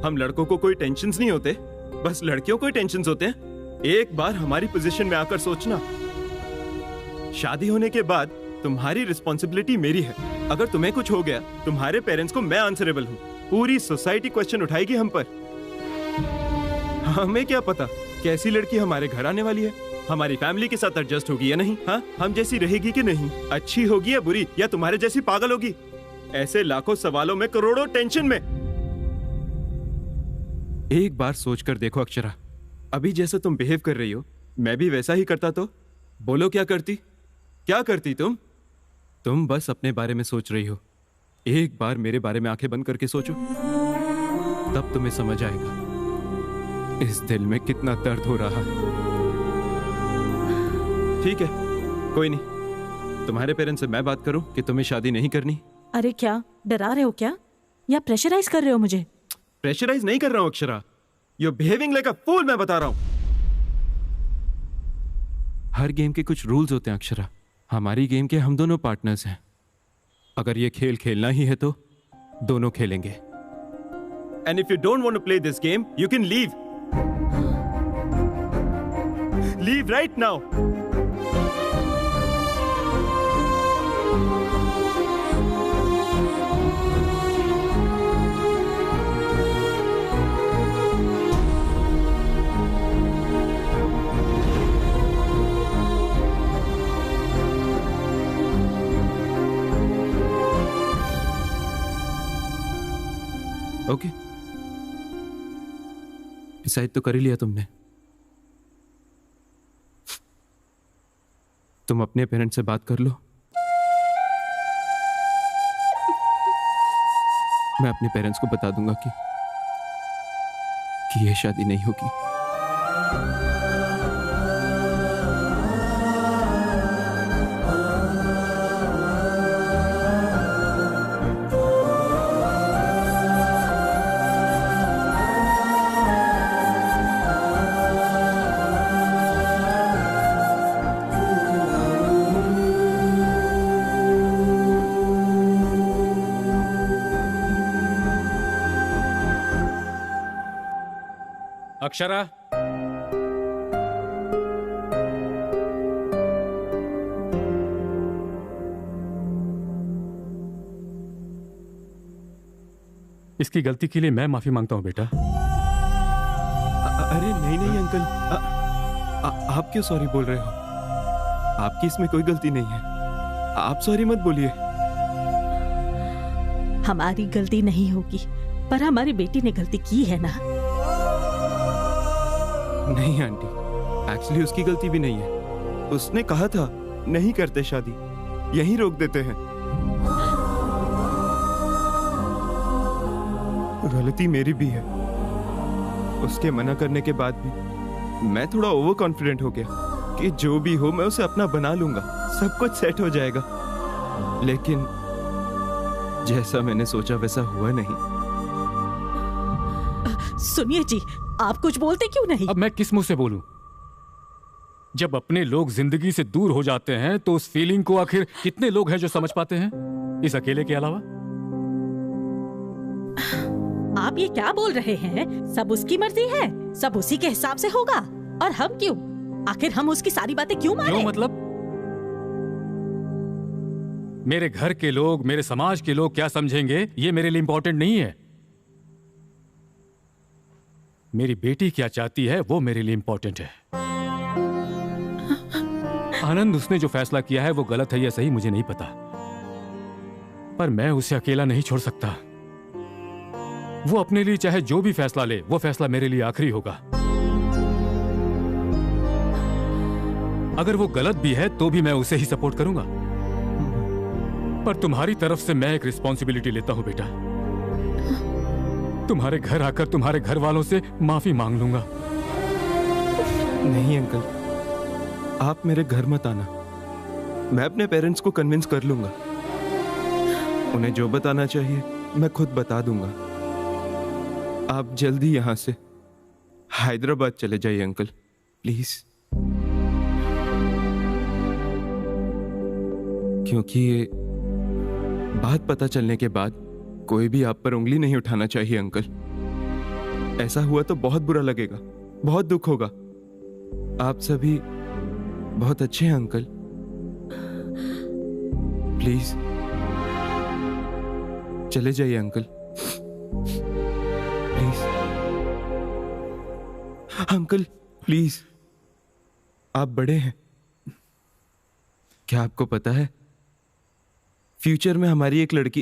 हम लड़कों को कोई टेंशन्स नहीं होते, बस लड़कियों को ही टेंशन्स होते हैं? एक बार हमारी पोजीशन में आकर सोचना। शादी होने के बाद तुम्हारी रिस्पॉन्सिबिलिटी मेरी है। अगर तुम्हें कुछ हो गया, तुम्हारे पेरेंट्स को मैं आंसरेबल हूँ। पूरी सोसाइटी क्वेश्चन उठाएगी हम पर। हमें क्या पता कैसी लड़की हमारे घर आने वाली है, हमारी फैमिली के साथ एडजस्ट होगी या नहीं, हाँ? हम जैसी रहेगी कि नहीं, अच्छी होगी या बुरी, या तुम्हारे जैसी पागल होगी? ऐसे लाखों सवालों में, करोड़ों टेंशन में। एक बार सोच कर देखो अक्षरा, अभी जैसा तुम बिहेव कर रही हो, मैं भी वैसा ही करता तो? बोलो क्या करती? क्या करती तुम? तुम बस अपने बारे में सोच रही हो। एक बार मेरे बारे में आंखें बंद करके सोचो, तब तुम्हें समझ आएगा इस दिल में कितना दर्द हो रहा है। ठीक है, कोई नहीं, तुम्हारे पेरेंट्स से मैं बात करूं कि तुम्हें शादी नहीं करनी। अरे क्या डरा रहे हो क्या, या प्रेशराइज कर रहे हो मुझे? प्रेशराइज नहीं कर रहा हूं Akshara, you are behaving like a fool. मैं बता रहा हूं, हर गेम के कुछ रूल्स होते हैं अक्षरा। हमारी गेम के हम दोनों पार्टनर्स हैं। अगर ये खेल खेलना ही है तो दोनों खेलेंगे। And if you don't want to play this game, you can leave. Leave right now. Okay, decide तो कर ही लिया तुमने। तुम अपने पेरेंट्स से बात कर लो, मैं अपने पेरेंट्स को बता दूंगा कि ये शादी नहीं होगी। अक्षरा, इसकी गलती के लिए मैं माफी मांगता हूं बेटा। अरे नहीं नहीं अंकल, आप क्यों सॉरी बोल रहे हो? आपकी इसमें कोई गलती नहीं है, आप सॉरी मत बोलिए। हमारी गलती नहीं होगी, पर हमारी बेटी ने गलती की है ना। नहीं आंटी, एक्चुअली उसकी गलती भी नहीं है। उसने कहा था नहीं करते शादी, यहीं रोक देते हैं। गलती मेरी भी है। उसके मना करने के बाद भी मैं थोड़ा ओवर कॉन्फिडेंट हो गया कि जो भी हो मैं उसे अपना बना लूंगा, सब कुछ सेट हो जाएगा। लेकिन जैसा मैंने सोचा वैसा हुआ नहीं। सुनिए जी, आप कुछ बोलते क्यों नहीं? अब मैं किस मुंह से बोलूं? जब अपने लोग जिंदगी से दूर हो जाते हैं तो उस फीलिंग को आखिर कितने लोग हैं जो समझ पाते हैं, इस अकेले के अलावा? आप ये क्या बोल रहे हैं? सब उसकी मर्जी है, सब उसी के हिसाब से होगा। और हम क्यों? आखिर हम उसकी सारी बातें क्यों माने? क्यों मतलब? मेरे घर के लोग, मेरे समाज के लोग क्या समझेंगे, ये मेरे लिए इंपॉर्टेंट नहीं है। मेरी बेटी क्या चाहती है वो मेरे लिए इंपॉर्टेंट है। आनंद, उसने जो फैसला किया है वो गलत है या सही मुझे नहीं पता, पर मैं उसे अकेला नहीं छोड़ सकता। वो अपने लिए चाहे जो भी फैसला ले, वो फैसला मेरे लिए आखिरी होगा। अगर वो गलत भी है तो भी मैं उसे ही सपोर्ट करूंगा। पर तुम्हारी तरफ से मैं एक रिस्पॉन्सिबिलिटी लेता हूं बेटा। तुम्हारे घर आकर तुम्हारे घर वालों से माफी मांग लूंगा। नहीं अंकल, आप मेरे घर मत आना। मैं अपने पेरेंट्स को कन्विंस कर लूंगा। उन्हें जो बताना चाहिए मैं खुद बता दूंगा। आप जल्दी यहां से हैदराबाद चले जाइए अंकल, प्लीज। क्योंकि ये बात पता चलने के बाद कोई भी आप पर उंगली नहीं उठाना चाहिए अंकल। ऐसा हुआ तो बहुत बुरा लगेगा, बहुत दुख होगा। आप सभी बहुत अच्छे हैं अंकल, प्लीज चले जाइए अंकल, प्लीज अंकल, प्लीज। आप बड़े हैं, क्या आपको पता है फ्यूचर में हमारी एक लड़की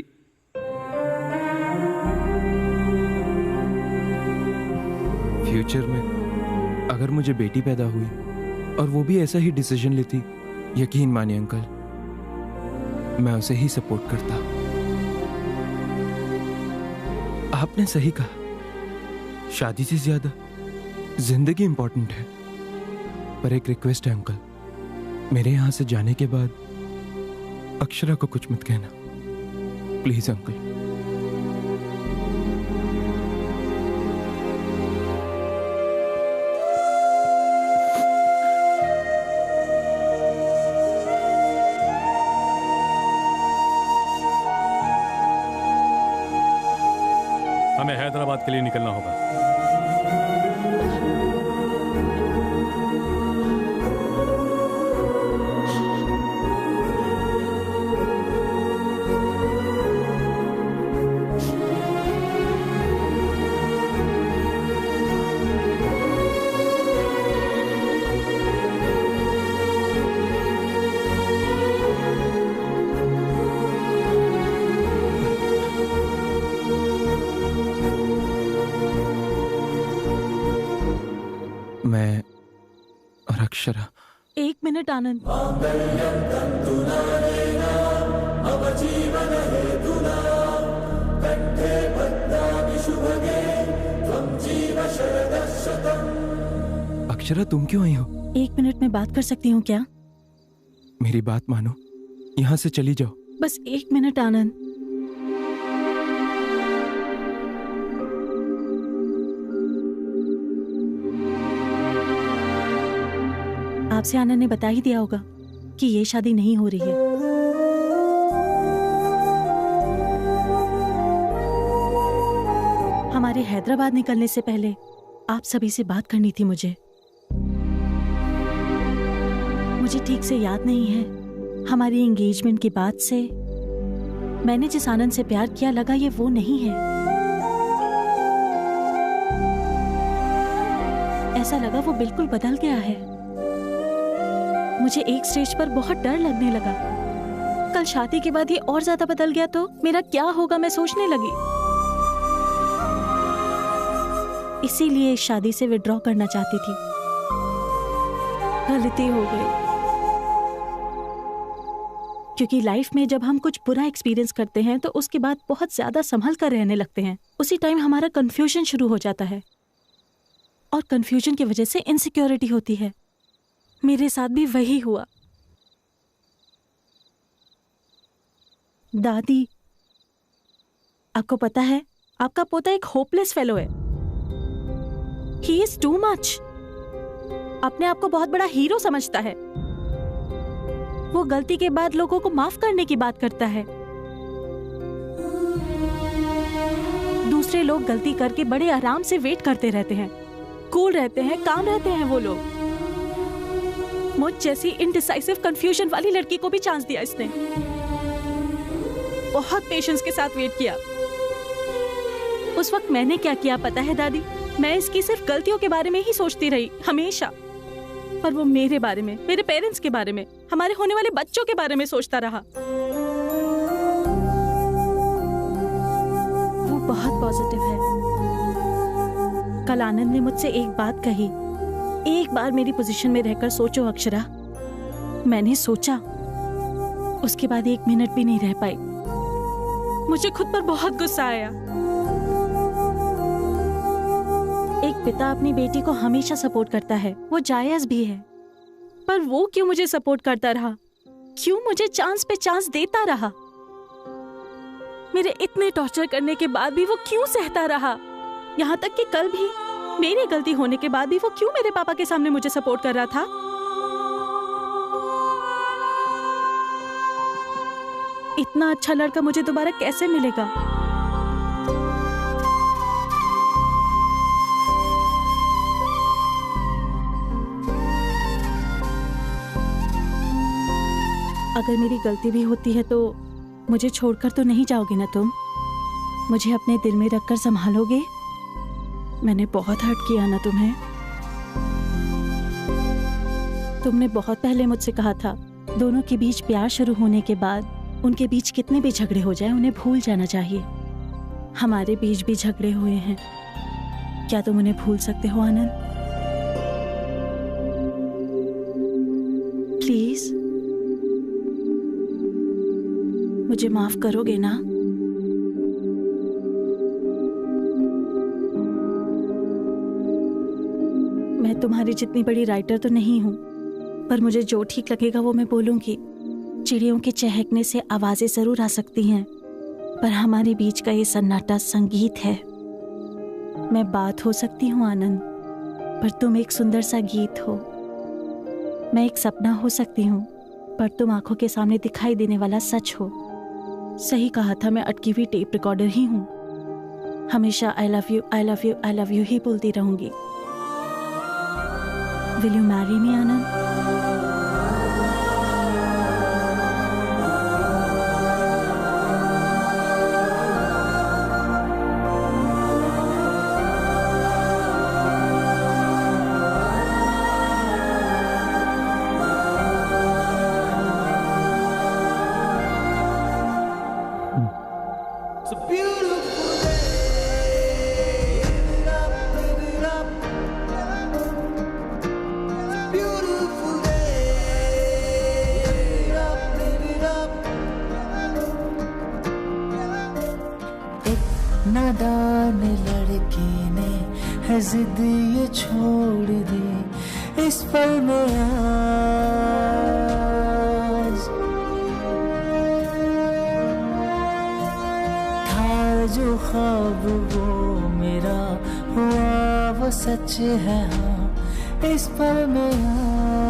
फ्यूचर में अगर मुझे बेटी पैदा हुई और वो भी ऐसा ही डिसीजन लेती, यकीन मानिए अंकल मैं उसे ही सपोर्ट करता। आपने सही कहा, शादी से ज्यादा जिंदगी इंपॉर्टेंट है। पर एक रिक्वेस्ट है अंकल, मेरे यहां से जाने के बाद अक्षरा को कुछ मत कहना, प्लीज अंकल। हमें हैदराबाद के लिए निकलना होगा। मैं और अक्षरा। एक मिनट आनंद। अक्षरा तुम क्यों आई हो? एक मिनट में बात कर सकती हूँ क्या? मेरी बात मानो, यहाँ से चली जाओ। बस एक मिनट आनंद। आपसे आनंद ने बता ही दिया होगा कि ये शादी नहीं हो रही है। हमारे हैदराबाद निकलने से पहले आप सभी से बात करनी थी मुझे ठीक से याद नहीं है। हमारी एंगेजमेंट के बाद से मैंने जिस आनंद से प्यार किया, लगा ये वो नहीं है। ऐसा लगा वो बिल्कुल बदल गया है। मुझे एक स्टेज पर बहुत डर लगने लगा। कल शादी के बाद ये और ज्यादा बदल गया तो मेरा क्या होगा, मैं सोचने लगी। इसीलिए इस शादी से विड्रॉ करना चाहती थी। गलती हो गई, क्योंकि लाइफ में जब हम कुछ बुरा एक्सपीरियंस करते हैं तो उसके बाद बहुत ज्यादा संभल कर रहने लगते हैं। उसी टाइम हमारा कंफ्यूजन शुरू हो जाता है और कंफ्यूजन की वजह से इनसिक्योरिटी होती है। मेरे साथ भी वही हुआ। दादी, आपको पता है आपका पोता एक होपलेस फेलो है। He is too much. अपने आप को बहुत बड़ा हीरो समझता है। वो गलती के बाद लोगों को माफ करने की बात करता है। दूसरे लोग गलती करके बड़े आराम से वेट करते रहते हैं, कूल रहते हैं, काम रहते हैं वो लोग। मुझ जैसी इनडिसाइसिव कंफ्यूजन वाली लड़की को भी चांस दिया इसने। बहुत पेशेंस के साथ वेट किया। उस वक्त मैंने क्या किया पता है दादी? मैं इसकी सिर्फ गलतियों के बारे में ही सोचती रही हमेशा, पर वो मेरे बारे में, मेरे पेरेंट्स के बारे में, हमारे होने वाले बच्चों के बारे में सोचता रहा। वो बहुत पॉजिटिव है। कल आनंद ने मुझसे एक बात कही, एक बार मेरी पोजीशन में रहकर सोचो अक्षरा। मैंने सोचा उसके बाद 1 मिनट भी नहीं रह पाई। मुझे खुद पर बहुत गुस्सा आया। एक पिता अपनी बेटी को हमेशा सपोर्ट करता है, वो जायज भी है, पर वो क्यों मुझे सपोर्ट करता रहा? क्यों मुझे चांस पे चांस देता रहा? मेरे इतने टॉर्चर करने के बाद भी वो क्यों सहता रहा? यहाँ तक कि कल भी मेरी गलती होने के बाद भी वो क्यों मेरे पापा के सामने मुझे सपोर्ट कर रहा था? इतना अच्छा लड़का मुझे दोबारा कैसे मिलेगा? अगर मेरी गलती भी होती है तो मुझे छोड़कर तो नहीं जाओगे ना तुम? मुझे अपने दिल में रखकर संभालोगे? मैंने बहुत हर्ट किया ना तुम्हें? तुमने बहुत पहले मुझसे कहा था दोनों के बीच प्यार शुरू होने के बाद उनके बीच कितने भी झगड़े हो जाएं उन्हें भूल जाना चाहिए। हमारे बीच भी झगड़े हुए हैं, क्या तुम उन्हें भूल सकते हो आनंद? प्लीज मुझे माफ करोगे ना? मैं तुम्हारी जितनी बड़ी राइटर तो नहीं हूं, पर मुझे जो ठीक लगेगा वो मैं बोलूंगी। चिड़ियों के चहकने से आवाजें जरूर आ सकती हैं, पर हमारे बीच का ये सन्नाटा संगीत है। मैं बात हो सकती हूँ आनंद, पर तुम एक सुंदर सा गीत हो। मैं एक सपना हो सकती हूँ, पर तुम आंखों के सामने दिखाई देने वाला सच हो। सही कहा था, मैं अटकी हुई टेप रिकॉर्डर ही हूँ। हमेशा I love you, I love you, I love you ही बोलती रहूंगी। Will you marry me Anand? नादान लड़के ने है जिद ये छोड़ दी इस पल में आज। था जो ख्वाब वो मेरा हुआ वो सच है हाँ इस पल में आज।